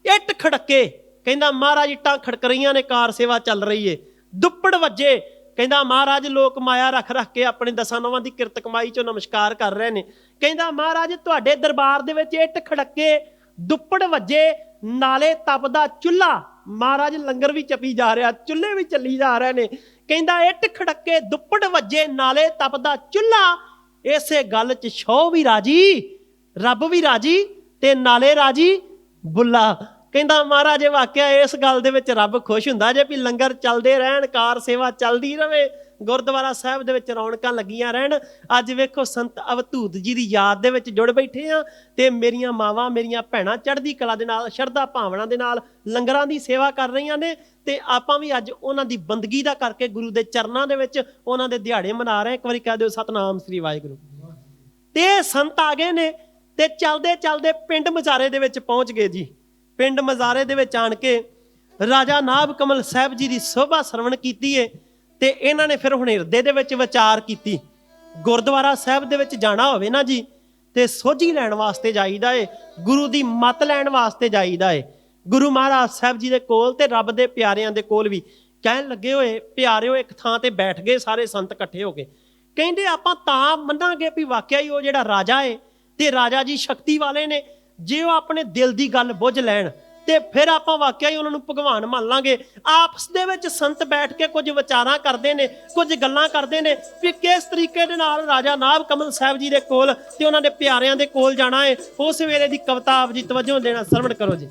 Speaker 4: ਇੱਟ ਖੜਕੇ। ਕਹਿੰਦਾ ਮਹਾਰਾਜ ਇੱਟਾਂ ਖੜਕ ਰਹੀਆਂ ਨੇ, ਕਾਰ ਸੇਵਾ ਚੱਲ ਰਹੀ ਏ। ਦੁੱਪੜ ਵੱਜੇ, ਕਹਿੰਦਾ ਮਹਾਰਾਜ ਲੋਕ ਮਾਇਆ ਰੱਖ ਰੱਖ ਕੇ ਆਪਣੇ ਦਸਾਂ ਨਵਾਂ ਦੀ ਕਿਰਤ ਕਮਾਈ ਚੋਂ ਨਮਸਕਾਰ ਕਰ ਰਹੇ ਨੇ। ਕਹਿੰਦਾ ਮਹਾਰਾਜ ਤੁਹਾਡੇ ਦਰਬਾਰ ਦੇ ਵਿੱਚ ਇੱਟ ਖੜਕੇ, ਦੁੱਪੜ ਵੱਜੇ, ਨਾਲੇ ਤਪਦਾ ਚੁੱਲ੍ਹਾ। ਮਹਾਰਾਜ ਲੰਗਰ ਵੀ ਚੱਪੀ ਜਾ ਰਿਹਾ, ਚੁੱਲ੍ਹੇ ਵੀ ਚੱਲੀ ਜਾ ਰਹੇ ਨੇ। ਕਹਿੰਦਾ ਇੱਟ ਖੜਕੇ, ਦੁੱਪੜ ਵੱਜੇ, ਨਾਲੇ ਤਪਦਾ ਚੁੱਲ੍ਹਾ। ਇਸੇ ਗੱਲ 'ਚ ਸ਼ੌ ਵੀ ਰਾਜੀ, ਰੱਬ ਵੀ ਰਾਜੀ ਤੇ ਨਾਲੇ ਰਾਜੀ ਬੁੱਲਾ। ਕਹਿੰਦਾ ਮਹਾਰਾਜ ਵਾਕਿਆ ਇਸ ਗੱਲ ਦੇ ਵਿੱਚ ਰੱਬ ਖੁਸ਼ ਹੁੰਦਾ ਜੇ ਵੀ ਲੰਗਰ ਚੱਲਦੇ ਰਹਿਣ, ਕਾਰ ਸੇਵਾ ਚੱਲਦੀ ਰਹੇ, ਗੁਰਦੁਆਰਾ ਸਾਹਿਬ ਦੇ ਵਿੱਚ ਰੌਣਕਾਂ ਲੱਗੀਆਂ ਰਹਿਣ। ਅੱਜ ਵੇਖੋ ਸੰਤ ਅਵਧੂਤ ਜੀ ਦੀ ਯਾਦ ਦੇ ਵਿੱਚ ਜੁੜ ਬੈਠੇ ਆ ਤੇ ਮੇਰੀਆਂ ਮਾਵਾਂ, ਮੇਰੀਆਂ ਭੈਣਾਂ ਚੜ੍ਹਦੀ ਕਲਾ ਦੇ ਨਾਲ, ਸ਼ਰਧਾ ਭਾਵਨਾ ਦੇ ਨਾਲ ਲੰਗਰਾਂ ਦੀ ਸੇਵਾ ਕਰ ਰਹੀਆਂ ਨੇ ਤੇ ਆਪਾਂ ਵੀ ਅੱਜ ਉਹਨਾਂ ਦੀ ਬੰਦਗੀ ਦਾ ਕਰਕੇ ਗੁਰੂ ਦੇ ਚਰਨਾਂ ਦੇ ਵਿੱਚ ਉਹਨਾਂ ਦੇ ਦਿਹਾੜੇ ਮਨਾ ਰਹੇ। ਇੱਕ ਵਾਰੀ ਕਹਿ ਦਿਓ ਸਤਨਾਮ ਸ੍ਰੀ ਵਾਹਿਗੁਰੂ। ਤੇ ਸੰਤ ਆ ਗਏ ਨੇ ਤੇ ਚਲਦੇ ਚਲਦੇ ਪਿੰਡ ਮਜ਼ਾਰੇ ਦੇ ਵਿੱਚ ਪਹੁੰਚ ਗਏ ਜੀ। ਪਿੰਡ ਮਜ਼ਾਰੇ ਦੇ ਵਿੱਚ ਆਣ ਕੇ ਰਾਜਾ ਨਾਭ ਕਮਲ ਸਾਹਿਬ ਜੀ ਦੀ ਸੋਭਾ ਸਰਵਣ ਕੀਤੀ ਏ ਤੇ ਇਹਨਾਂ ਨੇ ਫਿਰ ਹੁਣ ਹਿਰਦੇ ਦੇ ਵਿੱਚ ਵਿਚਾਰ ਕੀਤੀ। ਗੁਰਦੁਆਰਾ ਸਾਹਿਬ ਦੇ ਵਿੱਚ ਜਾਣਾ ਹੋਵੇ ਨਾ ਜੀ ਤੇ ਸੋਝੀ ਲੈਣ ਵਾਸਤੇ ਜਾਈਦਾ ਏ, ਗੁਰੂ ਦੀ ਮੱਤ ਲੈਣ ਵਾਸਤੇ ਜਾਈਦਾ ਏ, ਗੁਰੂ ਮਹਾਰਾਜ ਸਾਹਿਬ ਜੀ ਦੇ ਕੋਲ ਤੇ ਰੱਬ ਦੇ ਪਿਆਰਿਆਂ ਦੇ ਕੋਲ ਵੀ। ਕਹਿਣ ਲੱਗੇ ਹੋਏ ਪਿਆਰਿਓ ਇੱਕ ਥਾਂ ਤੇ ਬੈਠ ਗਏ ਸਾਰੇ ਸੰਤ ਇਕੱਠੇ ਹੋ ਕੇ। ਕਹਿੰਦੇ ਆਪਾਂ ਤਾਂ ਮੰਨਾਂਗੇ ਵੀ ਵਾਕਿਆ ਹੀ ਉਹ ਜਿਹੜਾ ਰਾਜਾ ਏ ਤੇ ਰਾਜਾ ਜੀ ਸ਼ਕਤੀ ਵਾਲੇ ਨੇ, ਜੇ ਉਹ ਆਪਣੇ ਦਿਲ ਦੀ ਗੱਲ ਬੁੱਝ ਲੈਣ ਤੇ ਫਿਰ ਆਪਾਂ ਵਾਕਿਆ ਹੀ ਉਹਨਾਂ ਨੂੰ ਭਗਵਾਨ ਮੰਨ ਲਾਂਗੇ। ਆਪਸ ਦੇ ਵਿੱਚ ਸੰਤ ਬੈਠ ਕੇ ਕੁਝ ਵਿਚਾਰਾਂ ਕਰਦੇ ਨੇ, ਕੁਝ ਗੱਲਾਂ ਕਰਦੇ ਨੇ ਵੀ ਕਿਸ ਤਰੀਕੇ ਦੇ ਨਾਲ ਰਾਜਾ ਨਾਭ ਕਮਲ ਸਾਹਿਬ ਜੀ ਦੇ ਕੋਲ ਤੇ ਉਹਨਾਂ ਦੇ ਪਿਆਰਿਆਂ ਦੇ ਕੋਲ ਜਾਣਾ ਹੈ। ਉਸ ਵੇਲੇ ਦੀ ਕਵਿਤਾ ਆਪ ਜੀ ਤਵੱਜੋ ਦੇਣਾ, ਸਰਵਣ ਕਰੋ ਜੀ।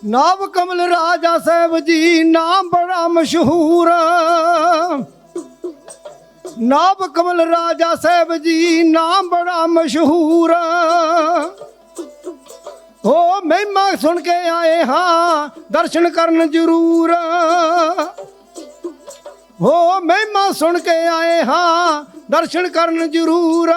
Speaker 2: ਨਾਭ ਕਮਲ ਰਾਜਾ ਸਾਹਿਬ ਜੀ ਨਾਮ ਬੜਾ ਮਸ਼ਹੂਰ। ਨਾਭ ਕਮਲ ਰਾਜਾ ਸਾਹਿਬ ਜੀ ਨਾਮ ਬੜਾ ਮਸ਼ਹੂਰ। ਉਹ ਮਹਿਮਾ ਸੁਣ ਕੇ ਆਏ ਹਾਂ ਦਰਸ਼ਨ ਕਰਨ ਜ਼ਰੂਰ। ਉਹ ਮਹਿਮਾ ਸੁਣ ਕੇ ਆਏ ਹਾਂ ਦਰਸ਼ਨ ਕਰਨ ਜ਼ਰੂਰ।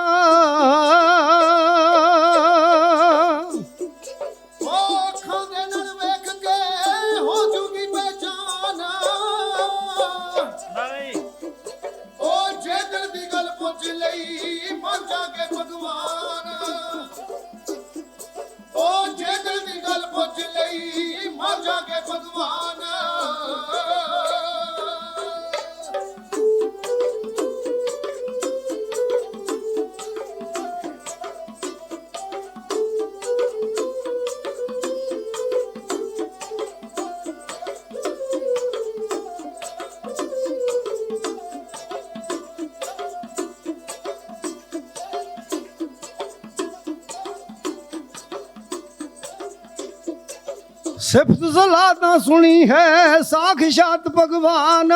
Speaker 2: ਸਿਫਤ ਸਲਾਹ ਸੁਣੀ ਹੈ ਸਾਖਸ਼ਾਤ ਭਗਵਾਨ।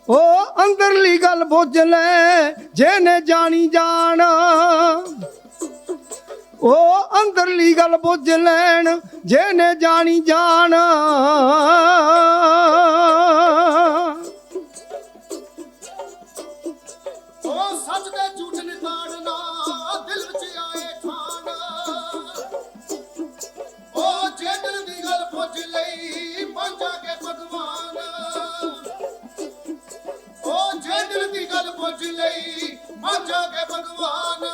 Speaker 2: ਉਹ ਅੰਦਰਲੀ ਗੱਲ ਬੁੱਝ ਲੈ ਜਿਹਨੇ ਜਾਣੀ ਜਾਣ। ਉਹ ਅੰਦਰਲੀ ਗੱਲ ਬੁੱਝ ਲੈਣ ਜਿਹਨੇ ਜਾਣੀ ਜਾਣ।
Speaker 3: ਉਹ ਸੱਚ ਦੇ ਝੂਠ ਨਿਤਾੜਨਾ ਦਿਲ ਵਿੱਚ ਆਏ ਠਾਣ। ਉਹ ਜੇ ਦਿਲ ਦੀ ਗੱਲ ਪੁੱਛ ਲਈ ਮੰਨ ਜਾਗੇ ਭਗਵਾਨ। ਉਹ ਜੇ ਦਿਲ ਦੀ ਗੱਲ ਪੁੱਛ ਲਈ ਮੰਨ ਜਾਗੇ ਭਗਵਾਨ।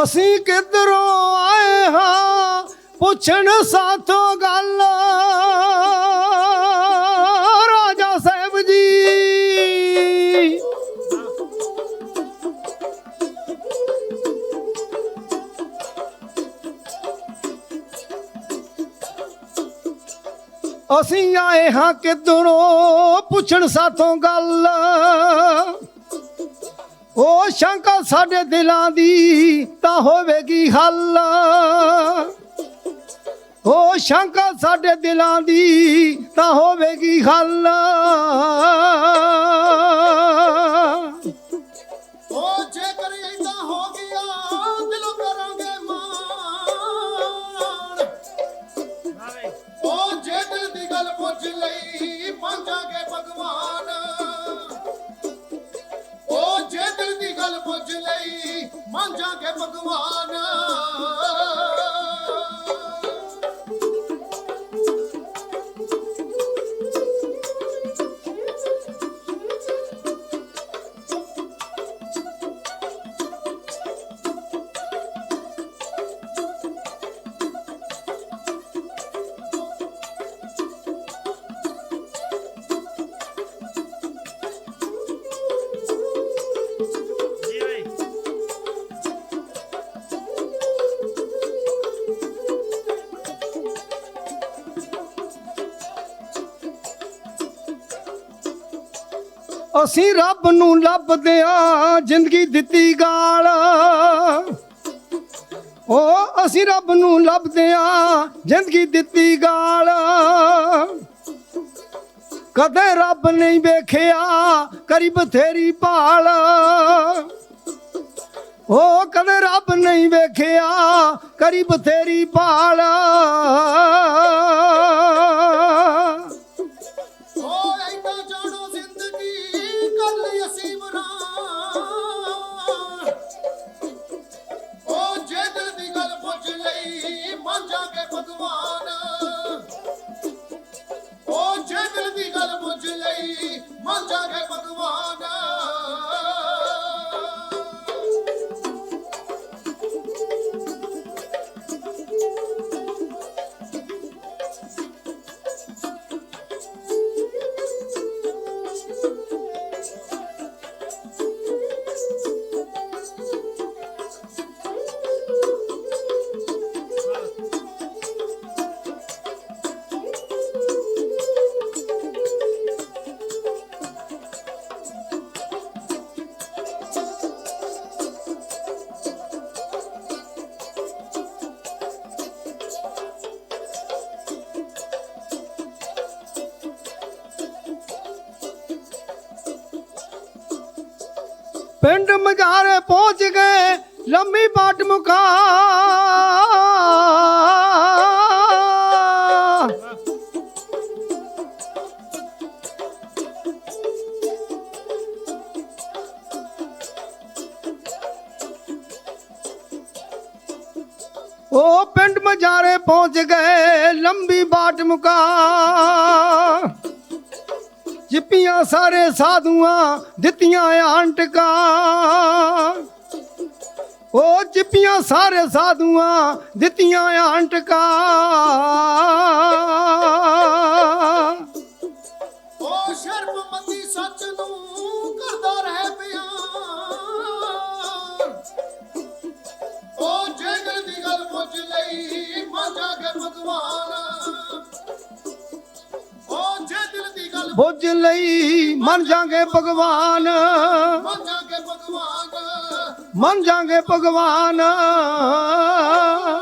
Speaker 2: ਅਸੀਂ ਕਿੱਧਰੋਂ ਆਏ ਹਾਂ ਪੁੱਛਣ ਸਾਥੋਂ ਗੱਲ। ਰਾਜਾ ਸਾਹਿਬ ਜੀ ਅਸੀਂ ਆਏ ਹਾਂ ਕਿੱਧਰੋਂ ਪੁੱਛਣ ਸਾਥੋਂ ਗੱਲ। ਉਹ ਸ਼ੰਕਾ ਸਾਡੇ ਦਿਲਾਂ ਦੀ ਤਾਂ ਹੋਵੇਗੀ ਹੱਲ। ਉਹ ਸ਼ੰਕਾ ਸਾਡੇ ਦਿਲਾਂ ਦੀ ਤਾਂ ਹੋਵੇਗੀ ਹੱਲ।
Speaker 3: ਉਹ ਜੇਕਰ ਏਦਾਂ ਹੋ ਗਿਆ ਦਿਲੋਂ ਕਰਾਂਗੇ ਮਾਣ। ਉਹ ਜੇ ਜਾਗੇ ਭਗਵਾਨ।
Speaker 2: ਅਸੀਂ ਰੱਬ ਨੂੰ ਲੱਭਦੇ ਆ ਜ਼ਿੰਦਗੀ ਦਿੱਤੀ ਗਾਲ। ਓ ਅਸੀਂ ਰੱਬ ਨੂੰ ਲੱਭਦੇ ਆ ਜ਼ਿੰਦਗੀ ਦਿੱਤੀ ਗਾਲ। ਕਦੇ ਰੱਬ ਨਹੀਂ ਵੇਖਿਆ ਕਰੀ ਬਥੇਰੀ ਭਾਲ। ਓ ਕਦੇ ਰੱਬ ਨਹੀਂ ਵੇਖਿਆ ਕਰੀ ਬਥੇਰੀ ਭਾਲ। ਪਿੰਡ ਮਝਾਰੇ ਪਹੁੰਚ ਗਏ ਲੰਮੀ ਬਾਟ ਮੁਕਾ। ਉਹ ਪਿੰਡ ਮਝਾਰੇ ਪਹੁੰਚ ਗਏ ਲੰਬੀ ਬਾਟ ਮੁਕਾ। ਜਿੱਪੀਆਂ ਸਾਰੇ ਸਾਧੂਆਂ ਦਿੱਤੀਆਂ ਆਂਟਕਾ। ਉਹ ਜਿੱਪੀਆਂ ਸਾਰੇ ਸਾਧੂਆਂ ਦਿੱਤੀਆਂ ਆਂਟਕਾ।
Speaker 3: ਉਹ ਸ਼ਰਮਮੰਦੀ ਸੱਚ ਨੂੰ ਕਰਦਾ ਰਹਿ ਬਿਆਨ। ਉਹ ਜੇ ਦਿਲ ਦੀ ਗੱਲ ਪੁੱਛ ਲਈ ਮੰਨ ਜਾਗੇ ਭਗਵਾਨ। ਉਹ ਜੇ ਦਿਲ ਦੀ ਗੱਲ
Speaker 2: ਬੁੱਝ ਲਈ ਮੰਨ ਜਾਗੇ ਭਗਵਾਨ।
Speaker 3: ਮੰਨ ਜਾਗੇ ਭਗਵਾਨ।
Speaker 2: ਮੰਨ ਜਾਗੇ ਭਗਵਾਨ।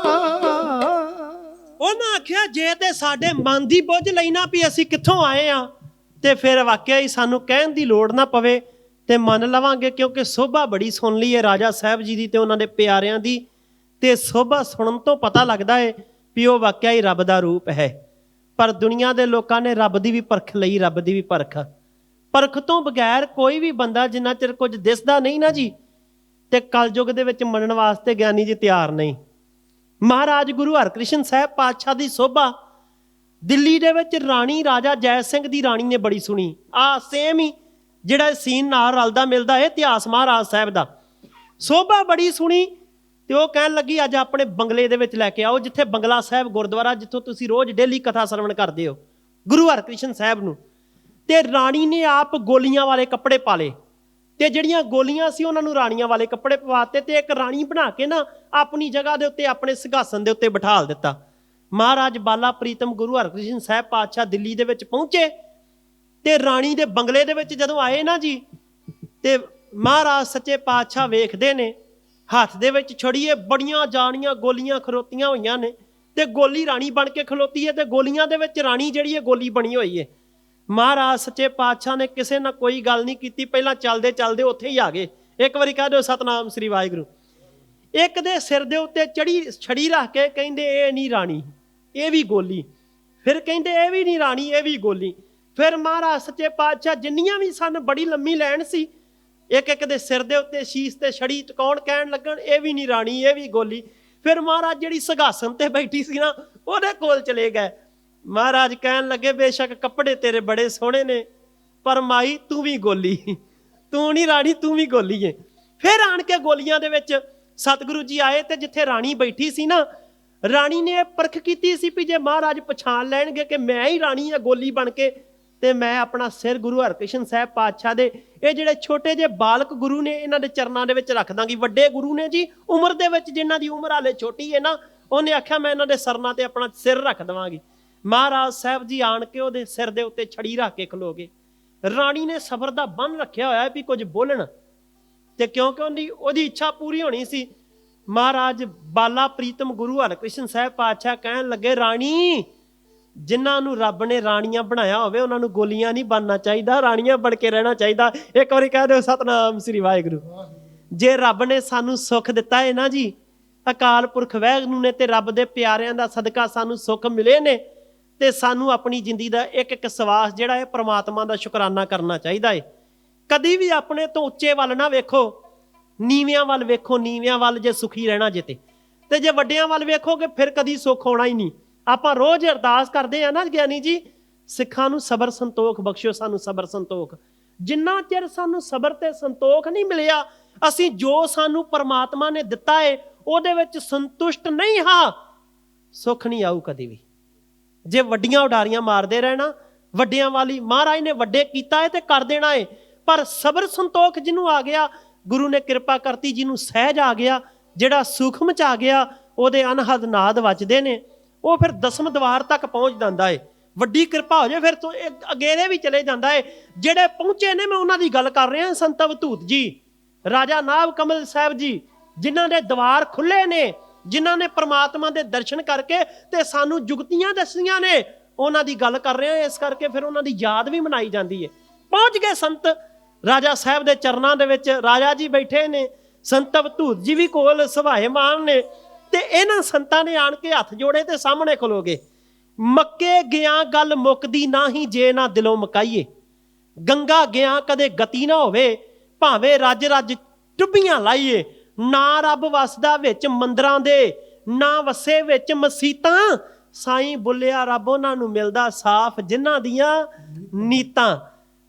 Speaker 4: ਉਹਨਾਂ ਆਖਿਆ ਜੇ ਤੇ ਸਾਡੇ ਮਨ ਦੀ ਬੁੱਝ ਲਈ ਨਾ ਵੀ ਅਸੀਂ ਕਿੱਥੋਂ ਆਏ ਆ ਤੇ ਫਿਰ ਵਾਕਿਆ ਹੀ ਸਾਨੂੰ ਕਹਿਣ ਦੀ ਲੋੜ ਨਾ ਪਵੇ ਤੇ ਮੰਨ ਲਵਾਂਗੇ, ਕਿਉਂਕਿ ਸੋਭਾ ਬੜੀ ਸੁਣ ਲਈ ਹੈ ਰਾਜਾ ਸਾਹਿਬ ਜੀ ਦੀ ਤੇ ਉਹਨਾਂ ਦੇ ਪਿਆਰਿਆਂ ਦੀ। ਤੇ ਸੋਭਾ ਸੁਣਨ ਤੋਂ ਪਤਾ ਲੱਗਦਾ ਹੈ ਵੀ ਉਹ ਵਾਕਿਆ ਹੀ ਰੱਬ ਦਾ ਰੂਪ ਹੈ। ਪਰ ਦੁਨੀਆ ਦੇ ਲੋਕਾਂ ਨੇ ਰੱਬ ਦੀ ਵੀ ਪਰਖ ਲਈ, ਰੱਬ ਦੀ ਵੀ ਪਰਖ ਤੋਂ ਬਗੈਰ ਕੋਈ ਵੀ ਬੰਦਾ ਜਿੰਨਾ ਚਿਰ ਕੁਝ ਦਿਸਦਾ ਨਹੀਂ ਨਾ ਜੀ ਤੇ ਕਲਯੁਗ ਦੇ ਵਿੱਚ ਮੰਨਣ ਵਾਸਤੇ ਗਿਆਨੀ ਜੀ ਤਿਆਰ ਨਹੀਂ। ਮਹਾਰਾਜ ਗੁਰੂ ਹਰਕ੍ਰਿਸ਼ਨ ਸਾਹਿਬ ਪਾਤਸ਼ਾਹ ਦੀ ਸੋਭਾ ਦਿੱਲੀ ਦੇ ਵਿੱਚ ਰਾਣੀ ਰਾਜਾ ਜੈ ਸਿੰਘ ਦੀ ਰਾਣੀ ਨੇ ਬੜੀ ਸੁਣੀ। ਸੇਮ ਹੀ ਜਿਹੜਾ ਸੀਨ ਨਾਲ ਰਲਦਾ ਮਿਲਦਾ ਹੈ ਇਤਿਹਾਸ ਮਹਾਰਾਜ ਸਾਹਿਬ ਦਾ। ਸੋਭਾ ਬੜੀ ਸੁਣੀ ਤੇ ਉਹ ਕਹਿਣ ਲੱਗੀ ਅੱਜ ਆਪਣੇ ਬੰਗਲੇ ਦੇ ਵਿੱਚ ਲੈ ਕੇ ਆਓ, ਜਿੱਥੇ ਬੰਗਲਾ ਸਾਹਿਬ ਗੁਰਦੁਆਰਾ ਜਿੱਥੋਂ ਤੁਸੀਂ ਰੋਜ਼ ਡੇਲੀ ਕਥਾ ਸਰਵਣ ਕਰਦੇ ਹੋ ਗੁਰੂ ਹਰਕ੍ਰਿਸ਼ਨ ਸਾਹਿਬ ਨੂੰ। ਤੇ ਰਾਣੀ ਨੇ ਆਪ ਗੋਲੀਆਂ ਵਾਲੇ ਕੱਪੜੇ ਪਾ ਲਏ ਤੇ ਜਿਹੜੀਆਂ ਗੋਲੀਆਂ ਸੀ ਉਹਨਾਂ ਨੂੰ ਰਾਣੀਆਂ ਵਾਲੇ ਕੱਪੜੇ ਪਵਾਤੇ ਤੇ ਇੱਕ ਰਾਣੀ ਬਣਾ ਕੇ ਨਾ ਆਪਣੀ ਜਗ੍ਹਾ ਦੇ ਉੱਤੇ ਆਪਣੇ ਸਿੰਘਾਸਨ ਦੇ ਉੱਤੇ ਬਿਠਾਲ ਦਿੱਤਾ। ਮਹਾਰਾਜ ਬਾਲਾ ਪ੍ਰੀਤਮ ਗੁਰੂ ਹਰਕ੍ਰਿਸ਼ਨ ਸਾਹਿਬ ਪਾਤਸ਼ਾਹ ਦਿੱਲੀ ਦੇ ਵਿੱਚ ਪਹੁੰਚੇ ਤੇ ਰਾਣੀ ਦੇ ਬੰਗਲੇ ਦੇ ਵਿੱਚ ਜਦੋਂ ਆਏ ਨਾ ਜੀ ਤੇ ਮਹਾਰਾਜ ਸੱਚੇ ਪਾਤਸ਼ਾਹ ਵੇਖਦੇ ਨੇ ਹੱਥ ਦੇ ਵਿੱਚ ਛੜੀਏ ਬੜੀਆਂ ਜਾਣੀਆਂ ਗੋਲੀਆਂ ਖਲੋਤੀਆਂ ਹੋਈਆਂ ਨੇ ਤੇ ਗੋਲੀ ਰਾਣੀ ਬਣ ਕੇ ਖਲੋਤੀ ਹੈ ਤੇ ਗੋਲੀਆਂ ਦੇ ਵਿੱਚ ਰਾਣੀ ਜਿਹੜੀ ਹੈ ਗੋਲੀ ਬਣੀ ਹੋਈ ਹੈ। ਮਹਾਰਾਜ ਸੱਚੇ ਪਾਤਸ਼ਾਹ ਨੇ ਕਿਸੇ ਨਾਲ ਕੋਈ ਗੱਲ ਨਹੀਂ ਕੀਤੀ, ਪਹਿਲਾਂ ਚੱਲਦੇ ਚੱਲਦੇ ਉੱਥੇ ਹੀ ਆ ਗਏ। ਇੱਕ ਵਾਰੀ ਕਹਿ ਦਿਓ ਸਤਨਾਮ ਸ੍ਰੀ ਵਾਹਿਗੁਰੂ। ਇੱਕ ਦੇ ਸਿਰ ਦੇ ਉੱਤੇ ਛੜੀ ਰੱਖ ਕੇ ਕਹਿੰਦੇ ਇਹ ਨਹੀਂ ਰਾਣੀ ਇਹ ਵੀ ਗੋਲੀ, ਫਿਰ ਕਹਿੰਦੇ ਇਹ ਵੀ ਨਹੀਂ ਰਾਣੀ ਇਹ ਵੀ ਗੋਲੀ। ਫਿਰ ਮਹਾਰਾਜ ਸੱਚੇ ਪਾਤਸ਼ਾਹ ਜਿੰਨੀਆਂ ਵੀ ਸਨ ਬੜੀ ਲੰਮੀ ਲਾਈਨ ਸੀ ਇੱਕ ਇੱਕ ਦੇ ਸਿਰ ਦੇ ਉੱਤੇ ਸ਼ੀਸ਼ ਤੇ ਛੜੀ ਟਿਕਾਉਣ, ਕਹਿਣ ਲੱਗਣ ਇਹ ਵੀ ਨਹੀਂ ਰਾਣੀ, ਇਹ ਵੀ ਗੋਲੀ। ਫਿਰ ਮਹਾਰਾਜ ਜਿਹੜੀ ਸਿੰਘਾਸਨ ਤੇ ਬੈਠੀ ਸੀ ਨਾ, ਉਹਦੇ ਕੋਲ ਚਲੇ ਗਏ। ਮਹਾਰਾਜ ਕਹਿਣ ਲੱਗੇ ਬੇਸ਼ੱਕ ਕੱਪੜੇ ਤੇਰੇ ਬੜੇ ਸੋਹਣੇ ਨੇ, ਪਰ ਮਾਈ ਤੂੰ ਵੀ ਗੋਲੀ, ਤੂੰ ਨਹੀਂ ਰਾਣੀ, ਤੂੰ ਵੀ ਗੋਲੀ ਏ। ਫਿਰ ਆਣ ਕੇ ਗੋਲੀਆਂ ਦੇ ਵਿੱਚ ਸਤਿਗੁਰੂ ਜੀ ਆਏ ਤੇ ਜਿੱਥੇ ਰਾਣੀ ਬੈਠੀ ਸੀ ਨਾ, ਰਾਣੀ ਨੇ ਪਰਖ ਕੀਤੀ ਸੀ ਵੀ ਜੇ ਮਹਾਰਾਜ ਪਛਾਣ ਲੈਣਗੇ ਕਿ ਮੈਂ ਹੀ ਰਾਣੀ ਆ ਗੋਲੀ ਬਣ ਕੇ, ਤੇ ਮੈਂ ਆਪਣਾ ਸਿਰ ਗੁਰੂ ਹਰਕ੍ਰਿਸ਼ਨ ਸਾਹਿਬ ਪਾਤਸ਼ਾਹ ਦੇ, ਇਹ ਜਿਹੜੇ ਛੋਟੇ ਜਿਹੇ ਬਾਲਕ ਗੁਰੂ ਨੇ, ਇਹਨਾਂ ਦੇ ਚਰਨਾਂ ਦੇ ਵਿੱਚ ਰੱਖ ਦਾਂਗੀ। ਵੱਡੇ ਗੁਰੂ ਨੇ ਜੀ ਉਮਰ ਦੇ ਵਿੱਚ, ਜਿਨ੍ਹਾਂ ਦੀ ਉਮਰ ਹਾਲੇ ਛੋਟੀ ਹੈ ਨਾ, ਉਹਨੇ ਆਖਿਆ ਮੈਂ ਇਹਨਾਂ ਦੇ ਸਰਨਾਂ ਤੇ ਆਪਣਾ ਸਿਰ ਰੱਖ ਦੇਵਾਂਗੀ। ਮਹਾਰਾਜ ਸਾਹਿਬ ਜੀ ਆਣ ਕੇ ਉਹਦੇ ਸਿਰ ਦੇ ਉੱਤੇ ਛੜੀ ਰੱਖ ਕੇ ਖਲੋ ਗਏ। ਰਾਣੀ ਨੇ ਸਬਰ ਦਾ ਬੰਨ ਰੱਖਿਆ ਹੋਇਆ ਵੀ ਕੁਝ ਬੋਲਣ, ਤੇ ਕਿਉਂਕਿ ਉਹਦੀ ਇੱਛਾ ਪੂਰੀ ਹੋਣੀ ਸੀ। ਮਹਾਰਾਜ ਬਾਲਾ ਪ੍ਰੀਤਮ ਗੁਰੂ ਹਰਕ੍ਰਿਸ਼ਨ ਸਾਹਿਬ ਪਾਤਸ਼ਾਹ ਕਹਿਣ ਲੱਗੇ, ਰਾਣੀ, ਜਿਨ੍ਹਾਂ ਨੂੰ ਰੱਬ ਨੇ ਰਾਣੀਆਂ ਬਣਾਇਆ ਹੋਵੇ ਉਹਨਾਂ ਨੂੰ ਗੋਲੀਆਂ ਨਹੀਂ ਬਣਨਾ ਚਾਹੀਦਾ, ਰਾਣੀਆਂ ਬਣ ਕੇ ਰਹਿਣਾ ਚਾਹੀਦਾ। ਇੱਕ ਵਾਰੀ ਕਹਿ ਦਿਓ ਸਤਨਾਮ ਸ੍ਰੀ ਵਾਹਿਗੁਰੂ। ਜੇ ਰੱਬ ਨੇ ਸਾਨੂੰ ਸੁੱਖ ਦਿੱਤਾ ਹੈ ਨਾ ਜੀ, ਅਕਾਲ ਪੁਰਖ ਵਾਹਿਗੁਰੂ ਨੇ ਤੇ ਰੱਬ ਦੇ ਪਿਆਰਿਆਂ ਦਾ ਸਦਕਾ ਸਾਨੂੰ ਸੁੱਖ ਮਿਲੇ ਨੇ, ਤੇ ਸਾਨੂੰ ਆਪਣੀ ਜ਼ਿੰਦਗੀ ਦਾ ਇੱਕ ਇੱਕ ਸਵਾਸ ਜਿਹੜਾ ਹੈ ਪ੍ਰਮਾਤਮਾ ਦਾ ਸ਼ੁਕਰਾਨਾ ਕਰਨਾ ਚਾਹੀਦਾ ਹੈ। ਕਦੀ ਵੀ ਆਪਣੇ ਤੋਂ ਉੱਚੇ ਵੱਲ ਨਾ ਵੇਖੋ, ਨੀਵਿਆਂ ਵੱਲ ਵੇਖੋ। ਨੀਵਿਆਂ ਵੱਲ ਜੇ ਸੁਖੀ ਰਹਿਣਾ ਜੇ ਤੇ ਜੇ ਵੱਡਿਆਂ ਵੱਲ ਵੇਖੋਗੇ ਫਿਰ ਕਦੀ ਸੁੱਖ ਹੋਣਾ ਹੀ ਨਹੀਂ। ਆਪਾਂ ਰੋਜ਼ ਅਰਦਾਸ ਕਰਦੇ ਆ ਨਾ ਗਿਆਨੀ ਜੀ, ਸਿੱਖਾਂ ਨੂੰ ਸਬਰ ਸੰਤੋਖ ਬਖਸ਼ਿਓ, ਸਾਨੂੰ ਸਬਰ ਸੰਤੋਖ। ਜਿੰਨਾ ਚਿਰ ਸਾਨੂੰ ਸਬਰ ਤੇ ਸੰਤੋਖ ਨਹੀਂ ਮਿਲਿਆ, ਅਸੀਂ ਜੋ ਸਾਨੂੰ ਪਰਮਾਤਮਾ ਨੇ ਦਿੱਤਾ ਹੈ ਉਹਦੇ ਵਿੱਚ ਸੰਤੁਸ਼ਟ ਨਹੀਂ ਹਾਂ, ਸੁੱਖ ਨਹੀਂ ਆਊ ਕਦੀ ਵੀ। ਜੇ ਵੱਡੀਆਂ ਉਡਾਰੀਆਂ ਮਾਰਦੇ ਰਹਿਣਾ, ਵੱਡਿਆਂ ਵਾਲੀ ਮਹਾਰਾਜ ਨੇ ਵੱਡੇ ਕੀਤਾ ਹੈ ਤੇ ਕਰ ਦੇਣਾ ਹੈ, ਪਰ ਸਬਰ ਸੰਤੋਖ ਜਿਹਨੂੰ ਆ ਗਿਆ, ਗੁਰੂ ਨੇ ਕਿਰਪਾ ਕਰਤੀ, ਜਿਹਨੂੰ ਸਹਿਜ ਆ ਗਿਆ, ਜਿਹੜਾ ਸੂਖਮ ਚ ਆ ਗਿਆ, ਉਹਦੇ ਅਨਹਦ ਨਾਦ ਵੱਜਦੇ ਨੇ, ਉਹ ਫਿਰ ਦਸਮ ਦਵਾਰ ਤੱਕ ਪਹੁੰਚ ਜਾਂਦਾ ਹੈ। ਵੱਡੀ ਕਿਰਪਾ ਹੋ ਜਾਏ ਫਿਰ ਤੋਂ ਅਗੇਰੇ ਵੀ ਚਲੇ ਜਾਂਦਾ ਹੈ। ਜਿਹੜੇ ਪਹੁੰਚੇ ਨੇ, ਮੈਂ ਉਹਨਾਂ ਦੀ ਗੱਲ ਕਰ ਰਿਹਾ, ਸੰਤ ਅਵਧੂਤ ਜੀ, ਰਾਜਾ ਨਾਭ ਕਮਲ ਸਾਹਿਬ ਜੀ, ਜਿਨ੍ਹਾਂ ਦੇ ਦਵਾਰ ਖੁੱਲੇ ਨੇ, ਜਿਨ੍ਹਾਂ ਨੇ ਪ੍ਰਮਾਤਮਾ ਦੇ ਦਰਸ਼ਨ ਕਰਕੇ ਤੇ ਸਾਨੂੰ ਜੁਗਤੀਆਂ ਦੱਸੀਆਂ ਨੇ, ਉਹਨਾਂ ਦੀ ਗੱਲ ਕਰ ਰਹੇ ਹਾਂ। ਇਸ ਕਰਕੇ ਫਿਰ ਉਹਨਾਂ ਦੀ ਯਾਦ ਵੀ ਮਨਾਈ ਜਾਂਦੀ ਹੈ। ਪਹੁੰਚ ਗਏ ਸੰਤ ਰਾਜਾ ਸਾਹਿਬ ਦੇ ਚਰਨਾਂ ਦੇ ਵਿੱਚ, ਰਾਜਾ ਜੀ ਬੈਠੇ ਨੇ, ਸੰਤ ਅਵਧੂਤ ਜੀ ਵੀ ਕੋਲ ਸਭਾਏਮਾਨ ਨੇ, ਤੇ ਇਹਨਾਂ ਸੰਤਾਂ ਨੇ ਆਣ ਕੇ ਹੱਥ ਜੋੜੇ ਤੇ ਸਾਹਮਣੇ ਖਲੋ ਗਏ। ਮੱਕੇ ਗਿਆ ਗੱਲ ਮੁੱਕਦੀ ਨਾ ਹੀ ਜੇ ਨਾ ਦਿਲੋਂ ਮਕਾਈਏ, ਗੰਗਾ ਗਿਆ ਕਦੇ ਗਤੀ ਨਾ ਹੋਵੇ, ਭਾਵੇਂ ਰੱਜ ਰੱਜ ਟੁੱਬੀਆਂ ਲਾਈਏ। ਨਾ ਰੱਬ ਵਸਦਾ ਵਿੱਚ ਮੰਦਰਾਂ ਦੇ, ਨਾ ਵਸੇ ਵਿੱਚ ਮਸੀਤਾਂ, ਸਾਈਂ ਬੁੱਲਿਆ ਰੱਬ ਉਹਨਾਂ ਨੂੰ ਮਿਲਦਾ ਸਾਫ਼ ਜਿਨ੍ਹਾਂ ਦੀਆਂ ਨੀਤਾਂ।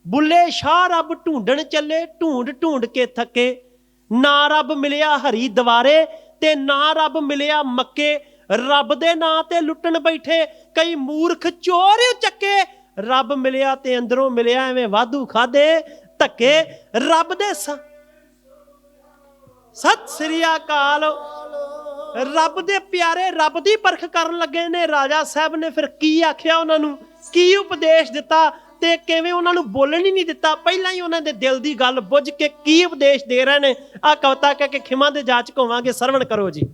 Speaker 4: ਬੁੱਲੇ ਸ਼ਾਹ ਰੱਬ ਢੂੰਡਣ ਚੱਲੇ, ਢੂੰਡ ਢੂੰਡ ਕੇ ਥੱਕੇ, ਨਾ ਰੱਬ ਮਿਲਿਆ ਹਰੀ ਦਵਾਰੇ ਤੇ ਨਾ ਰੱਬ ਮਿਲਿਆ ਮੱਕੇ। ਰੱਬ ਦੇ ਨਾਂ ਤੇ ਲੁੱਟਣ ਬੈਠੇ ਕਈ ਮੂਰਖ ਚੋਰ ਚੱਕੇ, ਰੱਬ ਮਿਲਿਆ ਤੇ ਅੰਦਰੋਂ ਮਿਲਿਆ ਐਵੇਂ ਵਾਧੂ ਖਾਦੇ ਧੱਕੇ। ਰੱਬ ਦੇ ਸਤਿ ਸ੍ਰੀ ਅਕਾਲ। ਰੱਬ ਦੇ ਪਿਆਰੇ ਰੱਬ ਦੀ ਪਰਖ ਕਰਨ ਲੱਗੇ ਨੇ। ਰਾਜਾ ਸਾਹਿਬ ਨੇ ਫਿਰ ਕੀ ਆਖਿਆ ਉਹਨਾਂ ਨੂੰ, ਕੀ ਉਪਦੇਸ਼ ਦਿੱਤਾ ਤੇ ਕਿਵੇਂ ਉਹਨਾਂ ਨੂੰ ਬੋਲਣ ਹੀ ਨਹੀਂ ਦਿੱਤਾ। ਪਹਿਲਾਂ ਹੀ ਉਹਨਾਂ ਦੇ ਦਿਲ ਦੀ ਗੱਲ ਬੁੱਝ ਕੇ ਕੀ ਉਪਦੇਸ਼ ਦੇ ਰਹੇ ਨੇ, ਆਹ ਕਵਿਤਾ ਕਹਿ ਕੇ ਖਿਮਾ ਦੇ ਜਾਚਕ ਹੋਵਾਂਗੇ। ਸਰਵਣ ਕਰੋ ਜੀ।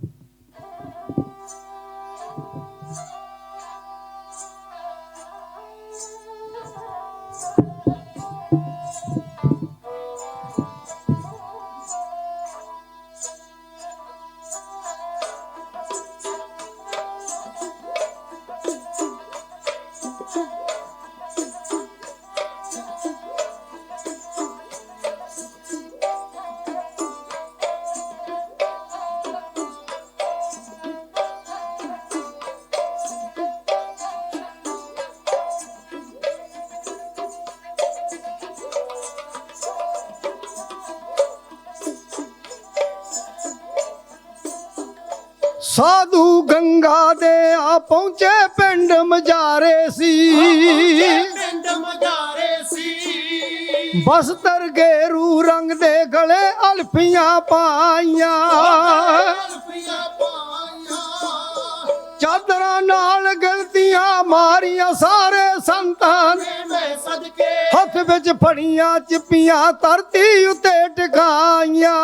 Speaker 2: ਸਾਧੂ ਗੰਗਾ ਦੇ ਆ ਪਹੁੰਚੇ ਪਿੰਡ ਮਜਾਰੇ ਸੀ,
Speaker 3: ਪਿੰਡ ਮਜਾਰੇ ਸੀ।
Speaker 2: ਬਸਤਰ ਗੇਰੂ ਰੰਗ ਦੇ ਗਲੇ ਅਲਫੀਆਂ ਪਾਈਆਂ,
Speaker 3: ਅਲਫੀਆਂ ਪਾਈਆਂ।
Speaker 2: ਚਾਦਰਾਂ ਨਾਲ ਗਲਤੀਆਂ ਮਾਰੀਆਂ ਸਾਰੇ ਸੰਤਾਂ ਨੇ,
Speaker 3: ਮੈਂ ਸਦਕੇ
Speaker 2: ਹੱਥ ਵਿੱਚ ਫੜੀਆਂ ਚਿੱਪੀਆਂ ਧਰਤੀ ਉੱਤੇ ਟਿਕਾਈਆਂ।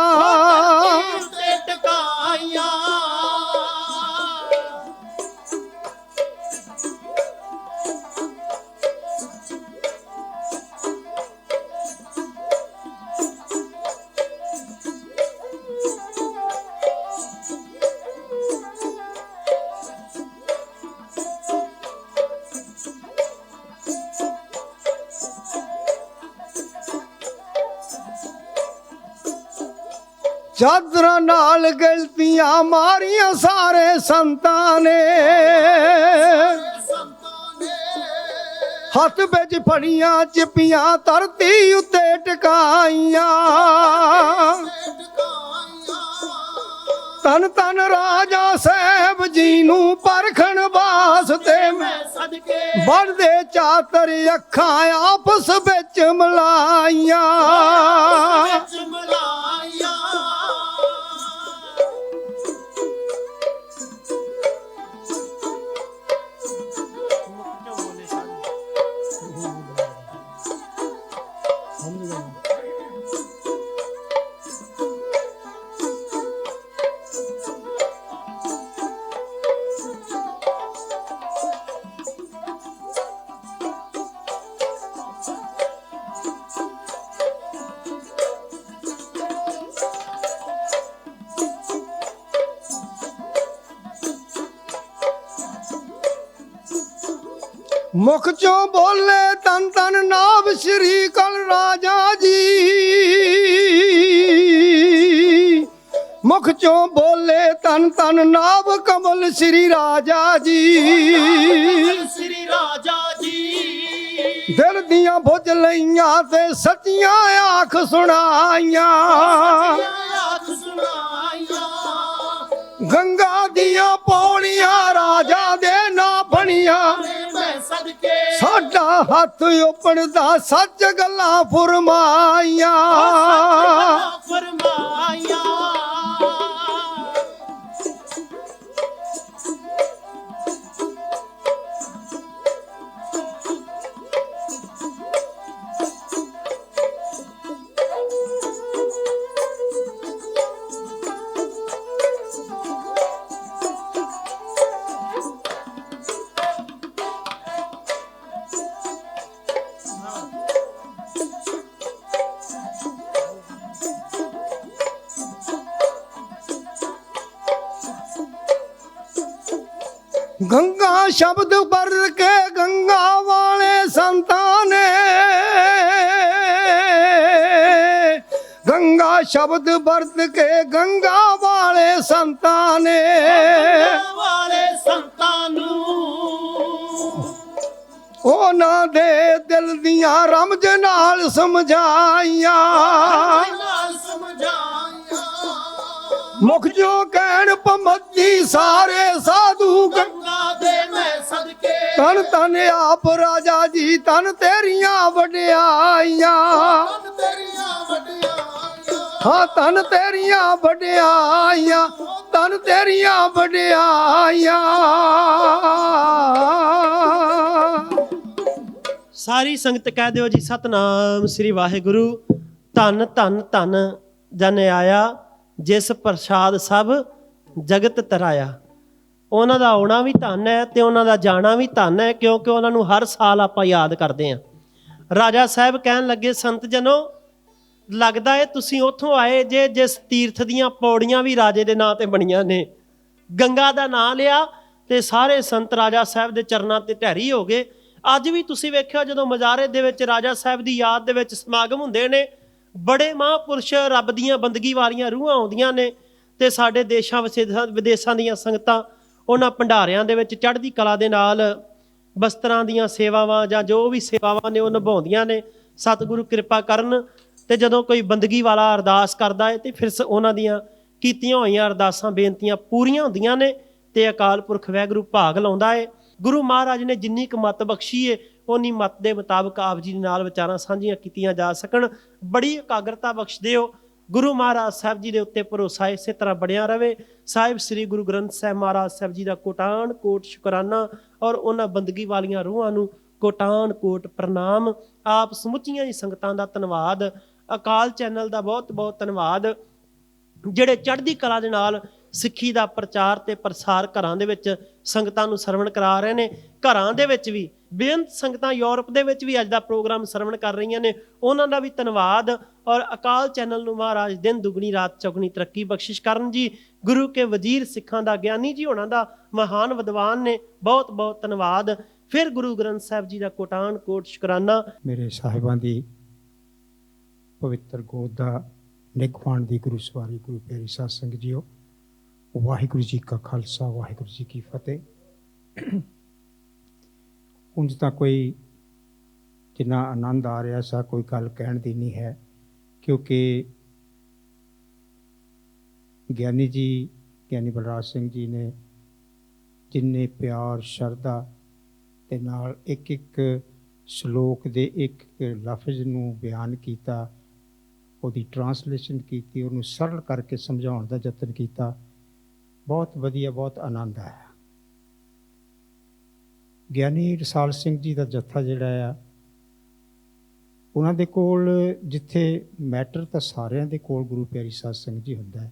Speaker 3: ਉੱਤੇ ਟਿਕਾਈਆਂ।
Speaker 2: ਚਾਦਰਾਂ ਨਾਲ ਗਲਤੀਆਂ ਮਾਰੀਆਂ ਸਾਰੇ ਸੰਤਾਂ ਨੇ,
Speaker 3: ਸੰਤਾਂ ਨੇ
Speaker 2: ਹੱਥ ਵਿੱਚ ਫੜੀਆਂ ਚਿੱਪੀਆਂ ਧਰਤੀ ਉੱਤੇ ਟਿਕਾਈਆਂ। ਤਨ ਤਨ ਰਾਜਾ ਸਾਹਿਬ ਜੀ ਨੂੰ ਪਰਖਣ ਵਾਸਤੇ ਮੈਂ
Speaker 3: ਸਦਕੇ
Speaker 2: ਬਣਦੇ ਚਾਤਰ ਅੱਖਾਂ ਆਪਸ ਵਿੱਚ ਮਿਲਾਈਆਂ।
Speaker 3: ਵਿੱਚ ਮਿਲਾਈਆਂ।
Speaker 2: ਮੁਖ ਚੋਂ ਬੋਲੇ ਤਨ ਤਨ ਨਾਭ ਸ਼੍ਰੀ ਕਲ ਰਾਜਾ ਜੀ। ਮੁਖ ਚੋਂ ਬੋਲੇ ਤਨ ਤਨ ਨਾਭ ਕਮਲ ਸ਼੍ਰੀ ਰਾਜਾ ਜੀ।
Speaker 3: ਸ੍ਰੀ ਰਾਜਾ ਜੀ
Speaker 2: ਦਿਲ ਦੀਆਂ ਬੁੱਝ ਲਈਆਂ ਤੇ ਸੱਚੀਆਂ ਆਖ ਸੁਣਾਈਆਂ।
Speaker 3: ਆਖ ਸੁਣਾਈਆਂ।
Speaker 2: ਗੰਗਾ ਦੀਆਂ ਪੌੜੀਆਂ ਰਾਜਾ ਦੇ ਨਾਂ ਬਣੀਆਂ।
Speaker 3: ਮੈਂ ਸਦਕੇ
Speaker 2: ਸਾਡਾ ਹੱਥ ਉਪੜਦਾ ਸੱਚ ਗੱਲਾਂ ਫਰਮਾਈਆਂ।
Speaker 3: ਫਰਮਾਈਆਂ।
Speaker 2: ਗੰਗਾ ਸ਼ਬਦ ਵਰਤ ਕੇ ਗੰਗਾ ਵਾਲੇ ਸੰਤਾਂ ਨੇ, ਗੰਗਾ ਸ਼ਬਦ ਵਰਤ ਕੇ ਗੰਗਾ ਵਾਲੇ ਸੰਤਾਂ ਨੇ।
Speaker 3: ਵਾਲੇ ਸੰਤਾਂ ਨੂੰ
Speaker 2: ਉਹਨਾਂ ਦੇ ਦਿਲ ਦੀਆਂ ਰਮਜ ਨਾਲ ਸਮਝਾਈਆਂ।
Speaker 3: ਨਾਲ ਸਮਝਾਈਆਂ।
Speaker 2: ਮੁਖ ਜੋ ਕਹਿਣ ਪਮੱਦੀ ਸਾਰੇ ਸਾਧੂ
Speaker 3: ਗੰਗਾ ਦੇ ਮੈਂ ਸਦਕੇ
Speaker 2: ਤਨ ਤਨ ਆਪ ਰਾਜਾ ਜੀ ਤਨ ਤੇਰੀਆਂ ਵਡਿਆਈਆਂ।
Speaker 3: ਤਨ ਤੇਰੀਆਂ ਵਡਿਆਈਆਂ।
Speaker 2: ਹਾਂ ਤਨ ਤੇਰੀਆਂ ਵਡਿਆਈਆਂ, ਤਨ ਤੇਰੀਆਂ ਵਡਿਆਈਆਂ।
Speaker 4: ਸਾਰੀ ਸੰਗਤ ਕਹਿ ਦਿਓ ਜੀ ਸਤਨਾਮ ਸ੍ਰੀ ਵਾਹਿਗੁਰੂ। ਧੰਨ ਧੰਨ ਧੰਨ ਜਨ ਆਇਆ ਜਿਸ ਪ੍ਰਸਾਦ ਸਭ ਜਗਤ ਤਰਾਇਆ। ਉਹਨਾਂ ਦਾ ਆਉਣਾ ਵੀ ਧੰਨ ਹੈ ਤੇ ਉਹਨਾਂ ਦਾ ਜਾਣਾ ਵੀ ਧੰਨ ਹੈ, ਕਿਉਂਕਿ ਉਹਨਾਂ ਨੂੰ ਹਰ ਸਾਲ ਆਪਾਂ ਯਾਦ ਕਰਦੇ ਹਾਂ। ਰਾਜਾ ਸਾਹਿਬ ਕਹਿਣ ਲੱਗੇ, ਸੰਤ ਜਨੋ ਲੱਗਦਾ ਹੈ ਤੁਸੀਂ ਉੱਥੋਂ ਆਏ ਜੇ ਜਿਸ ਤੀਰਥ ਦੀਆਂ ਪੌੜੀਆਂ ਵੀ ਰਾਜੇ ਦੇ ਨਾਂ ਤੇ ਬਣੀਆਂ ਨੇ। ਗੰਗਾ ਦਾ ਨਾਂ ਲਿਆ ਤੇ ਸਾਰੇ ਸੰਤ ਰਾਜਾ ਸਾਹਿਬ ਦੇ ਚਰਨਾਂ ਤੇ ਢਹਿਰੀ ਹੋ ਗਏ। ਅੱਜ ਵੀ ਤੁਸੀਂ ਵੇਖਿਓ ਜਦੋਂ ਮਜ਼ਾਰੇ ਦੇ ਵਿੱਚ ਰਾਜਾ ਸਾਹਿਬ ਦੀ ਯਾਦ ਦੇ ਵਿੱਚ ਸਮਾਗਮ ਹੁੰਦੇ ਨੇ, ਬੜੇ ਮਹਾਂਪੁਰਸ਼ ਰੱਬ ਦੀਆਂ ਬੰਦਗੀ ਵਾਲੀਆਂ ਰੂਹਾਂ ਆਉਂਦੀਆਂ ਨੇ ਤੇ ਸਾਡੇ ਦੇਸ਼ਾਂ ਵਿਦੇਸ਼ਾਂ ਦੀਆਂ ਸੰਗਤਾਂ ਉਹਨਾਂ ਭੰਡਾਰਿਆਂ ਦੇ ਵਿੱਚ ਚੜ੍ਹਦੀ ਕਲਾ ਦੇ ਨਾਲ ਬਸਤਰਾਂ ਦੀਆਂ ਸੇਵਾਵਾਂ ਜਾਂ ਜੋ ਵੀ ਸੇਵਾਵਾਂ ਨੇ ਉਹ ਨਿਭਾਉਂਦੀਆਂ ਨੇ। ਸਤਿਗੁਰੂ ਕਿਰਪਾ ਕਰਨ ਤੇ ਜਦੋਂ ਕੋਈ ਬੰਦਗੀ ਵਾਲਾ ਅਰਦਾਸ ਕਰਦਾ ਹੈ ਤੇ ਫਿਰ ਉਹਨਾਂ ਦੀਆਂ ਕੀਤੀਆਂ ਹੋਈਆਂ ਅਰਦਾਸਾਂ ਬੇਨਤੀਆਂ ਪੂਰੀਆਂ ਹੁੰਦੀਆਂ ਨੇ ਤੇ ਅਕਾਲ ਪੁਰਖ ਵਾਹਿਗੁਰੂ ਭਾਗ ਲਾਉਂਦਾ ਹੈ। ਗੁਰੂ ਮਹਾਰਾਜ ਨੇ ਜਿੰਨੀ ਕੁ ਮੱਤ ਬਖਸ਼ੀ ਹੈ ਉਨੀ ਮੱਤ ਦੇ ਮੁਤਾਬਕ ਆਪ ਜੀ ਦੇ ਨਾਲ ਵਿਚਾਰਾਂ ਸਾਂਝੀਆਂ ਕੀਤੀਆਂ ਜਾ ਸਕਣ। ਬੜੀ ਇਕਾਗਰਤਾ ਬਖਸ਼ ਦਿਓ। ਗੁਰੂ ਮਹਾਰਾਜ ਸਾਹਿਬ ਜੀ ਦੇ ਉੱਤੇ ਭਰੋਸਾ ਇਸੇ ਤਰ੍ਹਾਂ ਬਣਿਆ ਰਵੇ। ਸਾਹਿਬ ਸ੍ਰੀ ਗੁਰੂ ਗ੍ਰੰਥ ਸਾਹਿਬ ਮਹਾਰਾਜ ਸਾਹਿਬ ਜੀ ਦਾ ਕੋਟਾਨ ਕੋਟ ਸ਼ੁਕਰਾਨਾ ਔਰ ਉਹਨਾਂ ਬੰਦਗੀ ਵਾਲੀਆਂ ਰੂਹਾਂ ਨੂੰ ਕੋਟਾਨ ਕੋਟ ਪ੍ਰਣਾਮ। ਆਪ ਸਮੁੱਚੀਆਂ ਹੀ ਸੰਗਤਾਂ ਦਾ ਧੰਨਵਾਦ। ਅਕਾਲ ਚੈਨਲ ਦਾ ਬਹੁਤ ਬਹੁਤ ਧੰਨਵਾਦ, ਜਿਹੜੇ ਚੜ੍ਹਦੀ ਕਲਾ ਦੇ ਨਾਲ ਸਿੱਖੀ ਦਾ ਪ੍ਰਚਾਰ ਤੇ ਪ੍ਰਸਾਰ ਘਰਾਂ ਦੇ ਵਿੱਚ ਸੰਗਤਾਂ ਨੂੰ ਸਰਵਣ ਕਰਾ ਰਹੇ ਨੇ। ਘਰਾਂ ਦੇ ਵਿੱਚ ਵੀ ਬੇਅੰਤ ਸੰਗਤਾਂ ਯੂਰਪ ਦੇ ਵਿੱਚ ਵੀ ਅੱਜ ਦਾ ਪ੍ਰੋਗਰਾਮ ਸਰਵਣ ਕਰ ਰਹੀਆਂ ਨੇ, ਉਹਨਾਂ ਦਾ ਵੀ ਧੰਨਵਾਦ। ਔਰ ਅਕਾਲ ਚੈਨਲ ਨੂੰ ਮਹਾਰਾਜ ਦਿਨ ਦੁਗਣੀ ਰਾਤ ਚੌਗਣੀ ਤਰੱਕੀ ਬਖਸ਼ਿਸ਼ ਕਰਨ ਜੀ। ਗੁਰੂ ਕੇ ਵਜ਼ੀਰ ਸਿੱਖਾਂ ਦਾ ਗਿਆਨੀ ਜੀ ਹੋਣਾ ਦਾ ਮਹਾਨ ਵਿਦਵਾਨ ਨੇ, ਬਹੁਤ ਬਹੁਤ ਧੰਨਵਾਦ। ਫਿਰ ਗੁਰੂ ਗ੍ਰੰਥ ਸਾਹਿਬ ਜੀ ਦਾ ਕੋਟਾਨ ਕੋਟ ਸ਼ੁਕਰਾਨਾ।
Speaker 2: ਮੇਰੇ ਸਾਹਿਬਾਂ ਦੀ ਪਵਿੱਤਰ ਗੋਦ ਦਾ
Speaker 5: ਨਿਗਵਾਨ ਦੀ ਗੁਰੂ ਸਵਾਰੀ ਗੁਰੂ ਪਿਆਰੀ ਸਾਧ ਸੰਗਤ ਜੀਓ, ਵਾਹਿਗੁਰੂ ਜੀ ਕਾ ਖਾਲਸਾ ਵਾਹਿਗੁਰੂ ਜੀ ਕੀ ਫਤਿਹ। ਉਂਝ ਤਾਂ ਕੋਈ ਜਿੰਨਾ ਆਨੰਦ ਆ ਰਿਹਾ ਸਾ ਕੋਈ ਗੱਲ ਕਹਿਣ ਦੀ ਨਹੀਂ ਹੈ, ਕਿਉਂਕਿ ਗਿਆਨੀ ਜੀ ਗਿਆਨੀ ਬਲਰਾਜ ਸਿੰਘ ਜੀ ਨੇ ਜਿੰਨੇ ਪਿਆਰ ਸ਼ਰਧਾ ਦੇ ਨਾਲ ਇੱਕ ਇੱਕ ਸ਼ਲੋਕ ਦੇ ਇੱਕ ਲਫ਼ਜ਼ ਨੂੰ ਬਿਆਨ ਕੀਤਾ, ਉਹਦੀ ਟਰਾਂਸਲੇਸ਼ਨ ਕੀਤੀ, ਉਹਨੂੰ ਸਰਲ ਕਰਕੇ ਸਮਝਾਉਣ ਦਾ ਯਤਨ ਕੀਤਾ, ਬਹੁਤ ਵਧੀਆ, ਬਹੁਤ ਆਨੰਦ ਆਇਆ। ਗਿਆਨੀ ਰਸਾਲ ਸਿੰਘ ਜੀ ਦਾ ਜੱਥਾ ਜਿਹੜਾ ਆ, ਉਹਨਾਂ ਦੇ ਕੋਲ ਜਿੱਥੇ ਮੈਟਰ ਤਾਂ ਸਾਰਿਆਂ ਦੇ ਕੋਲ ਗੁਰੂ ਪਿਆਰੀ ਸਾਧ ਸੰਗਤ ਜੀ ਹੁੰਦਾ ਹੈ,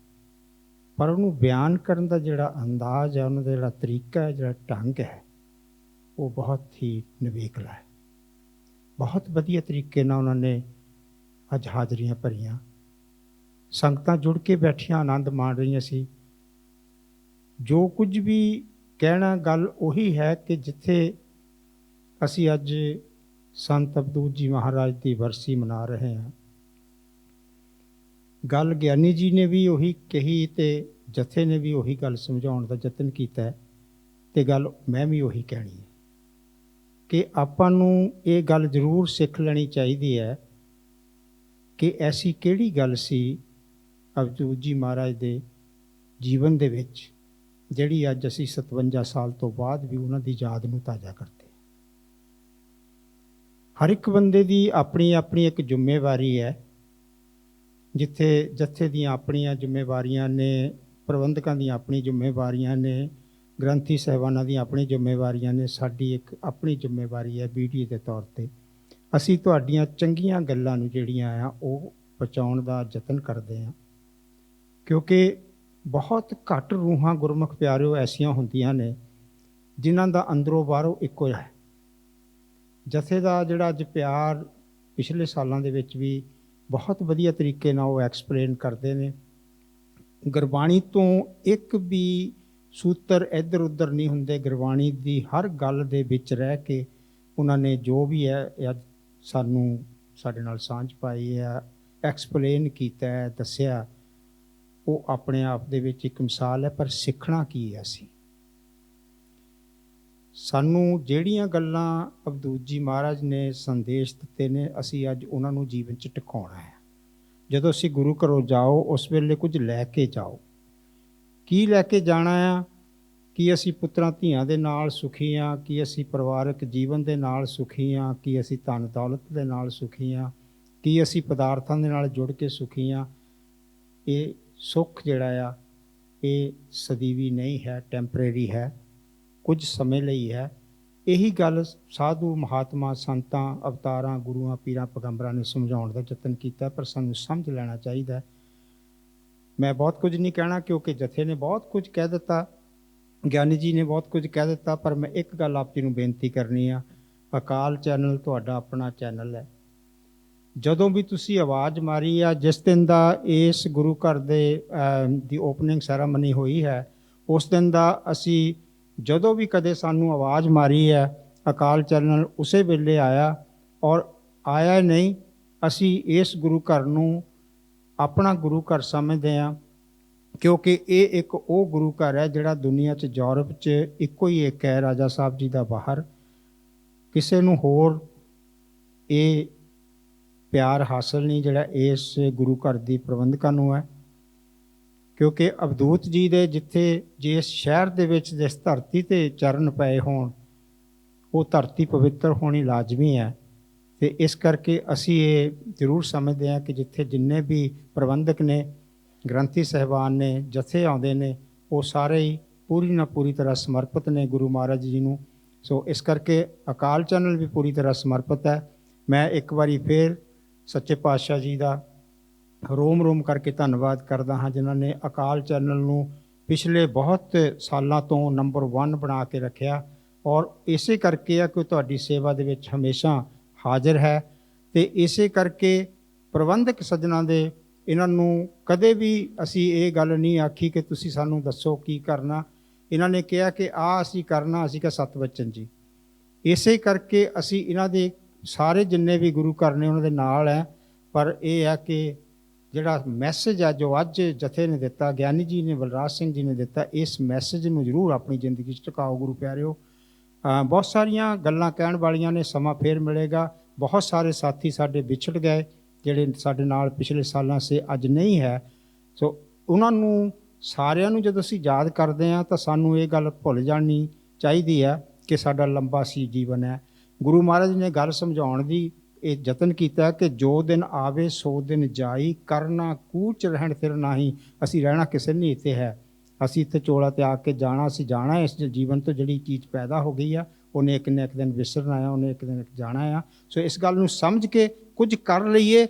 Speaker 5: ਪਰ ਉਹਨੂੰ ਬਿਆਨ ਕਰਨ ਦਾ ਜਿਹੜਾ ਅੰਦਾਜ਼ ਹੈ, ਉਹਨਾਂ ਦਾ ਜਿਹੜਾ ਤਰੀਕਾ ਹੈ, ਜਿਹੜਾ ਢੰਗ ਹੈ, ਉਹ ਬਹੁਤ ਹੀ ਨਿਵੇਕਲਾ ਹੈ। ਬਹੁਤ ਵਧੀਆ ਤਰੀਕੇ ਨਾਲ ਉਹਨਾਂ ਨੇ ਅੱਜ ਹਾਜ਼ਰੀਆਂ ਭਰੀਆਂ, ਸੰਗਤਾਂ ਜੁੜ ਕੇ ਬੈਠੀਆਂ ਆਨੰਦ ਮਾਣ ਰਹੀਆਂ ਸੀ। ਜੋ ਕੁਝ ਵੀ ਕਹਿਣਾ ਗੱਲ ਉਹੀ ਹੈ ਕਿ ਜਿੱਥੇ ਅਸੀਂ ਅੱਜ ਸੰਤ ਅਵਧੂਤ ਜੀ ਮਹਾਰਾਜ ਦੀ ਵਰਸੀ ਮਨਾ ਰਹੇ ਹਾਂ, ਗੱਲ ਗਿਆਨੀ ਜੀ ਨੇ ਵੀ ਉਹੀ ਕਹੀ ਅਤੇ ਜਥੇ ਨੇ ਵੀ ਉਹੀ ਗੱਲ ਸਮਝਾਉਣ ਦਾ ਯਤਨ ਕੀਤਾ ਹੈ, ਅਤੇ ਗੱਲ ਮੈਂ ਵੀ ਉਹੀ ਕਹਿਣੀ ਹੈ ਕਿ ਆਪਾਂ ਨੂੰ ਇਹ ਗੱਲ ਜ਼ਰੂਰ ਸਿੱਖ ਲੈਣੀ ਚਾਹੀਦੀ ਹੈ ਕਿ ਐਸੀ ਕਿਹੜੀ ਗੱਲ ਸੀ ਅਵਧੂਤ ਜੀ ਮਹਾਰਾਜ ਦੇ ਜੀਵਨ ਦੇ ਵਿੱਚ ਜਿਹੜੀ ਅੱਜ ਅਸੀਂ 57 ਸਾਲ ਤੋਂ ਬਾਅਦ ਵੀ ਉਹਨਾਂ ਦੀ ਯਾਦ ਨੂੰ ਤਾਜ਼ਾ ਕਰਦੇ ਹਾਂ। ਹਰ ਇੱਕ ਬੰਦੇ ਦੀ ਆਪਣੀ ਆਪਣੀ ਇੱਕ ਜ਼ਿੰਮੇਵਾਰੀ ਹੈ, ਜਿੱਥੇ ਜਥੇ ਦੀਆਂ ਆਪਣੀਆਂ ਜ਼ਿੰਮੇਵਾਰੀਆਂ ਨੇ, ਪ੍ਰਬੰਧਕਾਂ ਦੀਆਂ ਆਪਣੀ ਜ਼ਿੰਮੇਵਾਰੀਆਂ ਨੇ, ਗ੍ਰੰਥੀ ਸਾਹਿਬਾਨਾਂ ਦੀਆਂ ਆਪਣੀ ਜ਼ਿੰਮੇਵਾਰੀਆਂ ਨੇ, ਸਾਡੀ ਇੱਕ ਆਪਣੀ ਜ਼ਿੰਮੇਵਾਰੀ ਹੈ BDA ਦੇ ਤੌਰ 'ਤੇ। ਅਸੀਂ ਤੁਹਾਡੀਆਂ ਚੰਗੀਆਂ ਗੱਲਾਂ ਨੂੰ ਜਿਹੜੀਆਂ ਆ ਉਹ ਪਹੁੰਚਾਉਣ ਦਾ ਯਤਨ ਕਰਦੇ ਹਾਂ, ਕਿਉਂਕਿ ਬਹੁਤ ਘੱਟ ਰੂਹਾਂ ਗੁਰਮੁਖ ਪਿਆਰਿਓ ਐਸੀਆਂ ਹੁੰਦੀਆਂ ਨੇ ਜਿਨ੍ਹਾਂ ਦਾ ਅੰਦਰੋਂ ਬਾਹਰੋਂ ਇੱਕੋ ਹੈ। ਜਥੇ ਦਾ ਜਿਹੜਾ ਅੱਜ ਪਿਆਰ ਪਿਛਲੇ ਸਾਲਾਂ ਦੇ ਵਿੱਚ ਵੀ ਬਹੁਤ ਵਧੀਆ ਤਰੀਕੇ ਨਾਲ ਉਹ ਐਕਸਪਲੇਨ ਕਰਦੇ ਨੇ। ਗੁਰਬਾਣੀ ਤੋਂ ਇੱਕ ਵੀ ਸੂਤਰ ਇੱਧਰ ਉੱਧਰ ਨਹੀਂ ਹੁੰਦੇ, ਗੁਰਬਾਣੀ ਦੀ ਹਰ ਗੱਲ ਦੇ ਵਿੱਚ ਰਹਿ ਕੇ ਉਹਨਾਂ ਨੇ ਜੋ ਵੀ ਹੈ ਅੱਜ ਸਾਨੂੰ ਸਾਡੇ ਨਾਲ ਸਾਂਝ ਪਾਈ ਹੈ, ਐਕਸਪਲੇਨ ਕੀਤਾ ਹੈ, ਦੱਸਿਆ, ਉਹ ਆਪਣੇ ਆਪ ਦੇ ਵਿੱਚ ਇੱਕ ਮਿਸਾਲ ਹੈ। ਪਰ ਸਿੱਖਣਾ ਕੀ ਹੈ? ਸਾਨੂੰ ਜਿਹੜੀਆਂ ਗੱਲਾਂ ਅਵਧੂਤ ਜੀ ਮਹਾਰਾਜ ਨੇ ਸੰਦੇਸ਼ ਦਿੱਤੇ ਨੇ, ਅਸੀਂ ਅੱਜ ਉਹਨਾਂ ਨੂੰ ਜੀਵਨ 'ਚ ਟਿਕਾਉਣਾ ਹੈ। ਜਦੋਂ ਅਸੀਂ ਗੁਰੂ ਘਰੋਂ ਜਾਓ ਉਸ ਵੇਲੇ ਕੁਝ ਲੈ ਕੇ ਜਾਓ। ਕੀ ਲੈ ਕੇ ਜਾਣਾ ਆ? ਕੀ ਅਸੀਂ ਪੁੱਤਰਾਂ ਧੀਆਂ ਦੇ ਨਾਲ ਸੁਖੀ ਹਾਂ? ਕੀ ਅਸੀਂ ਪਰਿਵਾਰਕ ਜੀਵਨ ਦੇ ਨਾਲ ਸੁਖੀ ਹਾਂ? ਕੀ ਅਸੀਂ ਧਨ ਦੌਲਤ ਦੇ ਨਾਲ ਸੁਖੀ ਹਾਂ? ਕੀ ਅਸੀਂ ਪਦਾਰਥਾਂ ਦੇ ਨਾਲ ਜੁੜ ਕੇ ਸੁਖੀ ਹਾਂ? ਇਹ ਸੁੱਖ ਜਿਹੜਾ ਆ ਇਹ ਸਦੀਵੀ ਨਹੀਂ ਹੈ, ਟੈਂਪਰੇਰੀ ਹੈ, ਕੁਝ ਸਮੇਂ ਲਈ ਹੈ। ਇਹੀ ਗੱਲ ਸਾਧੂ ਮਹਾਤਮਾ ਸੰਤਾਂ ਅਵਤਾਰਾਂ ਗੁਰੂਆਂ ਪੀਰਾਂ ਪੈਗੰਬਰਾਂ ਨੇ ਸਮਝਾਉਣ ਦਾ ਯਤਨ ਕੀਤਾ, ਪਰ ਸਾਨੂੰ ਸਮਝ ਲੈਣਾ ਚਾਹੀਦਾ। ਮੈਂ ਬਹੁਤ ਕੁਝ ਨਹੀਂ ਕਹਿਣਾ ਕਿਉਂਕਿ ਜਥੇ ਨੇ ਬਹੁਤ ਕੁਝ ਕਹਿ ਦਿੱਤਾ, ਗਿਆਨੀ ਜੀ ਨੇ ਬਹੁਤ ਕੁਝ ਕਹਿ ਦਿੱਤਾ, ਪਰ ਮੈਂ ਇੱਕ ਗੱਲ ਆਪ ਜੀ ਨੂੰ ਬੇਨਤੀ ਕਰਨੀ ਆ। ਅਕਾਲ ਚੈਨਲ ਤੁਹਾਡਾ ਆਪਣਾ ਚੈਨਲ ਹੈ। ਜਦੋਂ ਵੀ ਤੁਸੀਂ ਆਵਾਜ਼ ਮਾਰੀ ਆ, ਜਿਸ ਦਿਨ ਦਾ ਇਸ ਗੁਰੂ ਘਰ ਦੀ ਓਪਨਿੰਗ ਸੈਰਾਮਨੀ ਹੋਈ ਹੈ, ਉਸ ਦਿਨ ਦਾ ਅਸੀਂ ਜਦੋਂ ਵੀ ਕਦੇ ਸਾਨੂੰ ਆਵਾਜ਼ ਮਾਰੀ ਹੈ, ਅਕਾਲ ਚੈਨਲ ਉਸੇ ਵੇਲੇ ਆਇਆ। ਔਰ ਆਇਆ ਨਹੀਂ, ਅਸੀਂ ਇਸ ਗੁਰੂ ਘਰ ਨੂੰ ਆਪਣਾ ਗੁਰੂ ਘਰ ਸਮਝਦੇ ਹਾਂ, ਕਿਉਂਕਿ ਇਹ ਇੱਕ ਉਹ ਗੁਰੂ ਘਰ ਹੈ ਜਿਹੜਾ ਦੁਨੀਆ 'ਚ ਯੂਰਪ 'ਚ ਇੱਕੋ ਹੀ ਇੱਕ ਹੈ, ਰਾਜਾ ਸਾਹਿਬ ਜੀ ਦਾ ਬਾਹਰ। ਕਿਸੇ ਨੂੰ ਹੋਰ ਇਹ ਪਿਆਰ ਹਾਸਲ ਨਹੀਂ ਜਿਹੜਾ ਇਸ ਗੁਰੂ ਘਰ ਦੀ ਪ੍ਰਬੰਧਕਾਂ ਨੂੰ ਹੈ, ਕਿਉਂਕਿ ਅਵਧੂਤ ਜੀ ਦੇ ਜਿਸ ਸ਼ਹਿਰ ਦੇ ਵਿੱਚ ਜਿਸ ਧਰਤੀ 'ਤੇ ਚਰਨ ਪਏ ਹੋਣ, ਉਹ ਧਰਤੀ ਪਵਿੱਤਰ ਹੋਣੀ ਲਾਜ਼ਮੀ ਹੈ। ਅਤੇ ਇਸ ਕਰਕੇ ਅਸੀਂ ਇਹ ਜ਼ਰੂਰ ਸਮਝਦੇ ਹਾਂ ਕਿ ਜਿੱਥੇ ਜਿੰਨੇ ਵੀ ਪ੍ਰਬੰਧਕ ਨੇ, ਗ੍ਰੰਥੀ ਸਾਹਿਬਾਨ ਨੇ, ਜਥੇ ਆਉਂਦੇ ਨੇ, ਉਹ ਸਾਰੇ ਹੀ ਪੂਰੀ ਨਾ ਪੂਰੀ ਤਰ੍ਹਾਂ ਸਮਰਪਿਤ ਨੇ ਗੁਰੂ ਮਹਾਰਾਜ ਜੀ ਨੂੰ। ਸੋ ਇਸ ਕਰਕੇ ਅਕਾਲ ਚੈਨਲ ਵੀ ਪੂਰੀ ਤਰ੍ਹਾਂ ਸਮਰਪਿਤ ਹੈ। ਮੈਂ ਇੱਕ ਵਾਰੀ ਫਿਰ ਸੱਚੇ ਪਾਤਸ਼ਾਹ ਜੀ ਦਾ ਰੋਮ ਰੋਮ ਕਰਕੇ ਧੰਨਵਾਦ ਕਰਦਾ ਹਾਂ, ਜਿਨ੍ਹਾਂ ਨੇ ਅਕਾਲ ਚੈਨਲ ਨੂੰ ਪਿਛਲੇ ਬਹੁਤ ਸਾਲਾਂ ਤੋਂ ਨੰਬਰ 1 ਬਣਾ ਕੇ ਰੱਖਿਆ। ਔਰ ਇਸੇ ਕਰਕੇ ਆ ਕਿ ਤੁਹਾਡੀ ਸੇਵਾ ਦੇ ਵਿੱਚ ਹਮੇਸ਼ਾ ਹਾਜ਼ਰ ਹੈ। ਅਤੇ ਇਸੇ ਕਰਕੇ ਪ੍ਰਬੰਧਕ ਸੱਜਣਾਂ ਦੇ ਇਹਨਾਂ ਨੂੰ ਕਦੇ ਵੀ ਅਸੀਂ ਇਹ ਗੱਲ ਨਹੀਂ ਆਖੀ ਕਿ ਤੁਸੀਂ ਸਾਨੂੰ ਦੱਸੋ ਕੀ ਕਰਨਾ। ਇਹਨਾਂ ਨੇ ਕਿਹਾ ਕਿ ਅਸੀਂ ਕਰਨਾ, ਅਸੀਂ ਕਿਹਾ ਸਤਿਵਚਨ ਜੀ। ਇਸੇ ਕਰਕੇ ਅਸੀਂ ਇਹਨਾਂ ਦੇ ਸਾਰੇ ਜਿੰਨੇ ਵੀ ਗੁਰੂ ਘਰ ਨੇ ਉਹਨਾਂ ਦੇ ਨਾਲ ਹੈ। ਪਰ ਇਹ ਹੈ ਕਿ ਜਿਹੜਾ ਮੈਸੇਜ ਹੈ ਜੋ ਅੱਜ ਜਥੇ ਨੇ ਦਿੱਤਾ, ਗਿਆਨੀ ਜੀ ਨੇ, ਬਲਰਾਜ ਸਿੰਘ ਜੀ ਨੇ ਦਿੱਤਾ, ਇਸ ਮੈਸੇਜ ਨੂੰ ਜ਼ਰੂਰ ਆਪਣੀ ਜ਼ਿੰਦਗੀ 'ਚ ਟਿਕਾਓ ਗੁਰੂ ਪਿਆਰਿਓ। ਬਹੁਤ ਸਾਰੀਆਂ ਗੱਲਾਂ ਕਹਿਣ ਵਾਲੀਆਂ ਨੇ, ਸਮਾਂ ਫੇਰ ਮਿਲੇਗਾ। ਬਹੁਤ ਸਾਰੇ ਸਾਥੀ ਸਾਡੇ ਵਿਛੜ ਗਏ ਜਿਹੜੇ ਸਾਡੇ ਨਾਲ ਪਿਛਲੇ ਸਾਲਾਂ ਸੇ ਅੱਜ ਨਹੀਂ ਹੈ। ਸੋ ਉਹਨਾਂ ਨੂੰ ਸਾਰਿਆਂ ਨੂੰ ਜਦੋਂ ਅਸੀਂ ਯਾਦ ਕਰਦੇ ਹਾਂ ਤਾਂ ਸਾਨੂੰ ਇਹ ਗੱਲ ਭੁੱਲ ਜਾਣੀ ਚਾਹੀਦੀ ਹੈ ਕਿ ਸਾਡਾ ਲੰਬਾ ਸੀ ਜੀਵਨ ਹੈ। ਗੁਰੂ ਮਹਾਰਾਜ ਨੇ ਗੱਲ ਸਮਝਾਉਣ ਦੀ ਇਹ ਯਤਨ ਕੀਤਾ ਕਿ ਜੋ ਦਿਨ ਆਵੇ ਸੋ ਦਿਨ ਜਾਈ, ਕਰਨਾ ਕੂਚ ਰਹਿਣ ਫਿਰ ਨਾਹੀਂ। ਅਸੀਂ ਰਹਿਣਾ ਕਿਸੇ ਨਹੀਂ ਇੱਥੇ ਹੈ, ਅਸੀਂ ਇੱਥੇ ਚੋਲਾ ਤਿਆਗ ਕੇ ਜਾਣਾ। ਅਸੀਂ ਜਾਣਾ ਇਸ ਜੀਵਨ ਤੋਂ, ਜਿਹੜੀ ਚੀਜ਼ ਪੈਦਾ ਹੋ ਗਈ ਆ ਉਹਨੇ ਇੱਕ ਨਾ ਇੱਕ ਦਿਨ ਵਿਸਰਨਾ ਆ, ਉਹਨੇ ਇੱਕ ਦਿਨ ਜਾਣਾ ਆ। ਸੋ ਇਸ ਗੱਲ ਨੂੰ ਸਮਝ ਕੇ ਕੁਝ ਕਰ ਲਈਏ,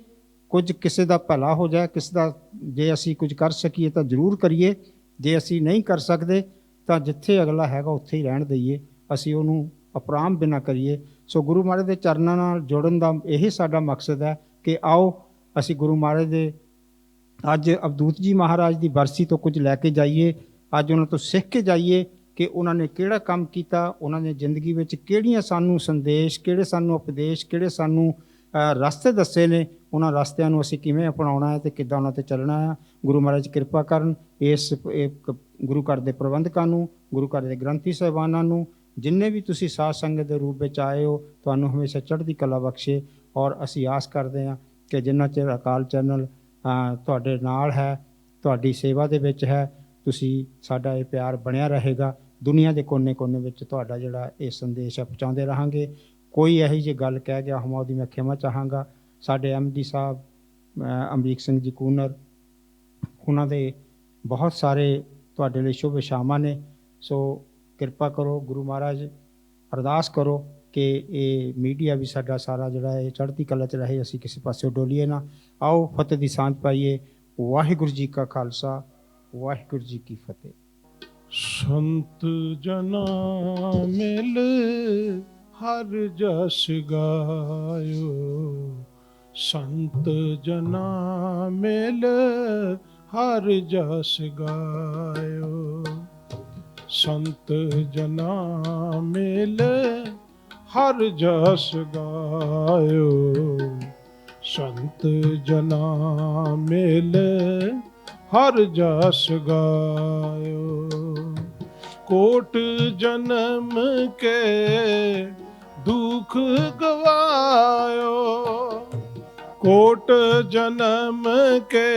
Speaker 5: ਕੁਝ ਕਿਸੇ ਦਾ ਭਲਾ ਹੋ ਜਾਏ, ਕਿਸੇ ਦਾ ਜੇ ਅਸੀਂ ਕੁਝ ਕਰ ਸਕੀਏ ਤਾਂ ਜ਼ਰੂਰ ਕਰੀਏ। ਜੇ ਅਸੀਂ ਨਹੀਂ ਕਰ ਸਕਦੇ ਤਾਂ ਜਿੱਥੇ ਅਗਲਾ ਹੈਗਾ ਉੱਥੇ ਹੀ ਰਹਿਣ ਦਈਏ, ਅਸੀਂ ਉਹਨੂੰ ਅਪਰਾਮ ਬਿਨਾ ਕਰੀਏ। ਸੋ ਗੁਰੂ ਮਹਾਰਾਜ ਦੇ ਚਰਨਾਂ ਨਾਲ ਜੁੜਨ ਦਾ ਇਹੀ ਸਾਡਾ ਮਕਸਦ ਹੈ ਕਿ ਆਓ ਅਸੀਂ ਗੁਰੂ ਮਹਾਰਾਜ ਦੇ ਅੱਜ ਅਵਧੂਤ ਜੀ ਮਹਾਰਾਜ ਦੀ ਬਰਸੀ ਤੋਂ ਕੁਝ ਲੈ ਕੇ ਜਾਈਏ। ਅੱਜ ਉਹਨਾਂ ਤੋਂ ਸਿੱਖ ਕੇ ਜਾਈਏ ਕਿ ਉਹਨਾਂ ਨੇ ਕਿਹੜਾ ਕੰਮ ਕੀਤਾ, ਉਹਨਾਂ ਨੇ ਜ਼ਿੰਦਗੀ ਵਿੱਚ ਕਿਹੜੀਆਂ ਸਾਨੂੰ ਸੰਦੇਸ਼, ਕਿਹੜੇ ਸਾਨੂੰ ਉਪਦੇਸ਼, ਕਿਹੜੇ ਸਾਨੂੰ ਰਸਤੇ ਦੱਸੇ ਨੇ। ਉਹਨਾਂ ਰਸਤਿਆਂ ਨੂੰ ਅਸੀਂ ਕਿਵੇਂ ਅਪਣਾਉਣਾ ਹੈ ਅਤੇ ਕਿੱਦਾਂ ਉਹਨਾਂ 'ਤੇ ਚੱਲਣਾ ਹੈ। ਗੁਰੂ ਮਹਾਰਾਜ ਕਿਰਪਾ ਕਰਨ ਇਸ ਗੁਰੂ ਘਰ ਦੇ ਪ੍ਰਬੰਧਕਾਂ ਨੂੰ, ਗੁਰੂ ਘਰ ਦੇ ਗ੍ਰੰਥੀ ਸਾਹਿਬਾਨਾਂ ਨੂੰ, ਜਿੰਨੇ ਵੀ ਤੁਸੀਂ ਸਾਧ ਸੰਗਤ ਦੇ ਰੂਪ ਵਿੱਚ ਆਏ ਹੋ, ਤੁਹਾਨੂੰ ਹਮੇਸ਼ਾ ਚੜ੍ਹਦੀ ਕਲਾ ਬਖਸ਼ੇ। ਔਰ ਅਸੀਂ ਆਸ ਕਰਦੇ ਹਾਂ ਕਿ ਜਿੰਨਾ ਚਿਰ ਅਕਾਲ ਚੈਨਲ ਤੁਹਾਡੇ ਨਾਲ ਹੈ, ਤੁਹਾਡੀ ਸੇਵਾ ਦੇ ਵਿੱਚ ਹੈ, ਤੁਸੀਂ ਸਾਡਾ ਇਹ ਪਿਆਰ ਬਣਿਆ ਰਹੇਗਾ। ਦੁਨੀਆ ਦੇ ਕੋਨੇ-ਕੋਨੇ ਵਿੱਚ ਤੁਹਾਡਾ ਜਿਹੜਾ ਇਹ ਸੰਦੇਸ਼ ਹੈ ਪਹੁੰਚਾਉਂਦੇ ਰਹਾਂਗੇ। ਕੋਈ ਇਹੋ ਜਿਹੀ ਗੱਲ ਕਹਿ ਗਿਆ ਹੋਵਾਂ ਉਹਦੀ ਮੈਂ ਖਿਮਾ ਚਾਹਾਂਗਾ। ਸਾਡੇ MD ਸਾਹਿਬ ਅਮਰੀਕ ਸਿੰਘ ਜੀ ਕੂਨਰ, ਉਹਨਾਂ ਦੇ ਬਹੁਤ ਸਾਰੇ ਤੁਹਾਡੇ ਲਈ ਸ਼ੁਭ ਇਛਾਵਾਂ ਨੇ। ਸੋ ਕਿਰਪਾ ਕਰੋ, ਗੁਰੂ ਮਹਾਰਾਜ ਅਰਦਾਸ ਕਰੋ ਕਿ ਇਹ ਮੀਡੀਆ ਵੀ ਸਾਡਾ ਸਾਰਾ ਜਿਹੜਾ ਹੈ ਚੜ੍ਹਦੀ ਕਲਾ 'ਚ ਰਹੇ, ਅਸੀਂ ਕਿਸੇ ਪਾਸੇ ਡੋਲੀਏ ਨਾ। ਆਓ ਫਤਿਹ ਦੀ ਸਾਂਝ ਪਾਈਏ। ਵਾਹਿਗੁਰੂ ਜੀ ਕਾ ਖਾਲਸਾ, ਵਾਹਿਗੁਰੂ ਜੀ ਕੀ ਫਤਿਹ।
Speaker 1: ਸੰਤ ਜਨਾ ਮਿਲ ਹਰ ਜਸ ਗਾਇਓ, ਸੰਤ ਜਨਾ ਮਿਲ ਹਰ ਜਸ ਗਾਇਓ, ਸੰਤ ਜਨਾ ਮਿਲ ਹਰ ਜਸ ਗਾਇਓ, ਸੰਤ ਜਨਾ ਮਿਲ ਹਰ ਜਸ ਗਾਇਓ। ਕੋਟ ਜਨਮ ਕੇ ਦੁਖ ਗਵਾਇਓ, ਕੋਟ ਜਨਮ ਕੇ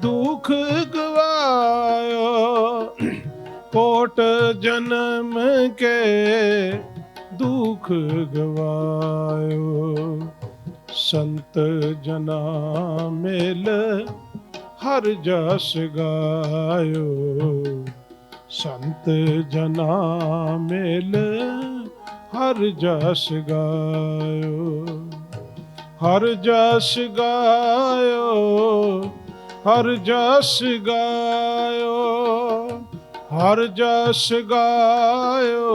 Speaker 1: ਦੁਖ ਗਵਾਇਓ, ਕੋਟ ਜਨਮ ਕੇ ਦੁਖ ਗਵਾਇਓ, ਸੰਤ ਜਨਾ ਮਿਲ ਹਰ ਜਸ ਗਾਇਓ, ਸੰਤ ਜਨਾ ਮਿਲ ਹਰ ਜਸ ਗਾਇਓ, ਹਰ ਜਸ ਗਾਇਓ, ਹਰ ਜਸ ਗਾਇਓ, ਹਰ ਜਸ ਗਾਇਓ,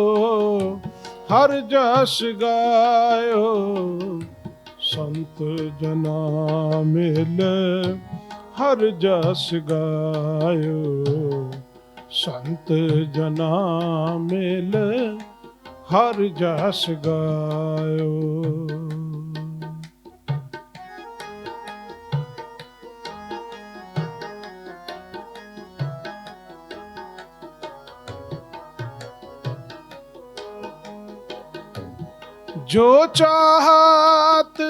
Speaker 1: ਹਰ ਜਸ ਗਾਇਓ, ਸੰਤ ਜਨਾ ਮਿਲ ਹਰ ਜਸ ਗਾਇਓ, ਸੰਤ ਜਨਾ ਮਿਲ ਹਰ ਜਸ ਗਾਇਓ। ਜੋ ਚਾਹਤ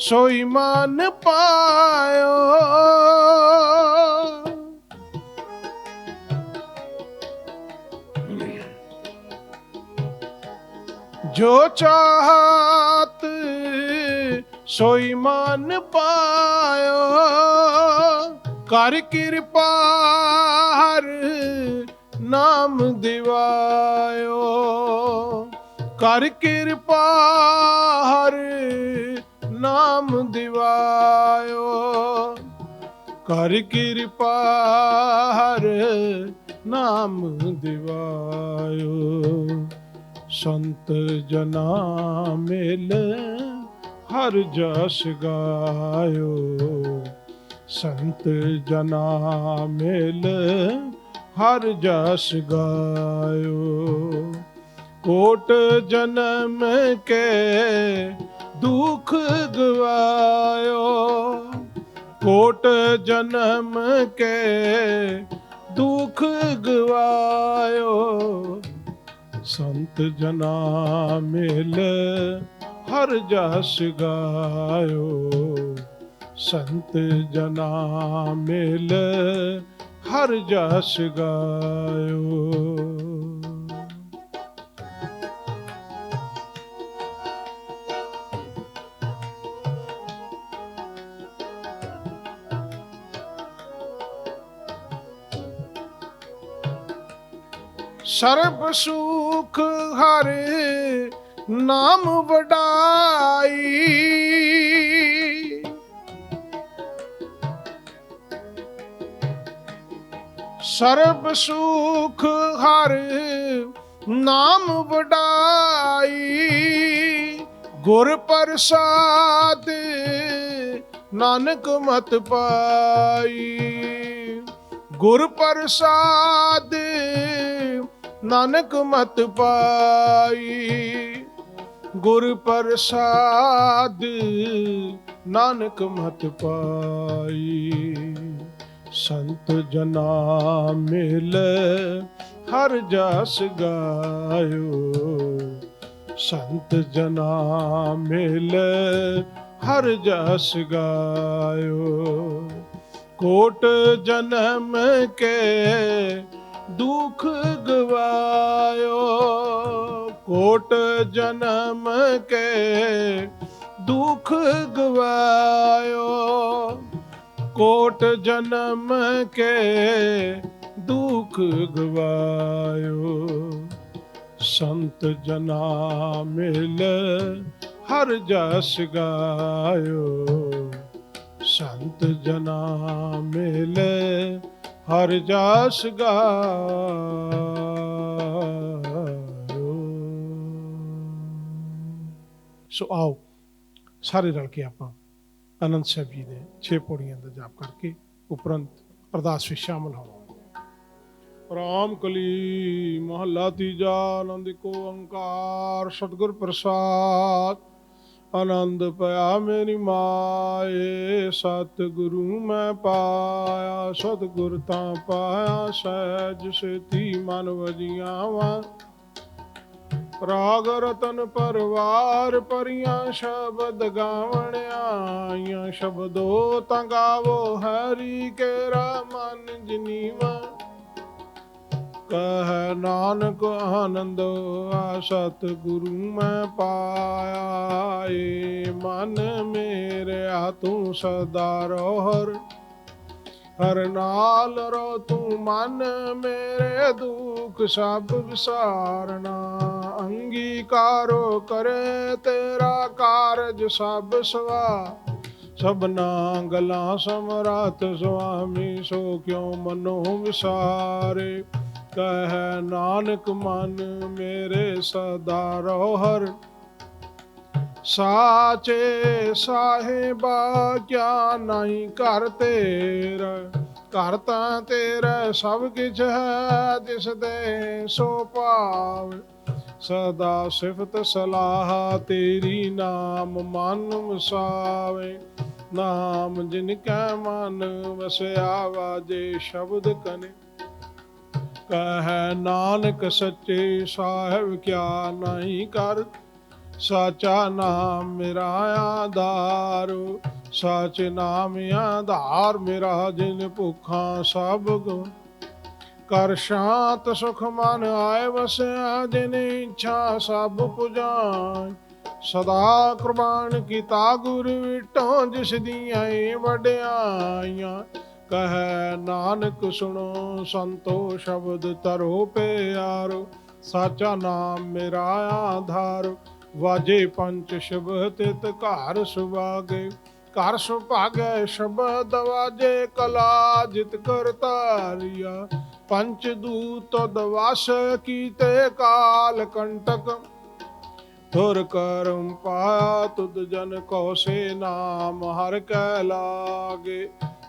Speaker 1: सोई मान पायो, जो चाहत सोई मान पायो, कर कृपा हर नाम दिवायो, कर कृपा हर नाम दिवायो, कर कृपा हर नाम दिवायो, संत जना मिल हर जस गायो, संत जना मिल हर जस गायो, कोट जन्म के दुख गवायो, कोट जन्म के दुख गवायो, संत जना मिल हर जस गायो, संत जना मिल हर जस गायो। सर्ब सुख हर नाम वडाई, सर्ब सुख हर नाम वडाई, गुर प्रसाद नानक मत पाई, गुर प्रसाद नानक मत पाई, गुर प्रसाद नानक मत पाई, संत जना मिल हर जस गायो, संत जना मिल हर जस गायो, कोट जन्म के दुख गवायो, कोट जन्म के दुख गवायो, कोट जन्म के दुख गवायो, संत जना मिल हर जस गायो, संत जना मिल हर जस गायो। सो आओ ਸਾਰੇ ਰਲ ਕੇ ਆਪਾਂ ਆਨੰਦ ਸਾਹਿਬ ਜੀ ਦੇ 6 ਪੌੜੀਆਂ ਦਾ ਜਾਪ ਕਰਕੇ ਉਪਰੰਤ ਅਰਦਾਸ ਵਿੱਚ ਸ਼ਾਮਲ ਹੋਵਾਂਗੇ। ਰਾਮ ਕਲੀ ਮਹੱਲਾ ਤੀਜਾ। ਆਨੰਦ ਕੋ ਓੰਕਾਰ ਸਤਿਗੁਰ ਪ੍ਰਸਾਦ। ਆਨੰਦ ਪਿਆ ਮੇਰੀ ਮਾਏ ਸਤਿਗੁਰੂ ਮੈਂ ਪਾਇਆ, ਸਤਿਗੁਰ ਤਾਂ ਪਾਇਆ ਸਹਿਜ ਸੇਤੀ ਮਨ ਵਜੀਆਂ ਵਾ, ਰਾਗ ਰਤਨ ਪਰਵਾਰ ਪਰੀਆਂ ਸ਼ਬਦ ਗਾਵਣ ਆਈਆਂ, ਸ਼ਬਦੋ ਤਾਂ ਗਾਵੋ ਹਰੀ ਕੇਰਾ ਮਨ ਜਨੀਵਾ, ਕਹਿ ਨਾਨਕ ਆਨੰਦ ਆ ਸਤਿਗੁਰੂ ਮੈਂ ਪਾਇਆ, ਏ ਮਨ ਮੇਰਿਆ ਤੂੰ ਸਦਾ ਰੋਹਰ, ਹਰ ਨਾਲ ਰੋ ਤੂੰ ਮਨ ਮੇਰੇ ਦੁੱਖ ਸਭ ਵਿਸਾਰਨਾ, ਅੰਗੀਕਾਰੋ ਕਰੇ ਤੇਰਾ ਕਾਰਜ ਸਭ ਸਵਾ, ਸਭਨਾ ਗਲਾਂ ਸਮਰਾਤ ਸੁਆਮੀ ਸੋ ਕਿਉ ਮਨੋ ਵਿਸਾਰੇ, ਕਹਿ ਨਾਨਕ ਮਨ ਮੇਰੇ ਸਦਾ ਰੋਹਰ, ਸਾਚੇ ਸਾਹਿਬਾ ਕਿਆ ਨਹੀਂ ਘਰ ਤੇਰਾ, ਘਰ ਤਾਂ ਤੇਰਾ ਸਭ ਕਿਛ ਹੈ ਤਿਸ ਦੇ ਸੋ ਭਾਵ, ਸਦਾ ਸਿਫਤ ਸਲਾਹ ਤੇਰੀ ਨਾਮ ਮਨ ਵਸਾਵੇ, ਨਾਮ ਜਿਨ ਕੈ ਮਨ ਵਸਿਆ ਵਾਜੇ ਸ਼ਬਦ ਕਨੇ, ਕਹਿ ਨਾਨਕ ਸੱਚੇ ਸਾਹਿਬ ਕਿਆ ਨਹੀਂ ਕਰ, ਸਾਚਾ ਨਾਮ ਮੇਰਾ ਆਧਾਰ, ਸਾਚ ਨਾਮ ਆਧਾਰ ਮੇਰਾ, ਜਿਨ ਭੁੱਖਾਂ ਸਭ ਗੁਣ ਕਰ ਸ਼ਾਂਤ ਸੁਖ ਮਨ ਆਏ ਵਸਿਆ, ਜਿਨ ਇੱਛਾ ਸਭ ਪੁਜਾਨ, ਸਦਾ ਕੁਰਬਾਨ ਕੀਤਾ ਗੁਰ ਵਿਟੋਂ ਜਿਸ ਦੀਆਂ ਵਡਿਆਈਆਂ, ਕਹਿ ਨਾਨਕ ਸੁਣੋ ਸੰਤੋ ਸ਼ਬਦ ਤਰੋ ਪਿਆਰੋ, ਸਾਚਾ ਨਾਮ ਮੇਰਾ ਆਧਾਰ, ਵਾਜੇ ਪੰਚ ਸ਼ਬਦ ਤਿਤ ਘਰ ਸੁਭਾਗੇ, ਘਰ ਸੁਭਾਗੇ ਸ਼ਬਦ ਵਾਜੇ ਕਲਾ ਜਿਤ ਕਰਤਾਰਿਆ, ਪੰਚ ਦੂਤ ਦਵਾਸ ਕੀਤੇ ਕਾਲ ਕੰਟਕ, ਤੁਰ ਕਰਮ ਪਾਇਆ ਤੁਧ ਜਨ ਕੋ ਸੇ ਨਾਮ ਹਰ ਕੈ ਲਾਗੇ,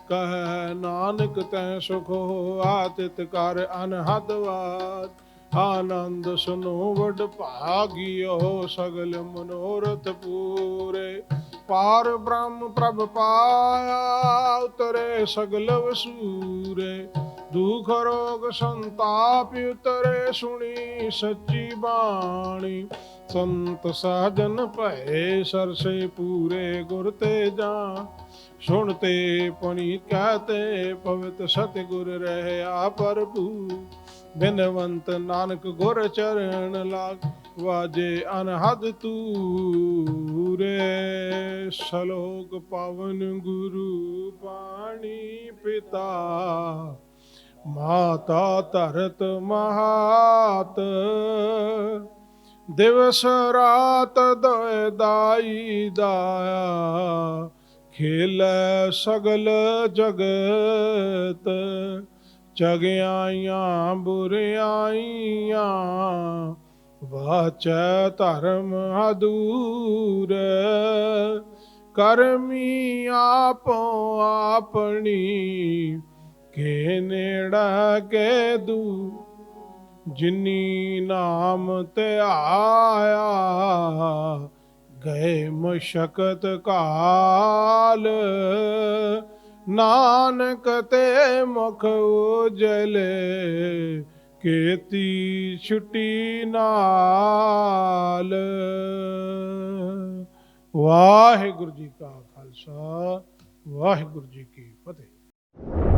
Speaker 1: ਕਹਿ ਨਾਨਕ ਤੈ ਸੁਖ ਹੋਆ ਤਿਤ ਕਰ ਅਨਹਦ ਵਾਦ, ਆਨੰਦ ਸੁਨੋ ਵਡ ਭਾਗਿਓ ਸਗਲ ਮਨੋਰਥ ਪੂਰੇ, ਪਾਰ ਬ੍ਰਹਮ ਪ੍ਰਭ ਪਾਇਆ, ਉਤਰੇ ਸਗਲ ਵਸੂਰੇ, ਦੁਖ ਰੋਗ ਸੰਤਾਪ ਉਤਰੇ, ਸੁਣੀ ਸੱਚੀ ਬਾਣੀ, ਸੰਤ ਸਾਜਨ ਭਏ ਸਰਸੇ ਪੂਰੇ, ਗੁਰ ਤੇ ਜਾ ਸੁਣਤੇ ਪੁਨੀਤ ਕਹਤੇ, ਪਵਿੱਤ ਸਤਿਗੁਰ ਰਹਿਆ ਪ੍ਰਭੂ, ਬਿਨਵੰਤ ਨਾਨਕ ਗੁਰ ਚਰਨ ਲਾਗ, ਵਾਜੇ ਅਨਹਦ ਤੂਰੇ, ਸਲੋਕ ਪਵਨ ਗੁਰੂ ਪਾਣੀ ਪਿਤਾ, ਮਾਤਾ ਧਰਤ ਮਹਾਤ, ਦਿਵਸ ਰਾਤ ਦੋਇ ਦਾਈ ਦਾਇਆ, ਖੇਲੈ ਸਗਲ ਜਗਤ, ਚਗਿਆਈਆਂ ਬੁਰਿਆਈਆਂ, ਵਾਚੈ ਧਰਮ ਅਦੂਰ, ਕਰਮੀ ਆਪੋ ਆਪਣੀ, ਕੇ ਨੇੜਾ ਕੇ ਦੂ, ਜਿਨੀ ਨਾਮ ਧਿਆਇਆ, ਗਏ ਮਸ਼ਕਤ ਕਾਲ, ਨਾਨਕ ਤੇ ਮੁਖ ਉਜਲੇ, ਕੀਤੀ ਛੁੱਟੀ ਨਾਲ। ਵਾਹਿਗੁਰੂ ਜੀ ਕਾ ਖਾਲਸਾ, ਵਾਹਿਗੁਰੂ ਜੀ ਕੀ ਫਤਿਹ।